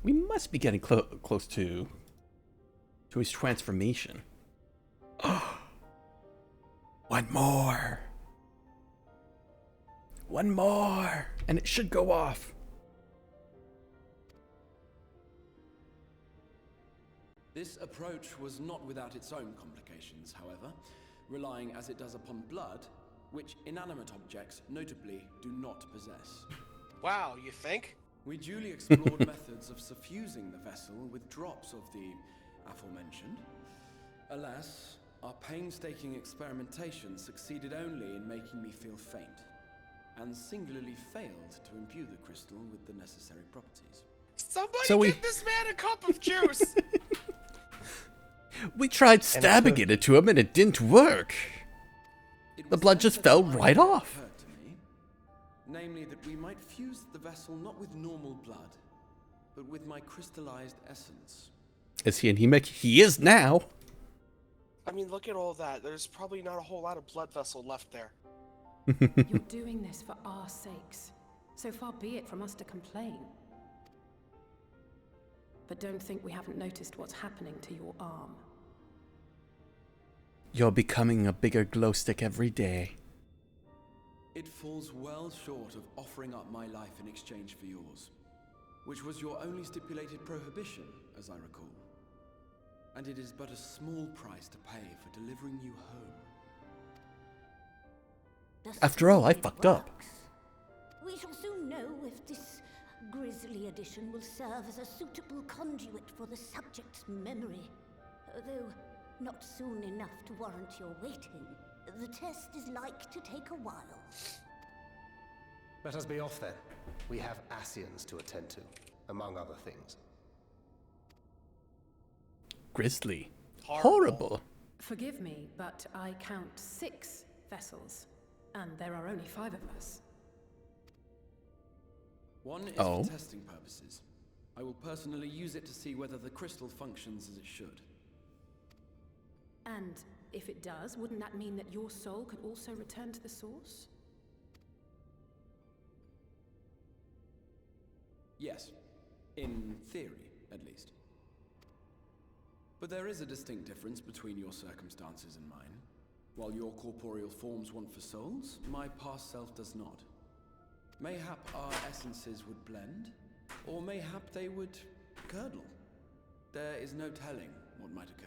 We must be getting close to his transformation. One more. One more. And it should go off. This approach was not without its own complications, however, relying as it does upon blood, which inanimate objects notably do not possess. Wow, you think? We duly explored methods of suffusing the vessel with drops of the aforementioned. Alas, our painstaking experimentation succeeded only in making me feel faint, and singularly failed to imbue the crystal with the necessary properties. Somebody get this man a cup of juice! We tried stabbing it into him and it didn't work. The blood just fell right off. Namely, that we might fuse the vessel not with normal blood, but with my crystallized essence. Is he anemic? He is now. I mean, look at all that. There's probably not a whole lot of blood vessel left there. You're doing this for our sakes. So far be it from us to complain. But don't think we haven't noticed what's happening to your arm. You're becoming a bigger glow stick every day. It falls well short of offering up my life in exchange for yours, which was your only stipulated prohibition, as I recall. And it is but a small price to pay for delivering you home. After all, I fucked up. We shall soon know if this grisly addition will serve as a suitable conduit for the subject's memory. Though not soon enough to warrant your waiting. The test is like to take a while. Let us be off then. We have Ascians to attend to, among other things. Grisly. Horrible. Forgive me, but I count 6 vessels, and there are only 5 of us. One is for testing purposes. I will personally use it to see whether the crystal functions as it should. And if it does, wouldn't that mean that your soul could also return to the source? Yes. In theory, at least. But there is a distinct difference between your circumstances and mine. While your corporeal forms want for souls, my past self does not. Mayhap our essences would blend, or mayhap they would curdle. There is no telling what might occur.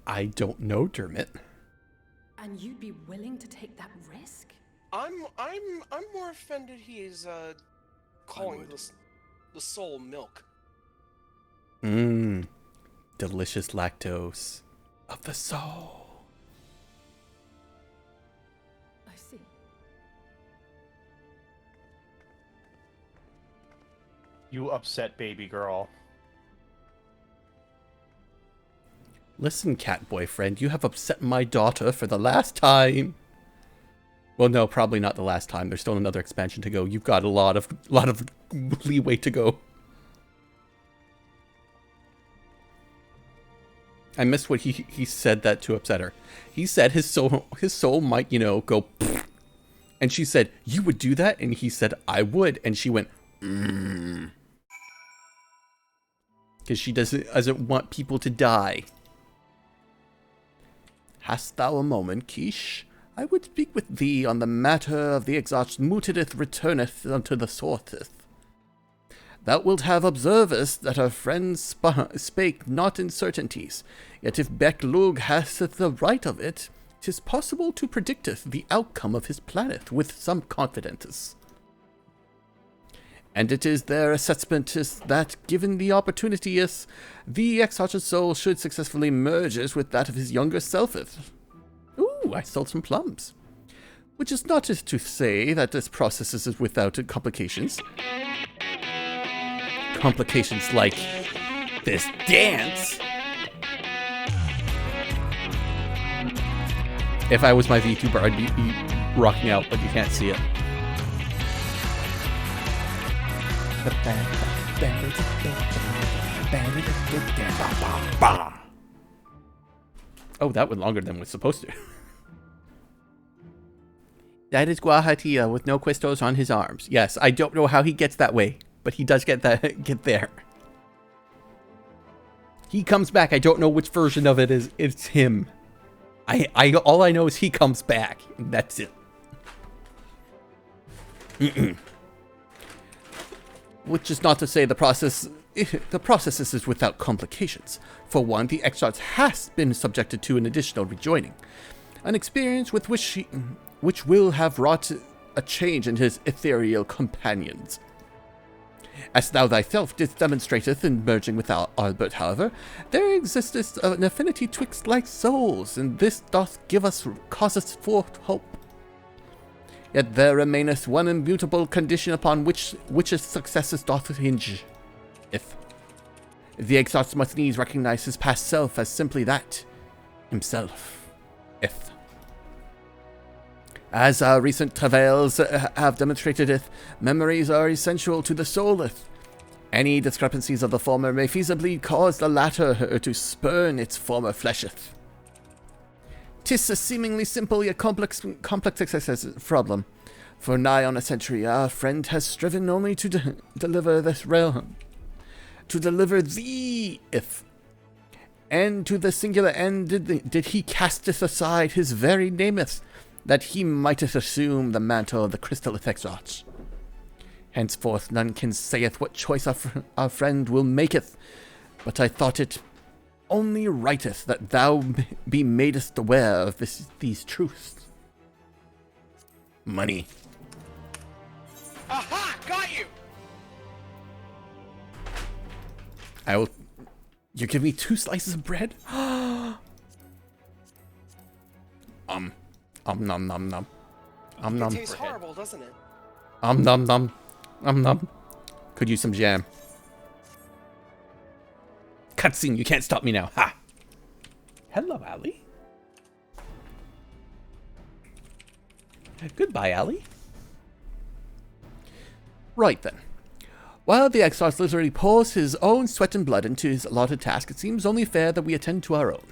I don't know, Dermot. And you'd be willing to take that risk? I'm more offended he is calling the soul milk. Mmm. Delicious lactose of the soul. I see. You upset baby girl. Listen, cat boyfriend, you have upset my daughter for the last time. Well, no, probably not the last time. There's still another expansion to go. You've got a lot of leeway to go. I missed what he said that to upset her. He said his soul might, you know, go pfft. And she said, "You would do that?" And he said, "I would." And she went, because she doesn't want people to die. Hast thou a moment, Keesh? I would speak with thee on the matter of the exarch mootedeth returneth unto the sorteth. Thou wilt have observest that our friend spake not in certainties, yet if Beck-Lug hasteth the right of it, 'tis possible to predicteth the outcome of his planet with some confidence. And it is their assessment is that, given the opportunity, the exarch's soul should successfully merges with that of his younger selfeth. Ooh, I stole some plums. Which is not as to say that this process is without complications. Complications like this dance. If I was my VTuber, I'd be rocking out, but you can't see it. Oh, that went longer than it was supposed to. That is Guahatia with no questos on his arms. Yes, I don't know how he gets that way, but he does get there. He comes back. I don't know which version of it is. It's him. All I know is he comes back. And that's it. Which is not to say the process is without complications. For one, the exarch has been subjected to an additional rejoining, an experience with which will have wrought a change in his ethereal companions. As thou thyself didst demonstrateth in merging with Albert, however, there existeth an affinity twixt like souls, and this doth give us causes for hope. Yet there remaineth one immutable condition upon which his successes doth hinge. If the exarch must needs recognize his past self as simply that, himself. If, as our recent travails have demonstrated, if memories are essential to the souleth, any discrepancies of the former may feasibly cause the latter to spurn its former flesheth. 'Tis a seemingly simple yet complex problem. For nigh on a century, our friend has striven only to deliver this realm, to deliver thee, if, and to the singular end did he casteth aside his very nameth, that he mighteth assume the mantle of the crystallith exarch. Henceforth none can sayeth what choice our friend will maketh, but I thought it only righteth that thou be madest aware of these truths. Money. Aha! Got you! You give me 2 slices of bread? Nom nom nom. It tastes horrible, doesn't it? Nom nom. Nom. Could use some jam. Cutscene, you can't stop me now. Ha! Hello, Allie. Goodbye, Allie. Right then. While the exarch literally pours his own sweat and blood into his allotted task, it seems only fair that we attend to our own.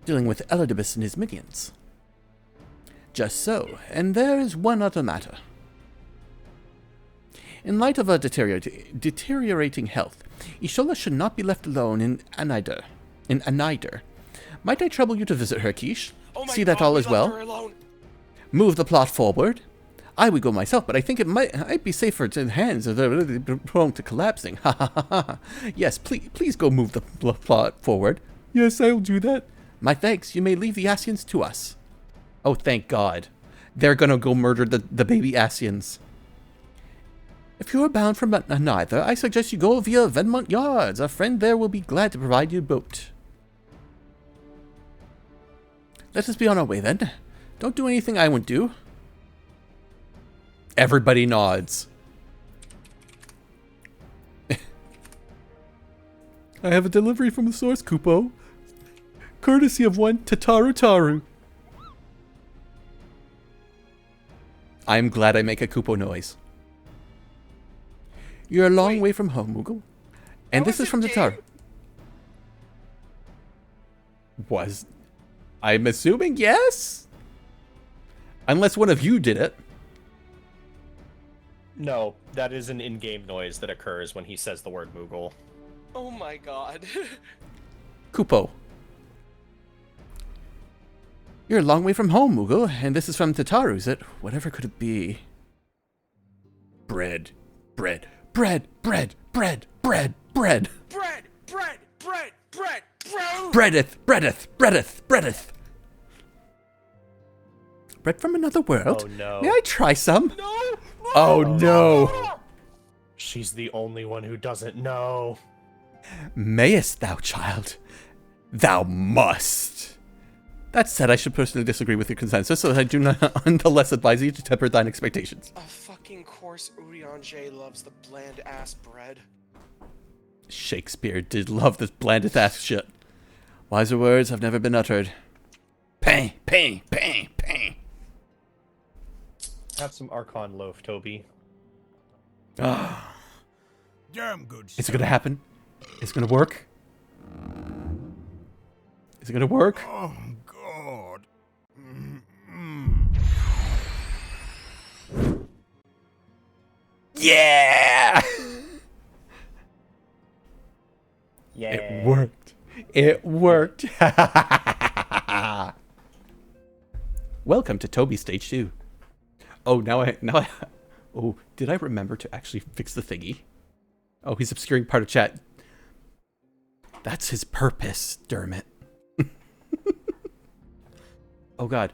Dealing with Elidibus and his minions. Just so, and there is one other matter. In light of her deteriorating health, Ishola should not be left alone in Anider. Might I trouble you to visit her, Keesh? See that all is well? Move the plot forward. I would go myself, but I think it might be safer in the hands of the really prone to collapsing. Ha ha ha ha. Yes, please go move the plot forward. Yes, I'll do that. My thanks. You may leave the Asians to us. Oh, thank God. They're gonna go murder the baby Asians. If you are bound for neither, I suggest you go via Venmont Yards. A friend there will be glad to provide you a boat. Let us be on our way then. Don't do anything I wouldn't do. Everybody nods. I have a delivery from the source, Kupo. Courtesy of one Tataru Taru. I am glad I make a Kupo noise. You're a long way from home, Moogle. And this is from Tataru. I'm assuming yes? Unless one of you did it. No, that is an in-game noise that occurs when he says the word Moogle. Oh my god. Kupo. You're a long way from home, Moogle, and this is from Tataru, is it? Whatever could it be? Bread. Bread. Bread. Bread. Bread. Bread. Bread. Bread, bread, bread, bread, bro! Breadeth. Breadeth. Breadeth. Breadeth. Bread from another world? Oh no. May I try some? No! Oh no. She's the only one who doesn't know. Mayest thou, child? Thou must. That said, I should personally disagree with your consensus, so I do not nonetheless advise you to temper thine expectations. Of fucking course Urianger loves the bland-ass bread. Shakespeare did love this blandest-ass shit. Wiser words have never been uttered. Pain, pain, pain, pain. Have some Archon loaf, Toby. Damn good. Is it gonna happen? Is it gonna work? Is it gonna work? Oh God. Yeah! Yeah. It worked. It worked. Welcome to Toby Stage 2. Oh, now I oh, did I remember to actually fix the thingy? Oh, he's obscuring part of chat. That's his purpose, Dermot. Oh god.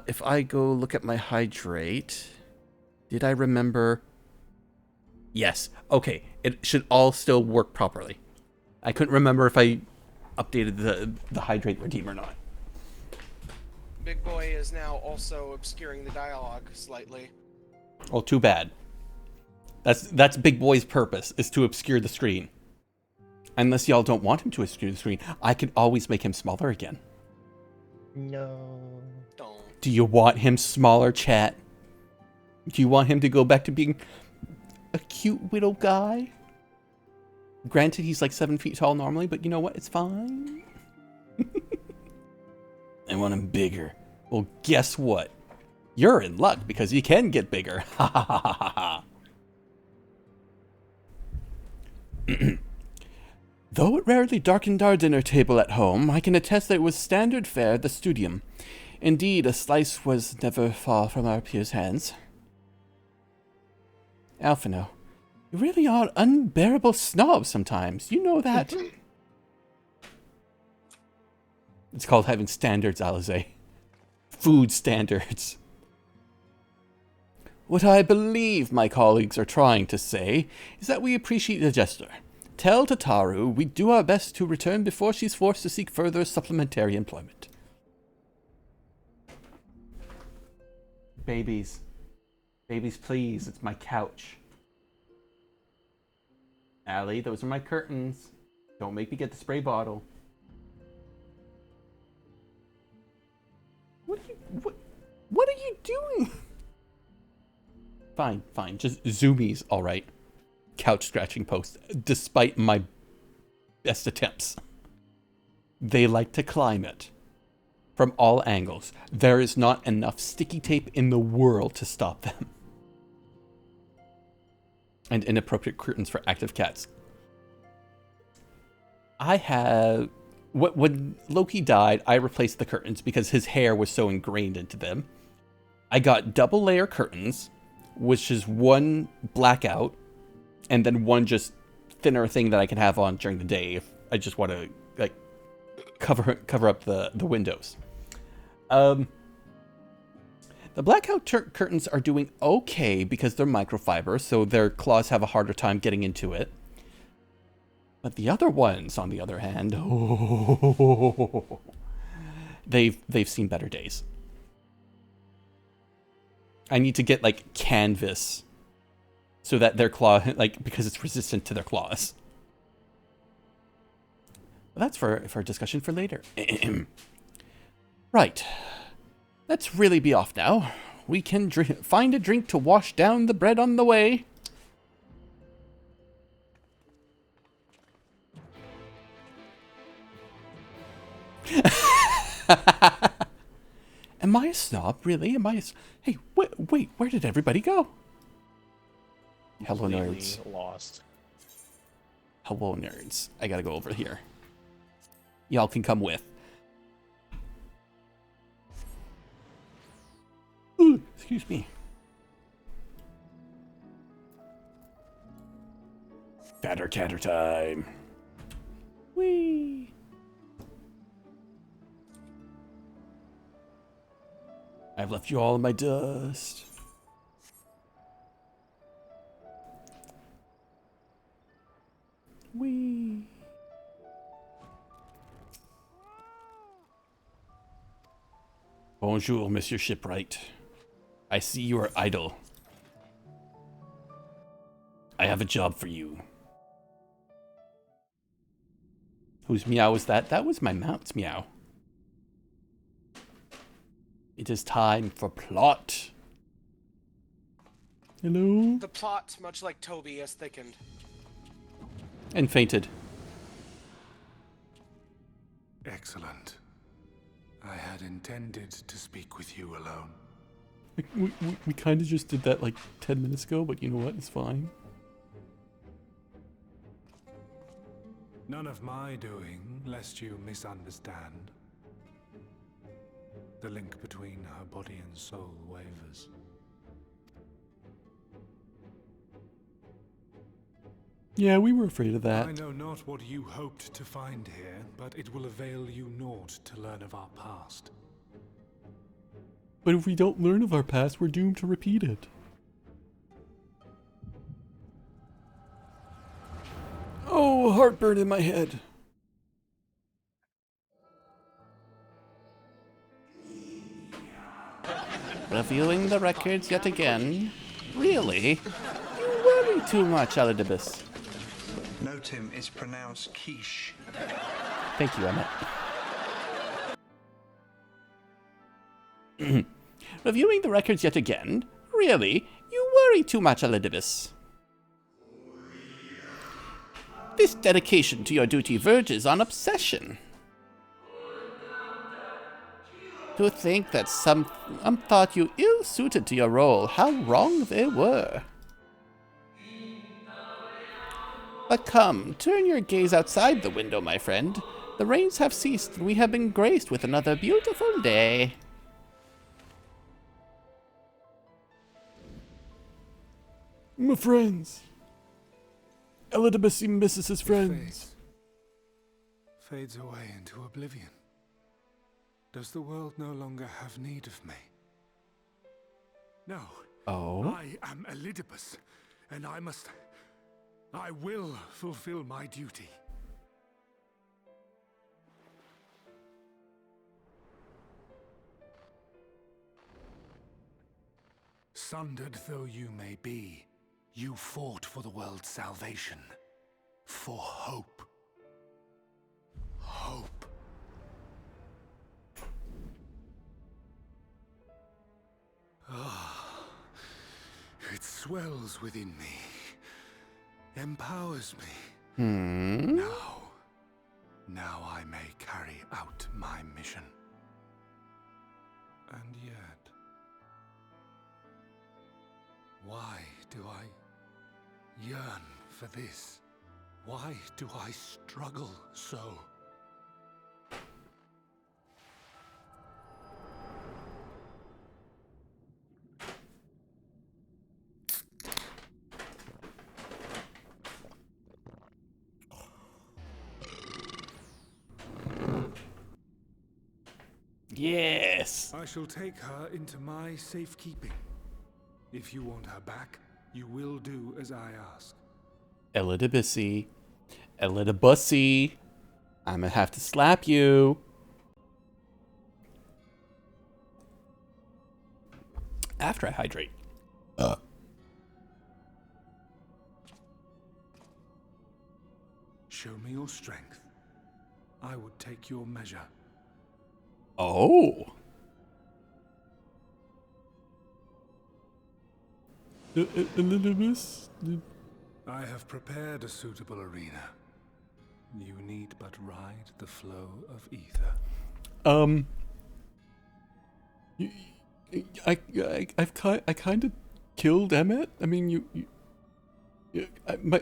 If I go look at my hydrate, did I remember? Yes. Okay. It should all still work properly. I couldn't remember if I updated the hydrate redeem or not. Big Boy is now also obscuring the dialogue slightly. Well, too bad. That's Big Boy's purpose, is to obscure the screen. Unless y'all don't want him to obscure the screen, I can always make him smaller again. No. Don't. Do you want him smaller, chat? Do you want him to go back to being a cute little guy? Granted, he's like 7 feet tall normally, but you know what? It's fine. I want him bigger. Well, guess what? You're in luck because you can get bigger. Ha ha ha ha ha. Though it rarely darkened our dinner table at home, I can attest that it was standard fare at the studium. Indeed, a slice was never far from our peers' hands. Alphino, you really are unbearable snobs sometimes. You know that. It's called having standards, Alize. Food standards. What I believe my colleagues are trying to say is that we appreciate the gesture. Tell Tataru we do our best to return before she's forced to seek further supplementary employment. Babies. Babies, please. It's my couch. Allie, those are my curtains. Don't make me get the spray bottle. What are you doing? Fine, fine. Just zoomies, alright. Couch scratching post, despite my best attempts. They like to climb it. From all angles. There is not enough sticky tape in the world to stop them. And inappropriate curtains for active cats. I have... When Loki died, I replaced the curtains because his hair was so ingrained into them. I got double layer curtains, which is one blackout, and then one just thinner thing that I can have on during the day if I just want to like cover up the windows. The blackout curtains are doing okay because they're microfiber, so their claws have a harder time getting into it. But the other ones, on the other hand, oh, they've seen better days. I need to get like canvas so that their claw, like, because it's resistant to their claws. But that's for a discussion for later. Right. Let's really be off now. We can find a drink to wash down the bread on the way. Am I a snob? Really? Am I a... Hey, wait, where did everybody go? Hello, Completely nerds. lost. Hello, nerds. I gotta go over here. Y'all can come with. Ooh, excuse me. Fatter catter time. Whee! I've left you all in my dust. Whee! Bonjour, Monsieur Shipwright. I see you are idle. I have a job for you. Whose meow is that? That was my mount's meow. It is time for plot. Hello? The plot, much like Toby, has thickened. And fainted. Excellent. I had intended to speak with you alone. We kind of just did that like 10 minutes ago, but you know what? It's fine. None of my doing, lest you misunderstand. The link between her body and soul wavers. Yeah, we were afraid of that. I know not what you hoped to find here, but it will avail you naught to learn of our past. But if we don't learn of our past, we're doomed to repeat it. Oh, heartburn in my head. Reviewing the records yet again. Really? You worry too much, Elidibus. No, Tim, it's pronounced quiche. Thank you, Emmett. Reviewing the records yet again? Really? You worry too much, Elidibus. This dedication to your duty verges on obsession. To think that some thought you ill-suited to your role, how wrong they were. But come, turn your gaze outside the window, my friend. The rains have ceased, and we have been graced with another beautiful day. My friends. Elidibus misses his friends. Fades away into oblivion. Does the world no longer have need of me? No. Oh? I am Elidibus, and I will fulfill my duty. Sundered though you may be, you fought for the world's salvation. For hope. Hope. Ah, it swells within me. Empowers me. Now I may carry out my mission. And yet, why do I yearn for this? Why do I struggle so? Yes. I shall take her into my safekeeping. If you want her back, you will do as I ask. Elidibusy. Elidibusy. I'm gonna have to slap you. After I hydrate. Show me your strength. I would take your measure. Oh. Elidibus? I have prepared a suitable arena. You need but ride the flow of ether. I kind of killed Emmett. I mean,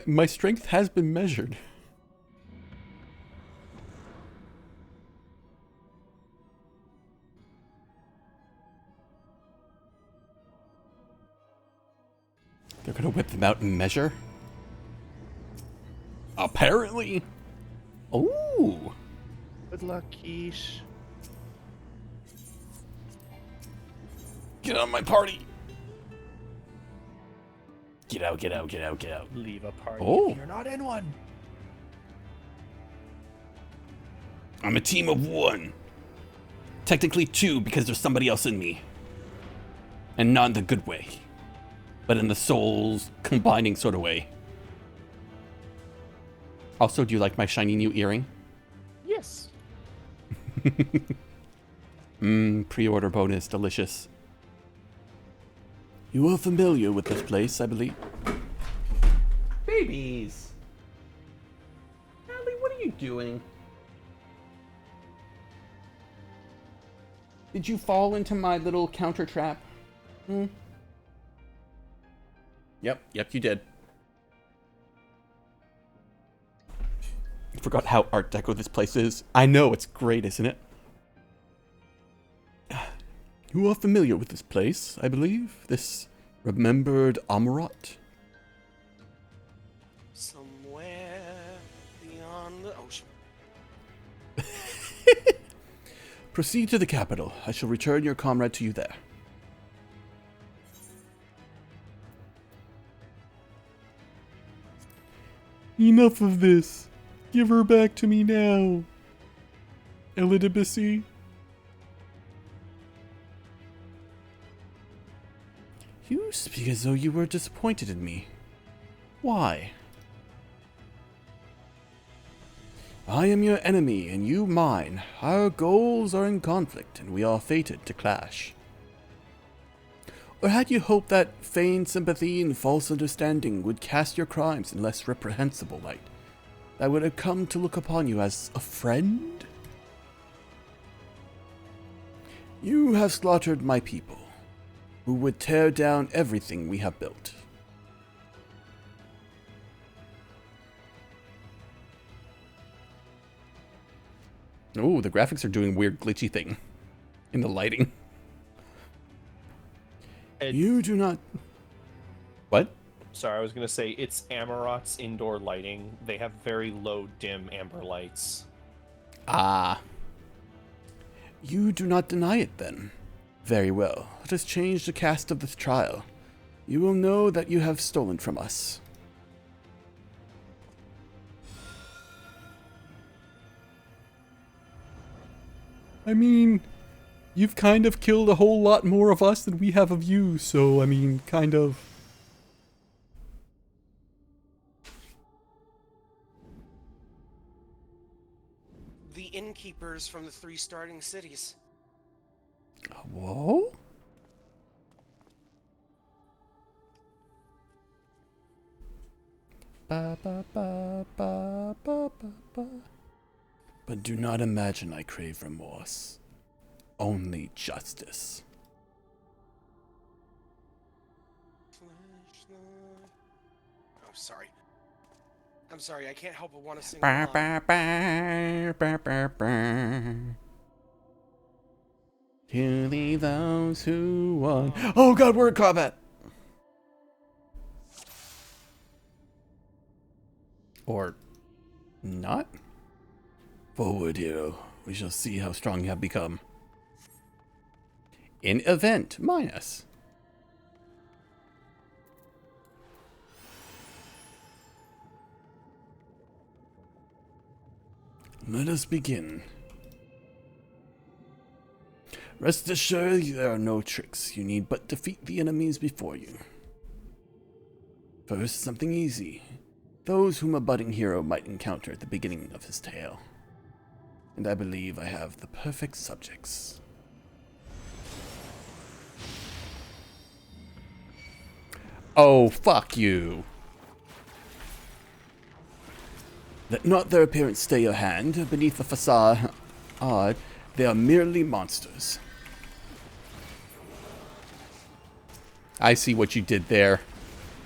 my strength has been measured. They're gonna whip them out and measure? Apparently. Ooh. Good luck, Keish. Get on my party. Get out, get out, get out, get out. Leave a party if you're not in one. I'm a team of 1. Technically 2 because there's somebody else in me. And not in the good way. But in the souls combining sort of way. Also, do you like my shiny new earring? Yes. Pre-order bonus, delicious. You are familiar with this place, I believe. Babies! Allie, what are you doing? Did you fall into my little counter trap? Yep, you did. I forgot how Art Deco this place is. I know, it's great, isn't it? You are familiar with this place, I believe? This remembered Amarat? Somewhere beyond the ocean. Proceed to the capital. I shall return your comrade to you there. Enough of this. Give her back to me now. Elidabacy. You speak as though you were disappointed in me. Why? I am your enemy, and you mine. Our goals are in conflict, and we are fated to clash. Or had you hoped that feigned sympathy and false understanding would cast your crimes in less reprehensible light? That would have come to look upon you as a friend? You have slaughtered my people, who would tear down everything we have built. Oh, the graphics are doing a weird glitchy thing in the lighting. You do not... What? Sorry, I was going to say, it's Amarat's indoor lighting. They have very low, dim amber lights. Ah. You do not deny it, then. Very well. Let us change the cast of this trial. You will know that you have stolen from us. I mean, you've kind of killed a whole lot more of us than we have of you, so, I mean, kind of... The innkeepers from the 3 starting cities. Whoa? Ba, ba, ba, ba, ba, ba, ba. But do not imagine I crave remorse. Only justice. Oh, sorry. I'm sorry, I can't help but want to sing Ba, along. ba, ba, ba, ba, ba. To thee those who won. Oh god, we're in combat! Or not? Forward, hero. We shall see how strong you have become. In event, minus. Let us begin. Rest assured, there are no tricks. You need but defeat the enemies before you. First, something easy. Those whom a budding hero might encounter at the beginning of his tale. And I believe I have the perfect subjects. Oh, fuck you. Let not their appearance stay your hand. Beneath the facade, They are merely monsters. I see what you did there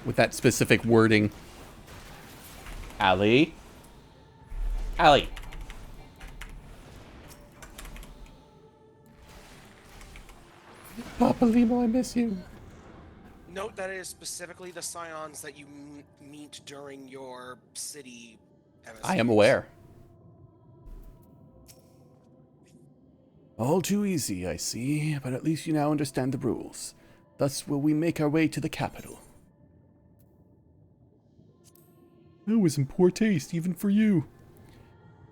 with that specific wording. Allie? Allie. Papa Limo, I miss you. Note that it is specifically the scions that you meet during your city. I am aware. All too easy, I see, but at least you now understand the rules. Thus will we make our way to the capital. That was in poor taste, even for you.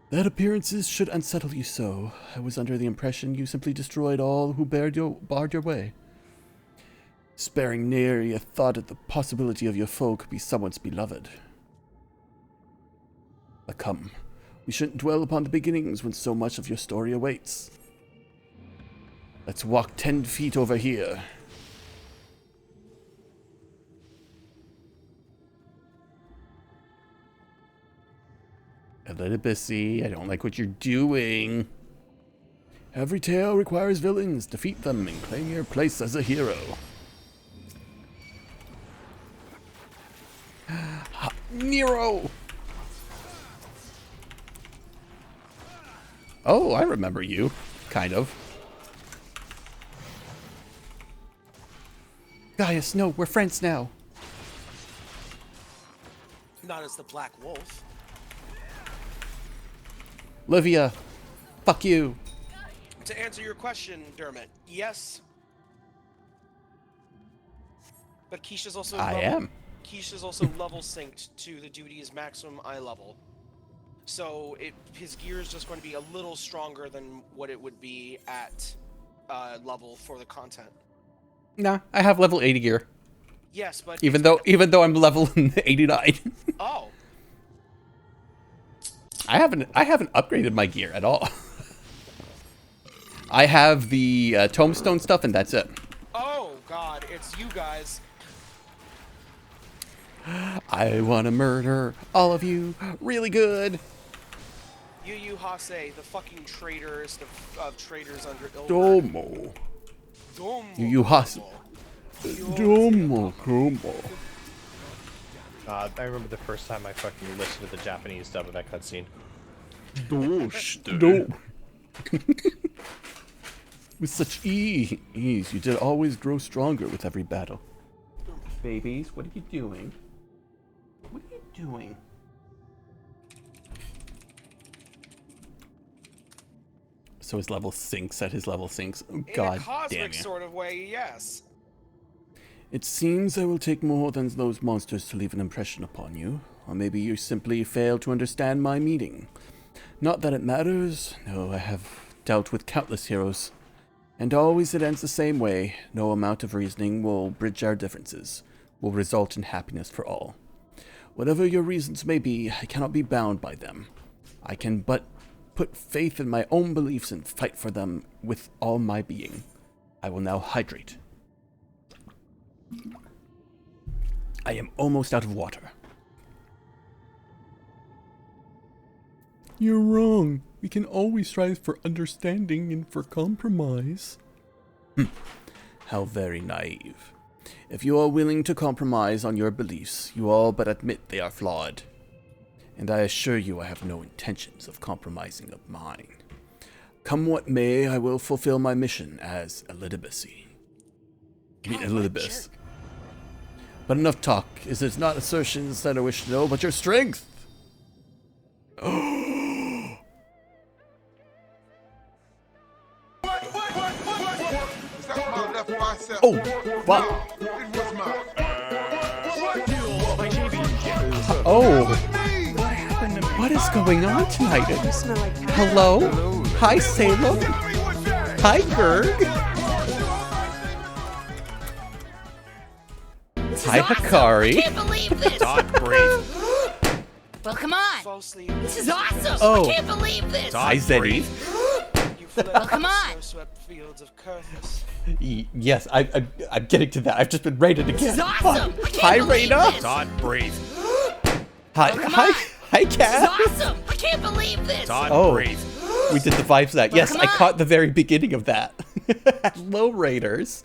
That appearances should unsettle you so. I was under the impression you simply destroyed all who barred your way. Sparing nary a thought at the possibility of your foe could be someone's beloved. But come, we shouldn't dwell upon the beginnings when so much of your story awaits. Let's walk 10 feet over here. A little busy. I don't like what you're doing. Every tale requires villains. Defeat them and claim your place as a hero. Nero! Oh, I remember you. Kind of. Gaius, no, we're friends now. Not as the Black Wolf. Livia, fuck you. To answer your question, Dermot, yes. But Keisha's also Keisha's also level synced to the duty's maximum eye level. So his gear is just going to be a little stronger than what it would be at level for the content. Nah, I have level 80 gear. Yes, but even though I'm level 89. Oh. I haven't upgraded my gear at all. I have the tombstone stuff and that's it. Oh god, it's you guys. I want to murder all of you really good. Yu Hase, the fucking traitorist of traitors under Ilver. Domo. Yu Hase. Domo. I remember the first time I fucking listened to the Japanese dub of that cutscene. With such ease, you did always grow stronger with every battle. Babies, what are you doing? What are you doing? So his level sinks at his level sinks. Oh, God in a cosmic damn you. sort of way, yes. It seems I will take more than those monsters to leave an impression upon you. Or maybe you simply fail to understand my meaning. Not that it matters. No, I have dealt with countless heroes. And always it ends the same way. No amount of reasoning will bridge our differences. Will result in happiness for all. Whatever your reasons may be, I cannot be bound by them. I can but put faith in my own beliefs and fight for them with all my being. I will now hydrate. I am almost out of water. You're wrong. We can always strive for understanding and for compromise. How very naive. If you are willing to compromise on your beliefs, you all but admit they are flawed. And I assure you I have no intentions of compromising of mine. Come what may, I will fulfill my mission as Elidibus. Elidibus. But enough talk. Is it not assertions that I wish to know, but your strength? Oh, wow. Oh. What is going on tonight? Hello? Hi, Salem. Hi, Gerg. Hi, Hikari. I can't believe this. God, brave. Well, come on. This is awesome. Oh. I can't believe this. Hi, Zeddy. Well, come on. Yes, I'm getting to that. I've just been raided again. This is awesome. Hi, Raina. God, brave. Hi, Cat. This is awesome. I can't believe this. God, brave. We did the vibes that. Well, Yes, come I on. caught the very beginning of that. Hello, Raiders.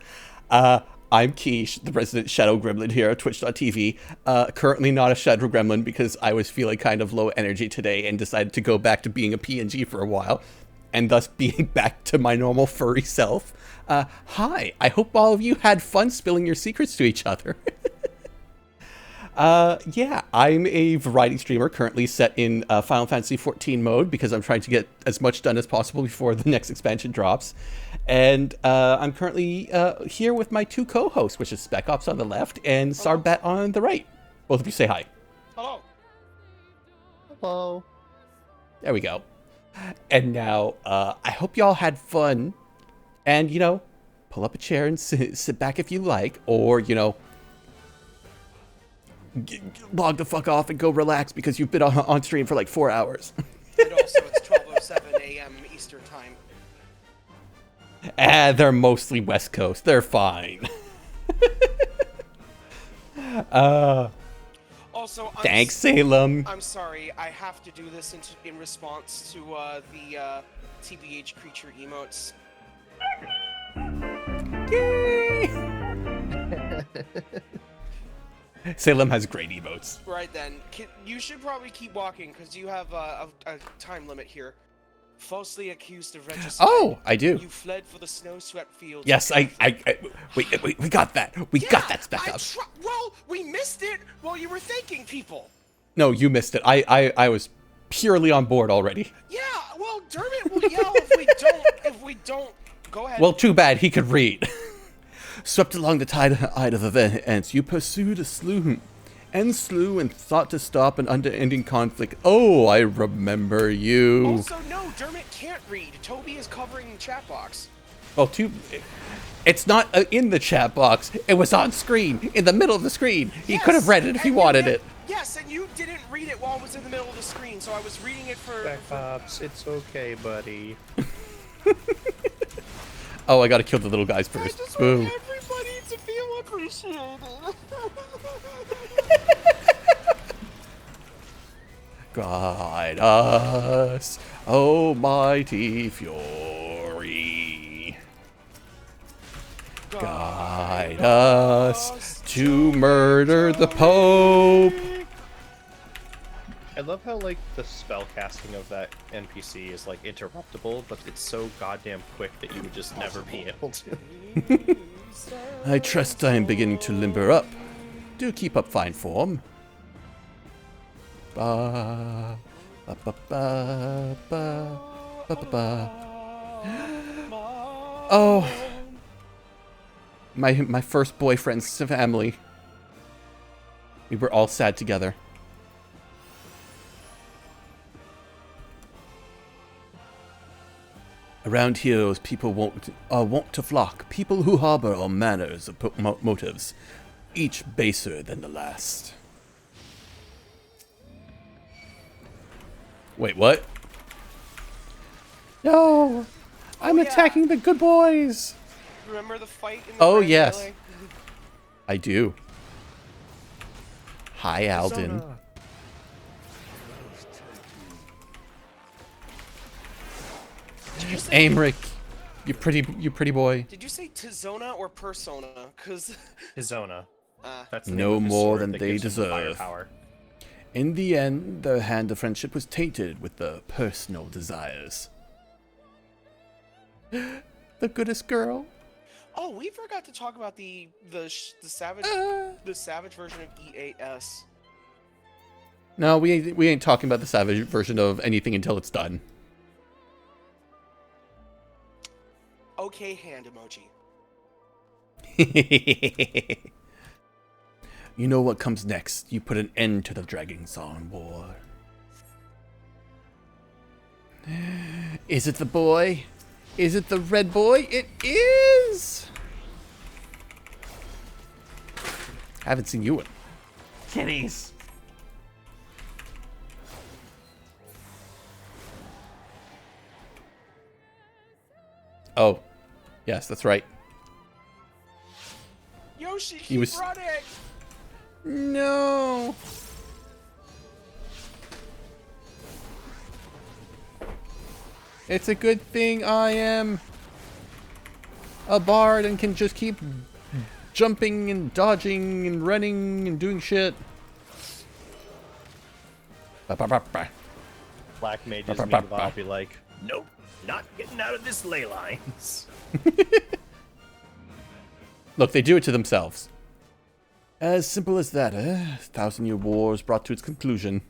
I'm Keish, the resident Shadow Gremlin here at Twitch.tv. Currently not a Shadow Gremlin because I was feeling kind of low energy today and decided to go back to being a PNG for a while, and thus being back to my normal furry self. Hi, I hope all of you had fun spilling your secrets to each other. Yeah, I'm a variety streamer currently set in Final Fantasy XIV mode because I'm trying to get as much done as possible before the next expansion drops. And I'm currently here with my two co-hosts, which is Spec Ops on the left and Sarbat on the right. Both of you say hi. Hello. Hello. There we go. And now, I hope y'all had fun. And, you know, pull up a chair and sit back if you like. Or, you know, log the fuck off and go relax because you've been on stream for like 4 hours. And also, it's 12:07 a.m. Eastern time. They're mostly West Coast. They're fine. Also, thanks, Salem. I'm sorry, I have to do this in response to the TBH creature emotes. Salem has great emotes. Right then, you should probably keep walking because you have a time limit here. Falsely accused of regicide. Oh, I do. You fled for the snow-swept fields. Yes, wait, we got that. We got that, Spec Ops. Well, we missed it while you were thanking people. No, you missed it. I was purely on board already. Yeah, well, Dermot will yell if we don't. Go ahead. Well, too bad he could read. Swept along the tide of events, you pursued a slew and thought to stop an unending conflict. Oh, I remember you. Also, no, Dermot can't read. Toby is covering the chat box. Well, it's not in the chat box. It was on screen, in the middle of the screen. He could have read it if he wanted it. Yes, and you didn't read it while it was in the middle of the screen, so I was reading it for... Back Pops, it's okay, buddy. Oh, I gotta kill the little guys first. I just Boom. want everybody to feel appreciated. Guide us, almighty fury. Guide us to murder the Pope. I love how, like, the spell casting of that NPC is, like, interruptible, but it's so goddamn quick that you would just never be able to. I trust I am beginning to limber up. Do keep up fine form. Ba, ba, ba, ba, ba, ba, ba, ba. Oh, my first boyfriend's family. We were all sad together. Around here, people want to flock. People who harbor all manners of motives, each baser than the last. Wait, what? No! I'm attacking the good boys! Remember the fight in the Oh, Grand yes. Melee? I do. Hi, Alden. Aymeric, you pretty boy. Did you say Tizona or Persona? Cause Tizona. That's the No name of his more sword than that they gives him deserve. firepower. In the end, their hand of friendship was tainted with the personal desires. The goodest girl. oh, we forgot to talk about the savage version of EAS. No, we ain't talking about the savage version of anything until it's done. Okay, hand emoji. You know what comes next. You put an end to the Dragon Song War. Is it the boy? Is it the red boy? It is! Haven't seen you in kitties. Oh, yes, that's right. Yoshi, He keep was- running! No. It's a good thing I am a bard and can just keep jumping and dodging and running and doing shit. Black mages meanwhile be like, nope, not getting out of this ley lines. Look, they do it to themselves. As simple as that, eh? 1,000-year wars brought to its conclusion.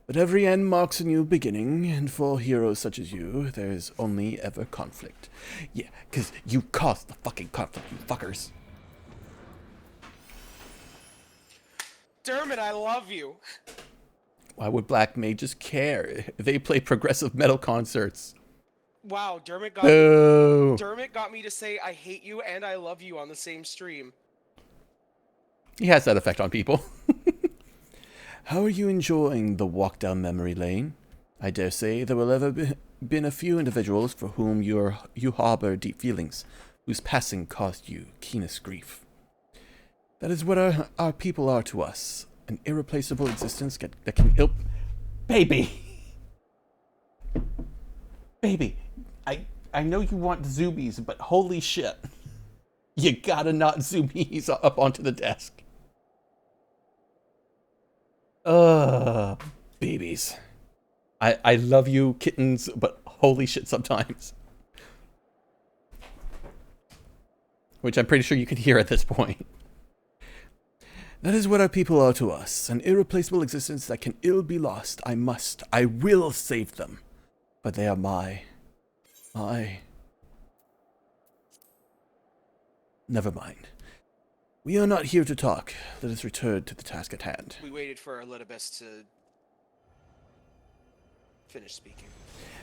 But every end marks a new beginning, and for heroes such as you, there is only ever conflict. Yeah, because you caused the fucking conflict, you fuckers. Dermot, I love you. Why would black mages care? They play progressive metal concerts. Wow, Dermot got me to say I hate you and I love you on the same stream. He has that effect on people. How are you enjoying the walk down memory lane? I dare say there will ever been a few individuals for whom you harbor deep feelings, whose passing caused you keenest grief. That is what our people are to us. An irreplaceable existence that can help. Baby! Baby, I know you want zoomies, but holy shit. You gotta not zoomies up onto the desk. Babies. I love you, kittens, but holy shit sometimes. Which I'm pretty sure you can hear at this point. That is what our people are to us. An irreplaceable existence that can ill be lost. I will save them. But they are my... Never mind. We are not here to talk. Let us return to the task at hand. We waited for Elidibus to finish speaking.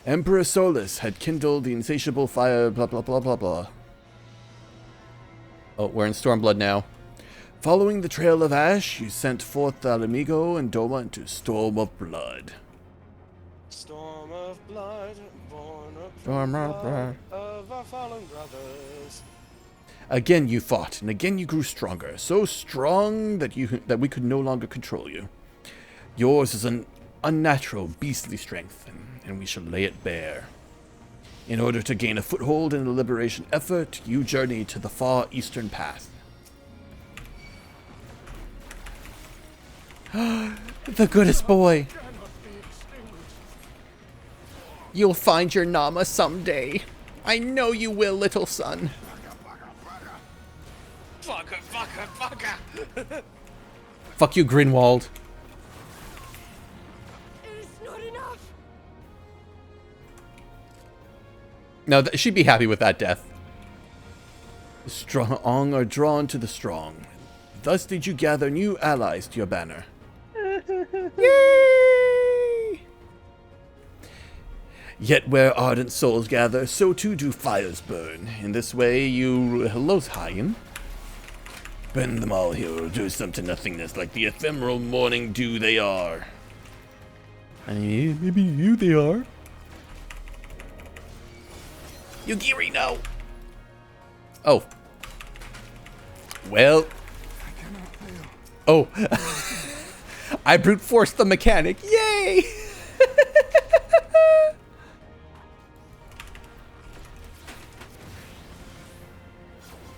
Emperor Solus had kindled the insatiable fire, blah blah blah blah blah. Oh, we're in Stormblood now. Following the trail of ash, you sent forth Alamigo and Doma into Storm of Blood. Storm of blood, born of Storm of our fallen brothers. Again you fought, and again you grew stronger. So strong that we could no longer control you. Yours is an unnatural, beastly strength, and we shall lay it bare. In order to gain a foothold in the liberation effort, you journey to the far eastern path. The goodest boy. You'll find your Nama someday. I know you will, little son. Fucker. Fuck you, Grinwald. It's not enough. No, she'd be happy with that death. The strong are drawn to the strong. Thus did you gather new allies to your banner. Yay! Yet where ardent souls gather, so too do fires burn. In this way, you... Hello, Hayen. Burn them all, hero. Do some to nothingness like the ephemeral morning dew they are. I mean, maybe you they are. Yugiri, no! Oh. Well... Oh. I brute forced the mechanic. Yay!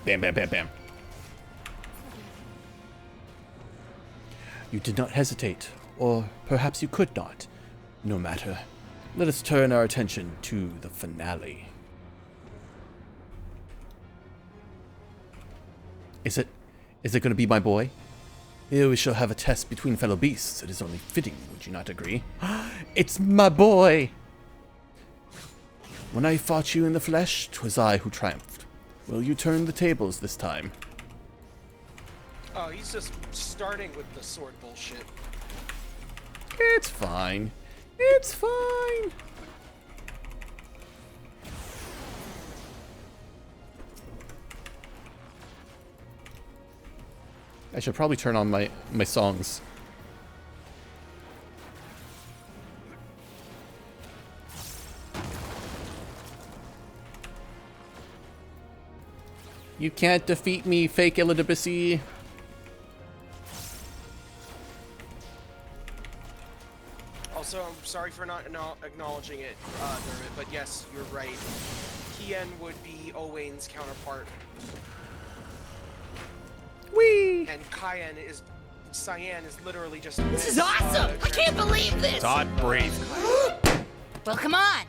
Bam, bam, bam, bam. You did not hesitate, or perhaps you could not. No matter. Let us turn our attention to the finale. Is it going to be my boy? Here we shall have a test between fellow beasts. It is only fitting, would you not agree? It's my boy! When I fought you in the flesh, 'twas I who triumphed. Will you turn the tables this time? Oh, he's just starting with the sword bullshit. It's fine. It's fine. I should probably turn on my songs. You can't defeat me, fake Elidibus. Also, Also, I'm sorry for not acknowledging it, Dermot, but yes, you're right. Kian would be Owain's counterpart. Whee! And Cyan is literally just... This is awesome! I can't believe this! Todd, breathe. Well, come on!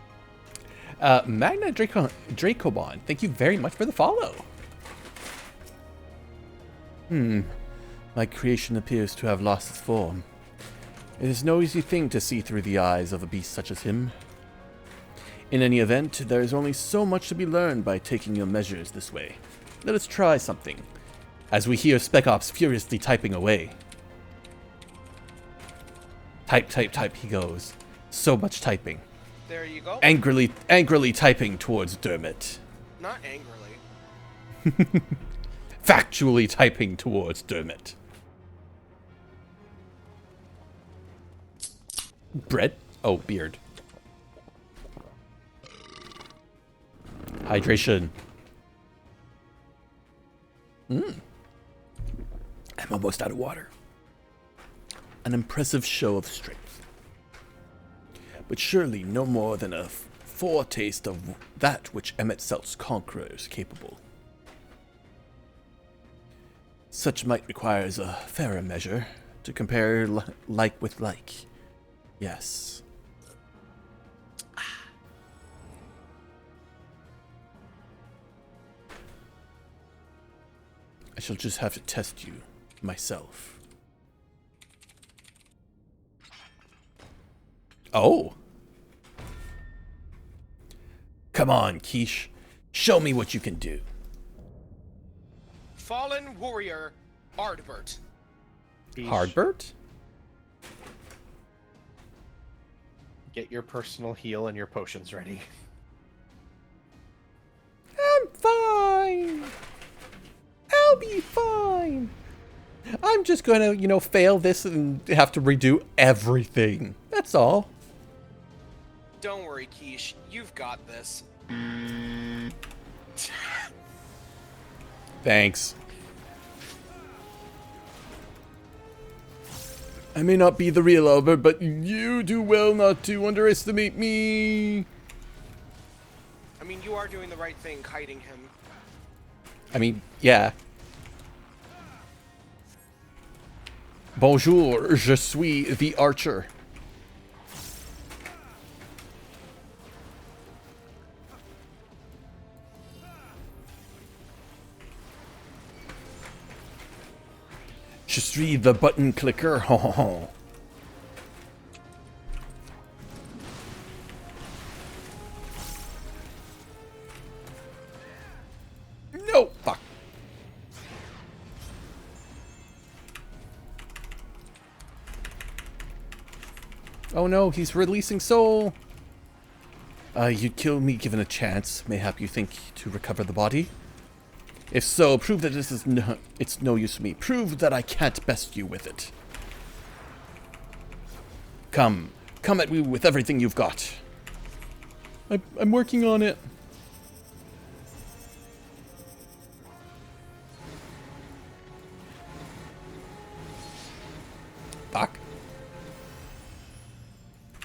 Magna Dracobon, thank you very much for the follow. My creation appears to have lost its form. It is no easy thing to see through the eyes of a beast such as him. In any event, there is only so much to be learned by taking your measures this way. Let us try something, as we hear Spec Ops furiously typing away. Type, type, type, he goes. So much typing. There you go. Angrily typing towards Dermot. Not angrily. Factually typing towards Dermot. Bread? Oh, beard. Hydration. I'm almost out of water. An impressive show of strength. But surely no more than a foretaste of that which Emmett Selt's conqueror is capable. Such might requires a fairer measure to compare like with like. Yes. I shall just have to test you myself. Oh. Come on, Keish. Show me what you can do. Fallen warrior, Ardbert. Hardbert? Get your personal heal and your potions ready. I'm fine. I'll be fine. I'm just gonna, fail this and have to redo everything. That's all. Don't worry, Keish. You've got this. Thanks. I may not be the real Albert, but you do well not to underestimate me. I mean, you are doing the right thing, kiting him. I mean, yeah. Bonjour, je suis the archer. Je suis the button clicker. Ho ho ho. No, fuck. Oh no, he's releasing soul. You'd kill me given a chance. Mayhap you think to recover the body? If so, prove that it's no use to me. Prove that I can't best you with it. Come at me with everything you've got. I'm working on it. Fuck.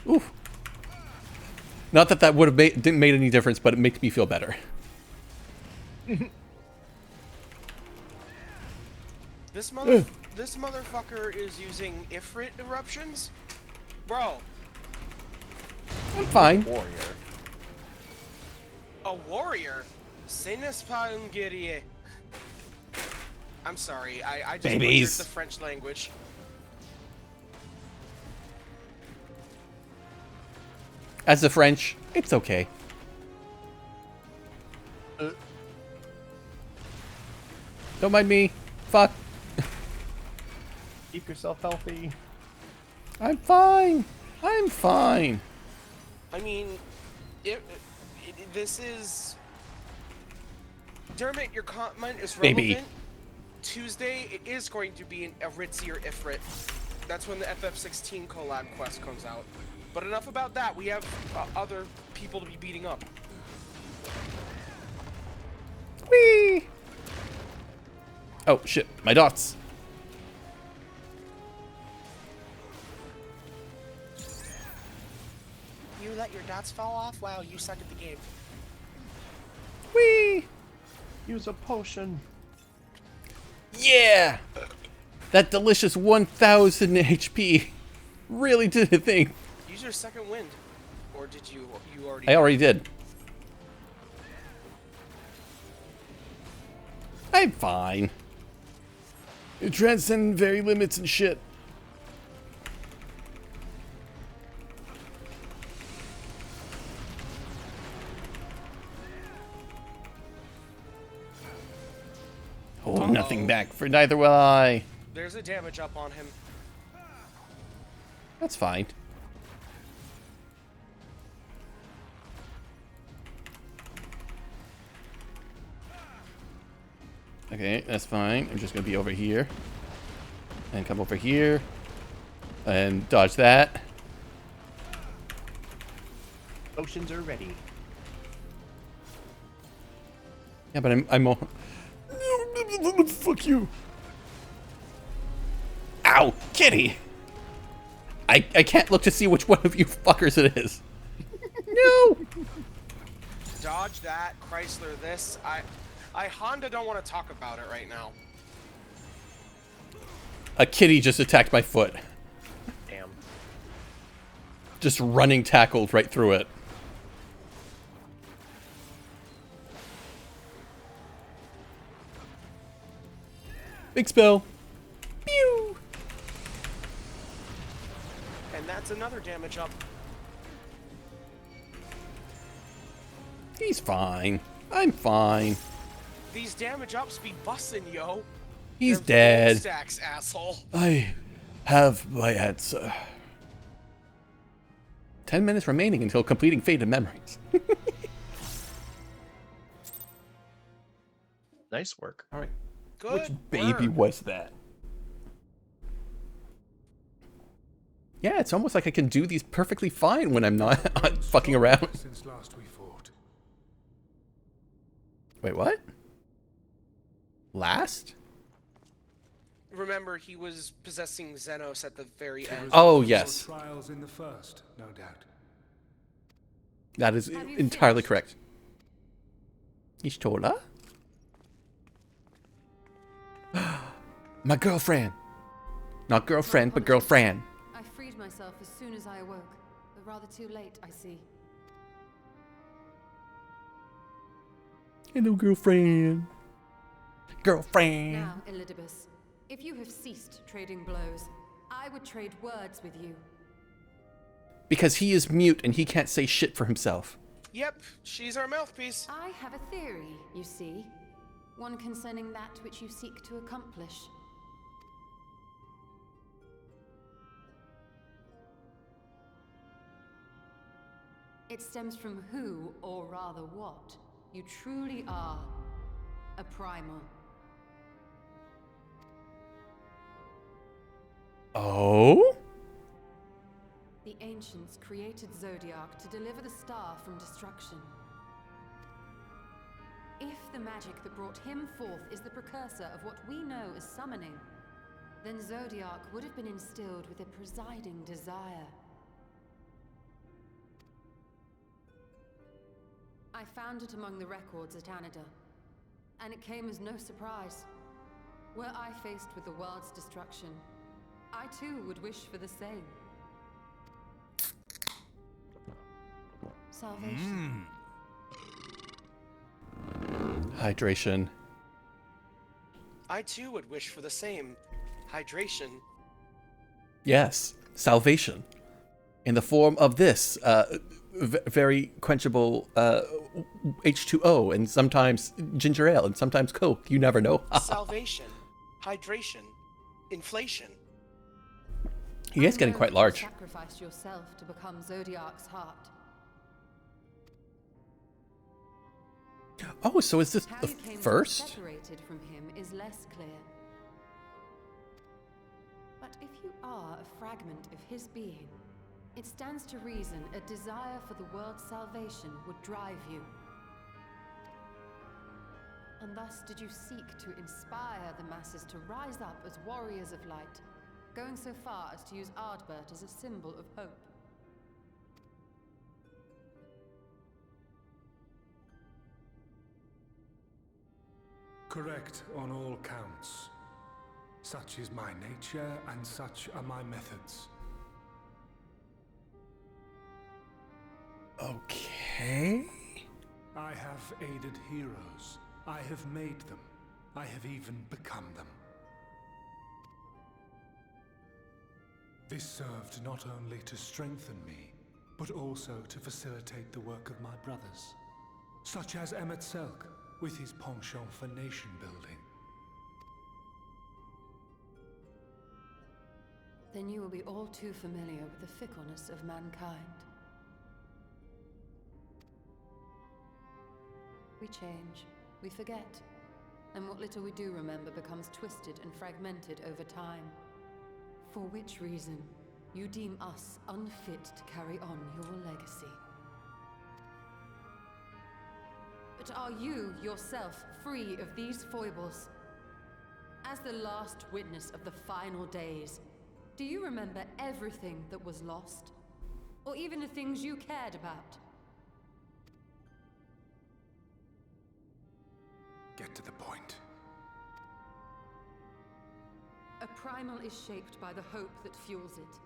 Oof. Not that that would have didn't made any difference, but it makes me feel better. This motherfucker is using Ifrit eruptions? Bro. I'm fine. Warrior. A warrior? Ce n'est pas un guerrier. I'm sorry, I just butchered the French language. As the French, it's okay. Don't mind me. Fuck. Keep yourself healthy. I'm fine. I'm fine. I mean, this is... Dermot, your comment is relevant. Maybe. Tuesday, it is going to be a ritzier Ifrit. That's when the FF16 collab quest comes out. But enough about that. We have other people to be beating up. Whee! Oh, shit. My dots. that your dots fell off? Wow, you suck at the game. Whee! Use a potion. Yeah! That delicious 1000 HP really did a thing. Use your second wind. Or did you already? I already did. I'm fine. It transcends very limits and shit. Oh, nothing back for neither will I. There's a damage up on him. That's fine. Okay, that's fine. I'm just gonna be over here. And come over here. And dodge that. Potions are ready. Yeah, but I'm all... Fuck you. Ow, kitty! I can't look to see which one of you fuckers it is. No! Dodge that, Chrysler this. I Honda don't want to talk about it right now. A kitty just attacked my foot. Damn. Just running tackled right through it. Big spell. Pew! And that's another damage up. He's fine. I'm fine. These damage ups be bussin', yo. He's They're full dead. stacks, asshole. I have my answer. 10 minutes remaining until completing Faded Memories. Nice work. All right. Good Which baby work. was that? Yeah, it's almost like I can do these perfectly fine when I'm not fucking around. Since last we fought. Wait, what? Last? Remember, he was possessing Xenos at the very end. Oh, yes. Trials in the first, no doubt. That is entirely correct. Ishtola? My girlfriend. Not girlfriend, but girlfriend. I freed myself as soon as I awoke, but rather too late, I see. Hello, girlfriend. Girlfriend. Now, Elidibus, if you have ceased trading blows, I would trade words with you. Because he is mute and he can't say shit for himself. Yep, she's our mouthpiece. I have a theory, you see. One concerning that which you seek to accomplish. It stems from who, or rather what, you truly are. A primal. Oh? The ancients created Zodiac to deliver the star from destruction. If the magic that brought him forth is the precursor of what we know as summoning, then Zodiac would have been instilled with a presiding desire. I found it among the records at Anida, and it came as no surprise. Were I faced with the world's destruction, I too would wish for the same. Salvation. Hydration. I too would wish for the same. Hydration. Yes, salvation. In the form of this very quenchable H2O, and sometimes ginger ale, and sometimes Coke. You never know. Salvation. Hydration. Inflation. He is getting quite large. You sacrificed yourself to become Zodiac's heart. Oh, so is this How the you came to be first? separated from him is less clear. But if you are a fragment of his being, it stands to reason a desire for the world's salvation would drive you. And thus did you seek to inspire the masses to rise up as warriors of light, going so far as to use Ardbert as a symbol of hope. Correct on all counts. Such is my nature, and such are my methods. Okay. I have aided heroes. I have made them. I have even become them. This served not only to strengthen me, but also to facilitate the work of my brothers, such as Emmett Selk, with his penchant for nation building. Then you will be all too familiar with the fickleness of mankind. We change, we forget, and what little we do remember becomes twisted and fragmented over time. For which reason, you deem us unfit to carry on your legacy. But are you, yourself, free of these foibles? As the last witness of the final days, do you remember everything that was lost? Or even the things you cared about? Get to the point. A primal is shaped by the hope that fuels it.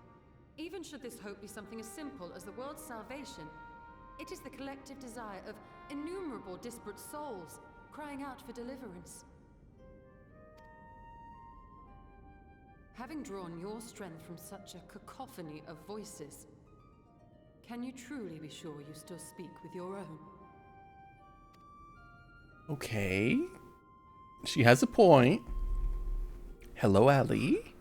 Even should this hope be something as simple as the world's salvation, it is the collective desire of innumerable disparate souls crying out for deliverance. Having drawn your strength from such a cacophony of voices, can you truly be sure you still speak with your own? Okay. She has a point. Hello, Allie.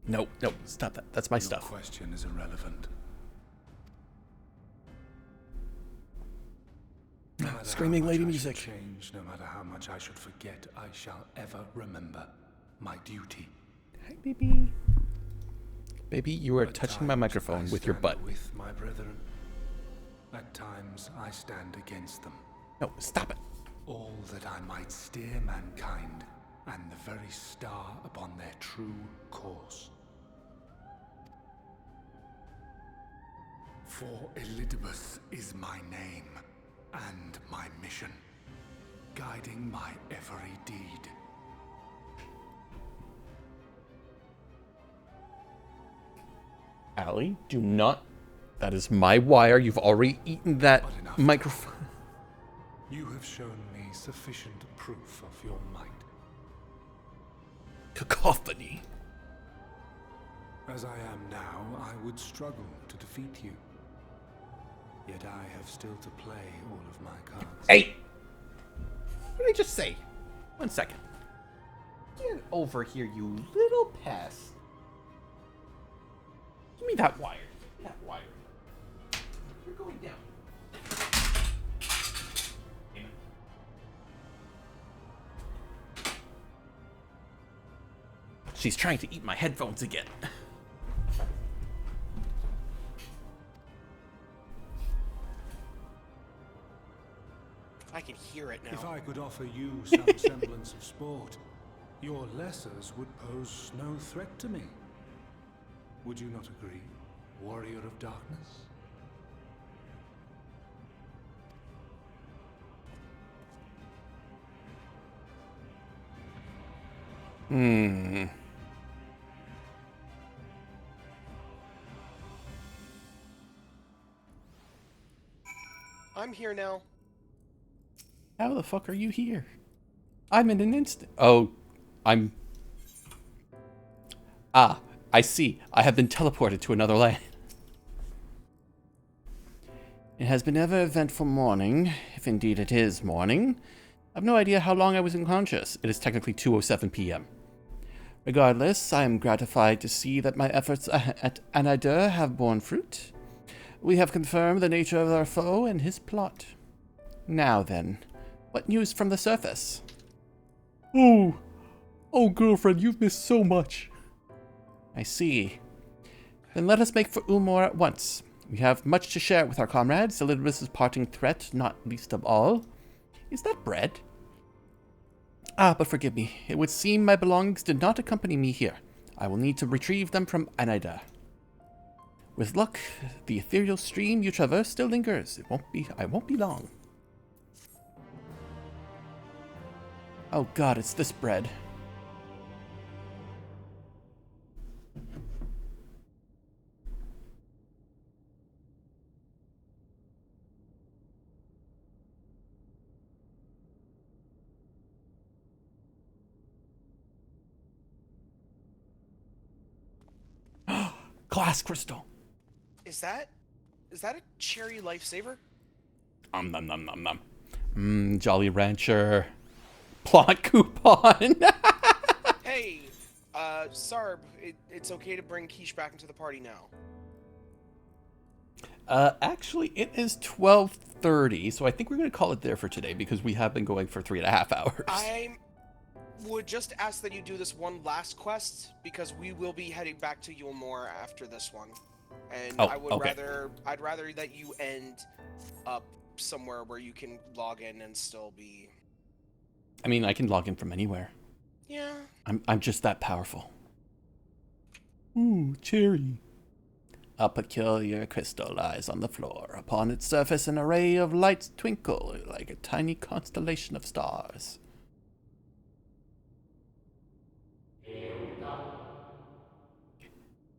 No, stop that. That's my stuff. Your question is irrelevant. No Screaming lady music. Change, no matter how much I should forget, I shall ever remember my duty. Hi, baby. Baby, you are touching my microphone with your butt. With my brethren. At times, I stand against them. No, stop it. All that I might steer mankind and the very star upon their true course. For Elidibus is my name and my mission, guiding my every deed. Allie, do not. That is my wire. You've already eaten that microphone. You have shown me sufficient proof of your might. Cacophony. As I am now, I would struggle to defeat you. Yet I have still to play all of my cards. Hey! What did I just say? 1 second. Get over here, you little pest. Give me that wire. That wire. You're going down. She's trying to eat my headphones again. I can hear it now. If I could offer you some semblance of sport, your lessers would pose no threat to me. Would you not agree, warrior of darkness? I'm here now. How the fuck are you here? I'm in an instant. Oh, I'm... Ah, I see. I have been teleported to another land. It has been ever eventful morning, if indeed it is morning. I have no idea how long I was unconscious. It is technically 2:07 p.m. Regardless, I am gratified to see that my efforts at Anadir have borne fruit. We have confirmed the nature of our foe and his plot. Now then, what news from the surface? Oh, girlfriend, you've missed so much. I see. Then let us make for Umor at once. We have much to share with our comrades. Elidibus' parting threat, not least of all. Is that bread? Ah, but forgive me. It would seem my belongings did not accompany me here. I will need to retrieve them from Anaida. With luck, the ethereal stream you traverse still lingers. I won't be long. Oh god, it's this bread. Glass crystal. Is that a cherry lifesaver? Nom nom nom nom. Jolly Rancher. Plot coupon. Hey, Sarb, it's okay to bring Keish back into the party now. Actually, it is 12:30, so I think we're going to call it there for today because we have been going for 3.5 hours. I would just ask that you do this one last quest because we will be heading back to Yulmore after this one, and I'd rather that you end up somewhere where you can log in and still be. I mean, I can log in from anywhere. Yeah. I'm just that powerful. Ooh, cherry. A peculiar crystal lies on the floor. Upon its surface, an array of lights twinkle like a tiny constellation of stars.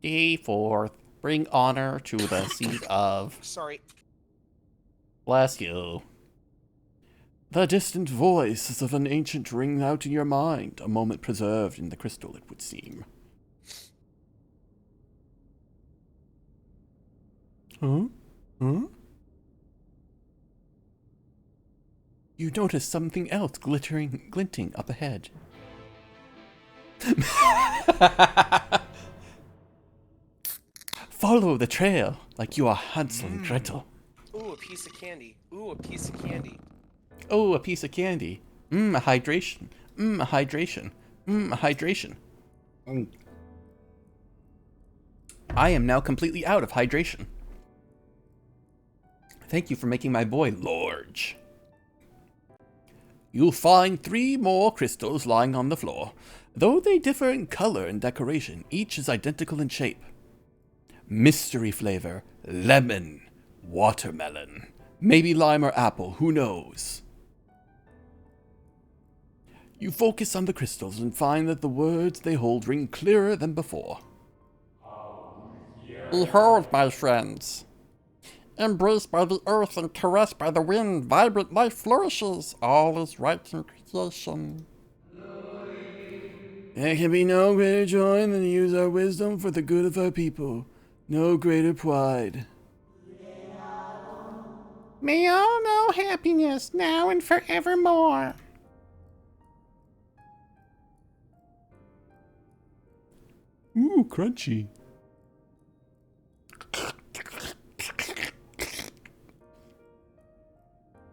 Day 4. Bring honor to the seat of... Sorry. Bless you. The distant voices of an ancient ring out in your mind, a moment preserved in the crystal, it would seem. Huh? Huh? You notice something else glinting up ahead. Follow the trail like you are Hansel and Gretel. Ooh, a piece of candy. Ooh, a piece of candy. Oh, a piece of candy. A hydration. A hydration. A hydration. I am now completely out of hydration. Thank you for making my boy large. You'll find 3 more crystals lying on the floor. Though they differ in color and decoration, each is identical in shape. Mystery flavor, lemon, watermelon, maybe lime or apple, who knows? You focus on the crystals and find that the words they hold ring clearer than before. Behold, my friends. Embraced by the earth and caressed by the wind, vibrant life flourishes. All is right in creation. There can be no greater joy than to use our wisdom for the good of our people. No greater pride. May all know happiness now and forevermore. Ooh, crunchy.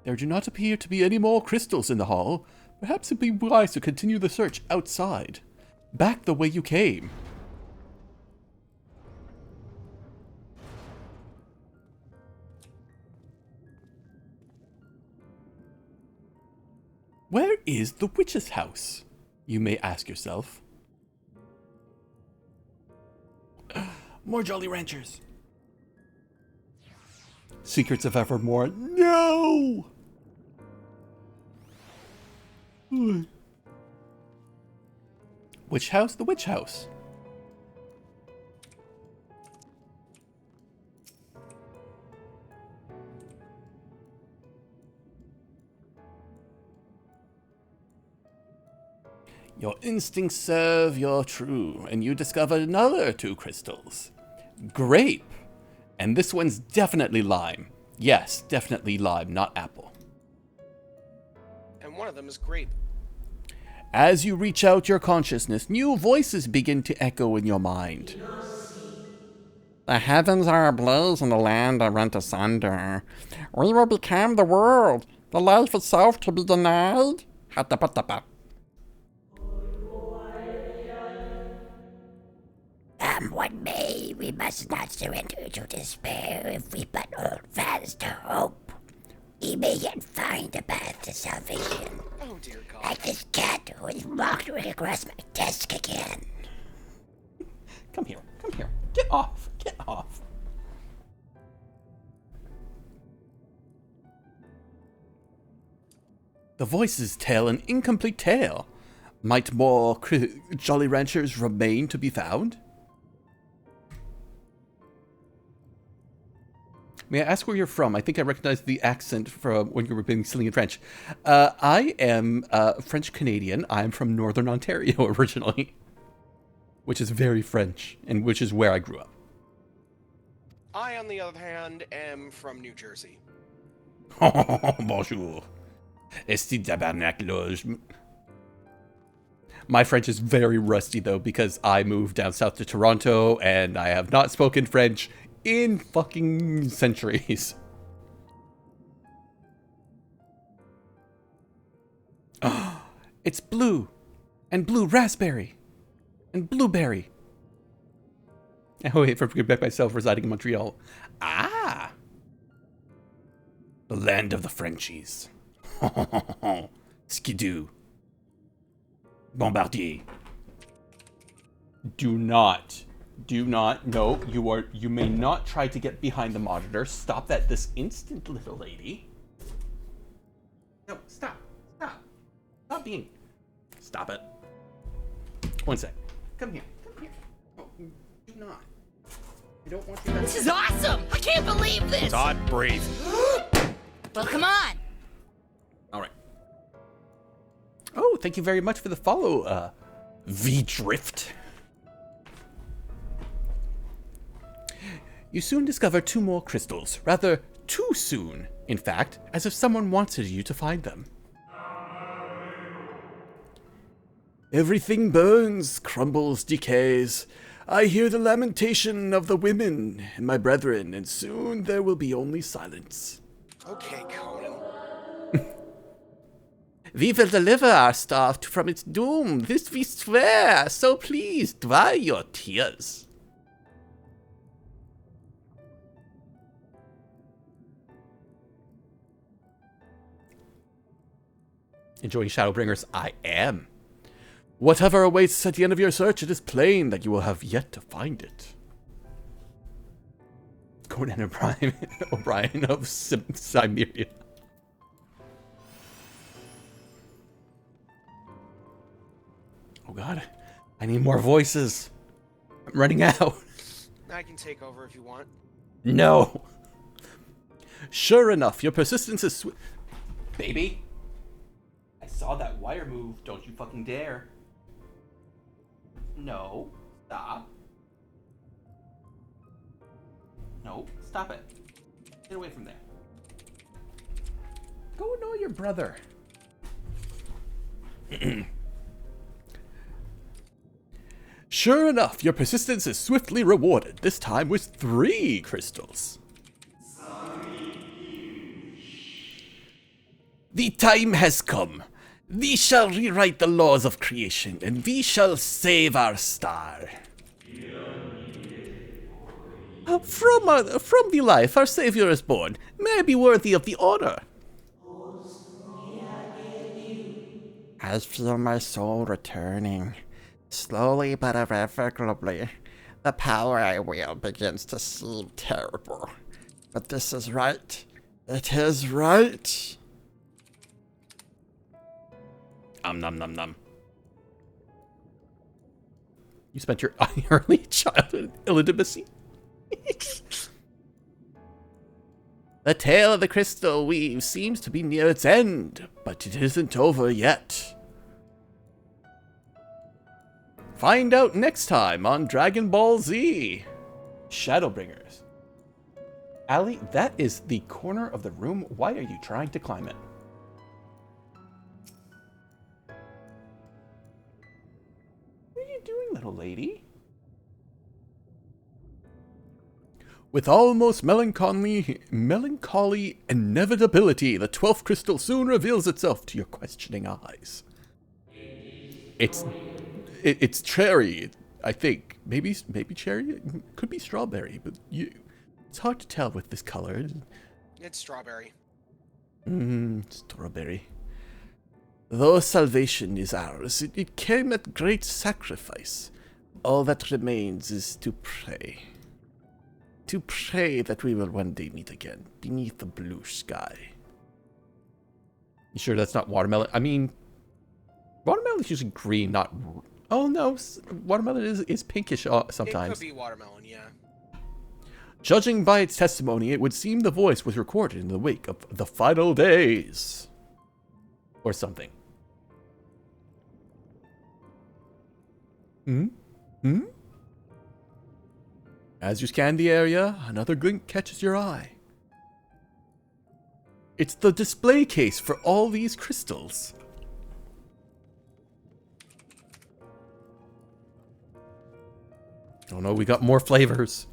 There do not appear to be any more crystals in the hall. Perhaps it'd be wise to continue the search outside. Back the way you came. Where is the witch's house? You may ask yourself. More Jolly Ranchers. Secrets of Evermore. No! Which house? The witch house. Your instincts serve your true, and you discovered another 2 crystals. Grape. And this one's definitely lime. Yes, definitely lime, not apple. And one of them is grape. As you reach out your consciousness, new voices begin to echo in your mind. The heavens are ablaze and the land are rent asunder. We will become the world. The life itself to be denied. Come what may, we must not surrender to despair if we but hold fast to hope. We may yet find a path to salvation. Oh dear God. Like this cat who is mocking across my desk again. Come here, come here. Get off, get off. The voices tell an incomplete tale. Might more Jolly Ranchers remain to be found? May I ask where you're from? I think I recognize the accent from when you were being silly in French. I am French-Canadian. I'm from Northern Ontario originally, which is very French, and which is where I grew up. I, on the other hand, am from New Jersey. Bonjour. Esti tabernacle. My French is very rusty, though, because I moved down south to Toronto, and I have not spoken French in fucking centuries. It's blue, and blue raspberry, and blueberry. Oh, wait for Quebec myself residing in Montreal. Ah! The land of the Frenchies. Skidoo. Bombardier. Do not, no, you may not try to get behind the monitor. Stop that this instant, little lady. No, stop. Stop it. One sec. Come here. Oh, do not. I don't want you to. This is awesome! I can't believe this! Todd, breathe. Well, come on! All right. Oh, thank you very much for the follow, V-Drift. You soon discover 2 more crystals. Rather, too soon, in fact, as if someone wanted you to find them. Everything burns, crumbles, decays. I hear the lamentation of the women and my brethren, and soon there will be only silence. Okay, Conan. We will deliver our star from its doom, this we swear, so please dry your tears. Enjoying Shadowbringers? I am. Whatever awaits at the end of your search, it is plain that you will have yet to find it. Conan O'Brien of Cimmeria. Oh god, I need more voices. I'm running out. I can take over if you want. No. Sure enough, your persistence is Baby. I saw that wire move. Don't you fucking dare. No. Stop. No. Stop it. Get away from there. Go annoy your brother. Sure enough, your persistence is swiftly rewarded, this time with 3 crystals. The time has come. We shall rewrite the laws of creation, and we shall save our star. From the life our Savior is born, may I be worthy of the honor. I feel my soul returning. Slowly but irrevocably, the power I wield begins to seem terrible. But this is right. It is right. Nom nom nom. You spent your early childhood illegitimacy. The tale of the crystal weave seems to be near its end, but it isn't over yet. Find out next time on Dragon Ball Z. Shadowbringers. Allie, that is the corner of the room. Why are you trying to climb it? What are you doing, little lady? With almost melancholy inevitability, the 12th crystal soon reveals itself to your questioning eyes. It's cherry, I think. Maybe cherry? It could be strawberry, but it's hard to tell with this color. It's strawberry. Strawberry. Though salvation is ours, it came at great sacrifice. All that remains is to pray. To pray that we will one day meet again, beneath the blue sky. You sure that's not watermelon? I mean, watermelon is usually green, not... Oh, no. Watermelon is pinkish sometimes. It could be watermelon, yeah. Judging by its testimony, it would seem the voice was recorded in the wake of the final days. Or something. As you scan the area, another glint catches your eye. It's the display case for all these crystals. Oh no, we got more flavors.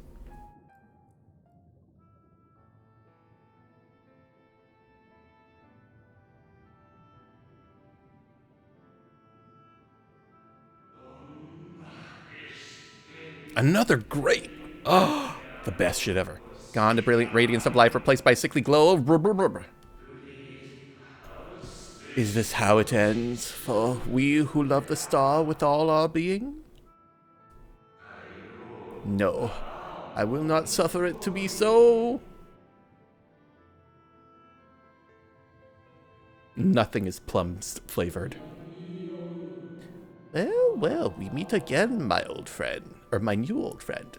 Another great. Oh, the best shit ever. Gone, the brilliant radiance of life replaced by a sickly glow of... Is this how it ends for we who love the star with all our being? No, I will not suffer it to be so. Nothing is plum flavored. Well, well, we meet again, my old friend. Or my new old friend.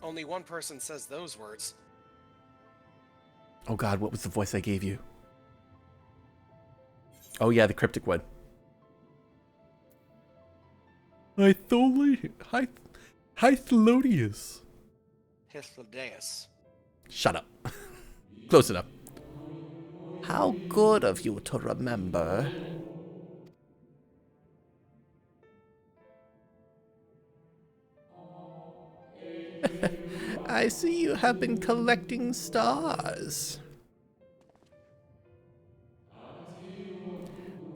Only one person says those words. Oh god, what was the voice I gave you? Oh yeah, the cryptic one. Hythlodius. Hythlodeus. Shut up. Close enough. How good of you to remember. I see you have been collecting stars.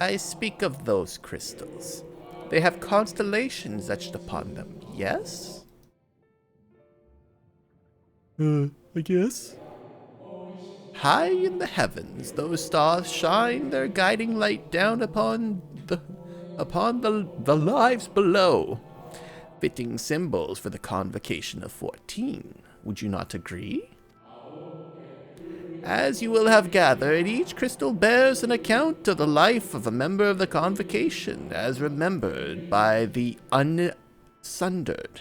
I speak of those crystals. They have constellations etched upon them, yes? I guess. High in the heavens, those stars shine their guiding light down upon the lives below. Fitting symbols for the convocation of 14. Would you not agree? As you will have gathered, each crystal bears an account of the life of a member of the convocation, as remembered by the unsundered.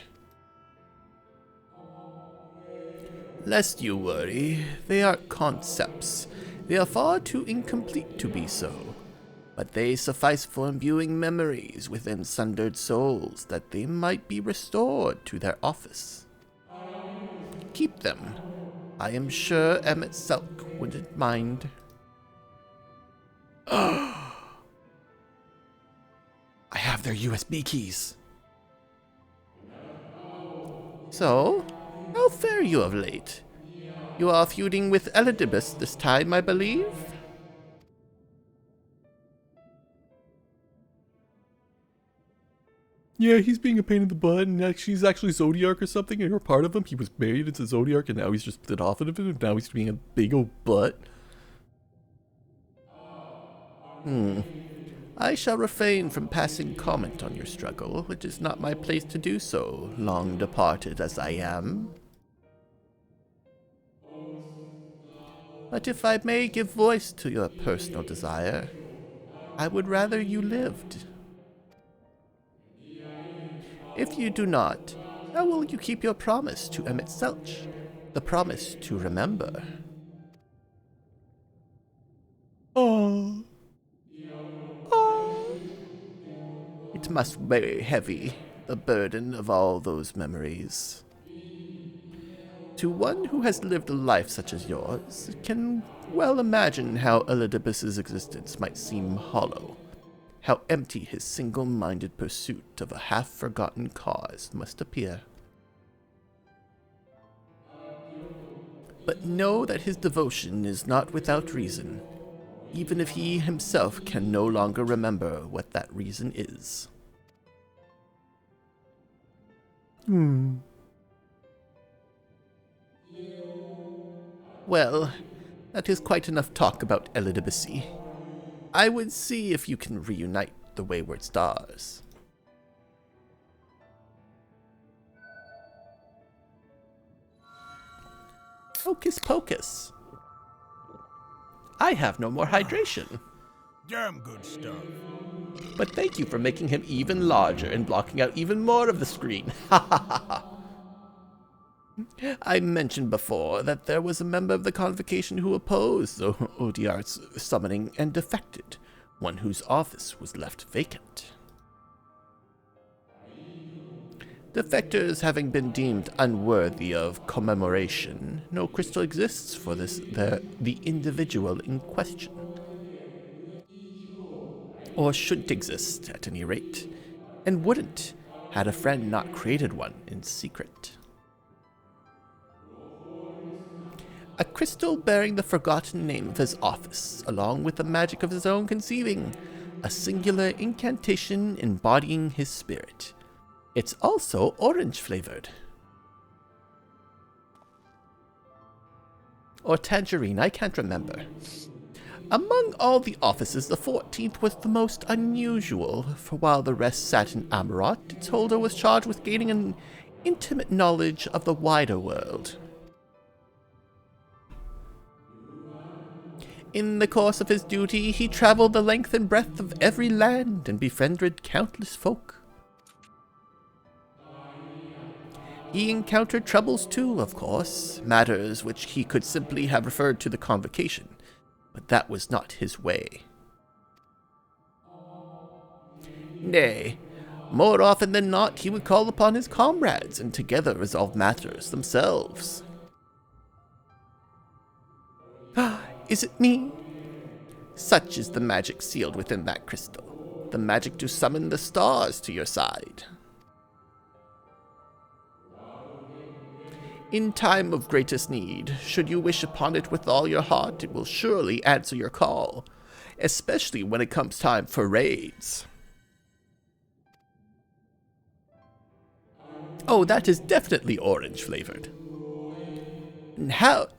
Lest you worry, they are concepts. They are far too incomplete to be so. But they suffice for imbuing memories within sundered souls that they might be restored to their office. Keep them. I am sure Emmett Selk wouldn't mind. I have their USB keys. So, how fare you of late? You are feuding with Elidibus this time, I believe? Yeah, he's being a pain in the butt, and she's actually Zodiac or something, and you're part of him. He was married into Zodiac, and now he's just split off of him, and now he's being a big old butt. I shall refrain from passing comment on your struggle. It is not my place to do so, long departed as I am. But if I may give voice to your personal desire, I would rather you lived. If you do not, how will you keep your promise to Emmett Selch? The promise to remember. Oh. Oh. It must weigh heavy, the burden of all those memories. To one who has lived a life such as yours, can well imagine how Elidibus's existence might seem hollow. How empty his single-minded pursuit of a half-forgotten cause must appear. But know that his devotion is not without reason, even if he himself can no longer remember what that reason is. Well, that is quite enough talk about Elidibus. I would see if you can reunite the wayward stars. Hocus pocus. I have no more hydration. Damn good stuff. But thank you for making him even larger and blocking out even more of the screen. Ha ha ha ha. I mentioned before that there was a member of the Convocation who opposed the Odiar's summoning and defected, one whose office was left vacant. Defectors having been deemed unworthy of commemoration, no crystal exists for the individual in question. Or shouldn't exist, at any rate, and wouldn't, had a friend not created one in secret. A crystal bearing the forgotten name of his office, along with the magic of his own conceiving, a singular incantation embodying his spirit. It's also orange-flavored. Or tangerine, I can't remember. Among all the offices, the 14th was the most unusual, for while the rest sat in Amarot, its holder was charged with gaining an intimate knowledge of the wider world. In the course of his duty, he traveled the length and breadth of every land and befriended countless folk. He encountered troubles too, of course, matters which he could simply have referred to the Convocation, but that was not his way. Nay, more often than not, he would call upon his comrades and together resolve matters themselves. Is it me? Such is the magic sealed within that crystal, the magic to summon the stars to your side. In time of greatest need, should you wish upon it with all your heart, it will surely answer your call, especially when it comes time for raids. Oh, that is definitely orange-flavored.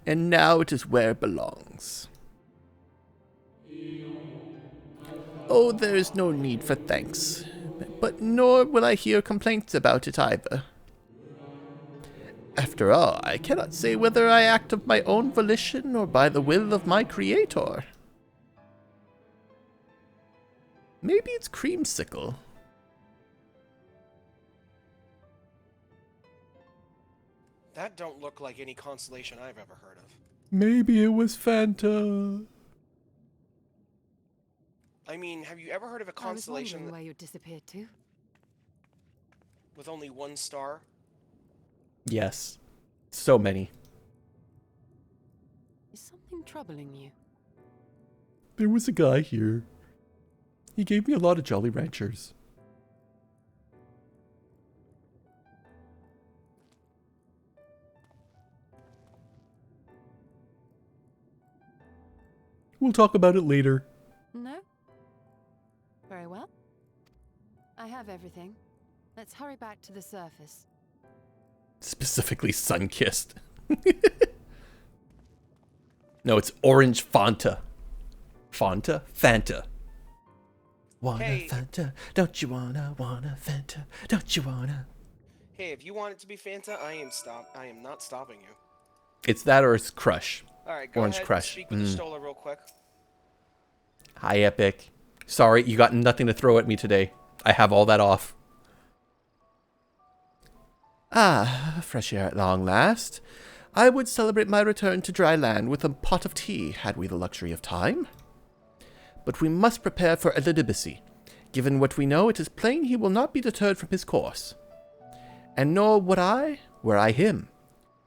And now it is where it belongs. Oh, there is no need for thanks, but nor will I hear complaints about it either. After all, I cannot say whether I act of my own volition or by the will of my creator. Maybe it's creamsicle. That don't look like any constellation I've ever heard of. Maybe it was Fanta. I mean, have you ever heard of a constellation I was wondering where you disappeared to. with only one star? Yes. So many. Is something troubling you? There was a guy here. He gave me a lot of Jolly Ranchers. We'll talk about it later. No? Very well. I have everything. Let's hurry back to the surface. Specifically sun-kissed. No, it's orange Fanta. Fanta? Fanta. Wanna Fanta? Don't you wanna Fanta? Don't you wanna? Hey, if you want it to be Fanta, I am not stopping you. It's that or it's Crush. All right, go Orange ahead Crush. and speak with the Stola real quick. Hi, Epic. Sorry, you got nothing to throw at me today. I have all that off. Ah, fresh air at long last. I would celebrate my return to dry land with a pot of tea, had we the luxury of time. But we must prepare for illibacy. Given what we know, it is plain he will not be deterred from his course. And nor would I, were I him.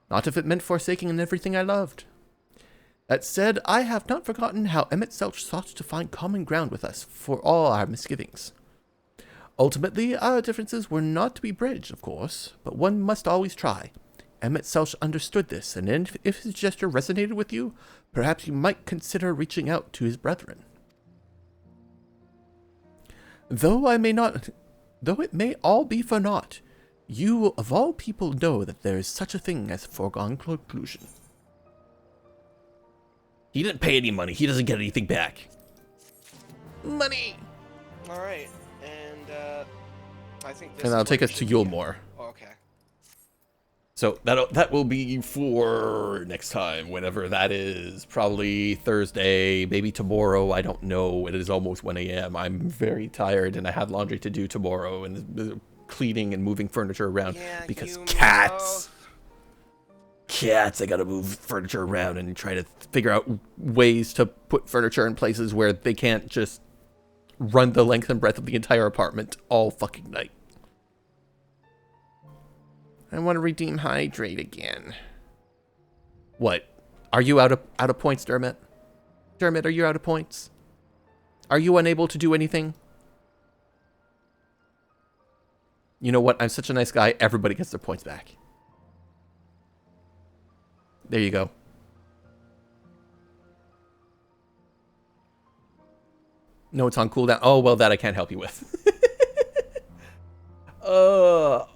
Not if it meant forsaking everything I loved. That said, I have not forgotten how Emmett Selch sought to find common ground with us for all our misgivings. Ultimately, our differences were not to be bridged, of course, but one must always try. Emmett Selch understood this, and if his gesture resonated with you, perhaps you might consider reaching out to his brethren. Though it may all be for naught, you of all people know that there is such a thing as a foregone conclusion. He didn't pay any money. He doesn't get anything back. Money! Alright, and I think this And that'll take us to Yulmore. Oh, okay. So that will be for next time, whenever that is. Probably Thursday, maybe tomorrow. I don't know. It is almost 1 a.m. I'm very tired, and I have laundry to do tomorrow, and cleaning and moving furniture around because cats. Cats. I gotta move furniture around and try to figure out ways to put furniture in places where they can't just run the length and breadth of the entire apartment all fucking night. I want to redeem hydrate again. What? Are you out of points, Dermot? Dermot, are you out of points? Are you unable to do anything? You know what? I'm such a nice guy. Everybody gets their points back. There you go. No, it's on cooldown. Oh, well, that I can't help you with.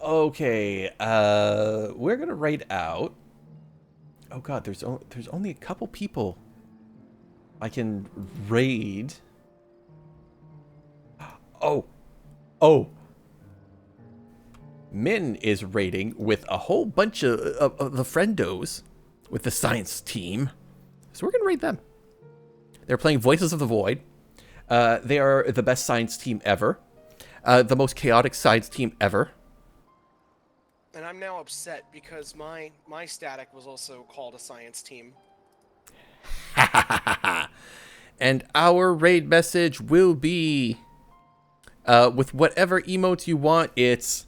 Okay. We're gonna raid out. Oh god, there's only a couple people I can raid. Oh. Min is raiding with a whole bunch of the friendos with the science team. So we're gonna raid them. They're playing Voices of the Void. They are the best science team ever. The most chaotic science team ever. And I'm now upset because my static was also called a science team. And our raid message will be with whatever emotes you want. It's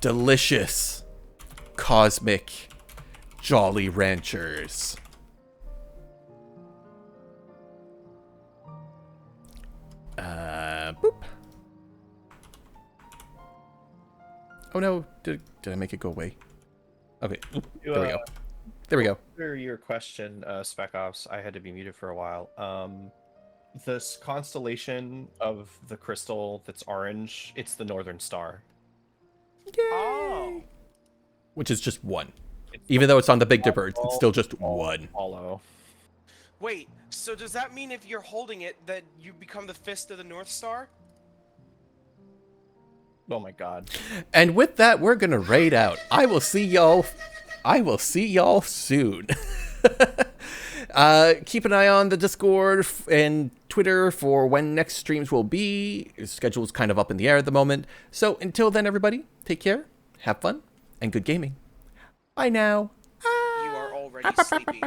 delicious, cosmic, Jolly Ranchers. Boop. Oh no, did I make it go away? Okay, there we go. There we go. For your question, Spec Ops, I had to be muted for a while. This constellation of the crystal that's orange, it's the Northern Star. Oh. Which is just one. Even though it's on the Big Dipper, it's still just one. Hollow. Wait, so does that mean if you're holding it that you become the fist of the North Star? Oh my god. And with that, we're gonna raid out. I will see y'all soon. Keep an eye on the Discord and Twitter for when next streams will be. Your schedule's kind of up in the air at the moment. So until then, everybody, take care, have fun, and good gaming. Bye now. You are already sleepy.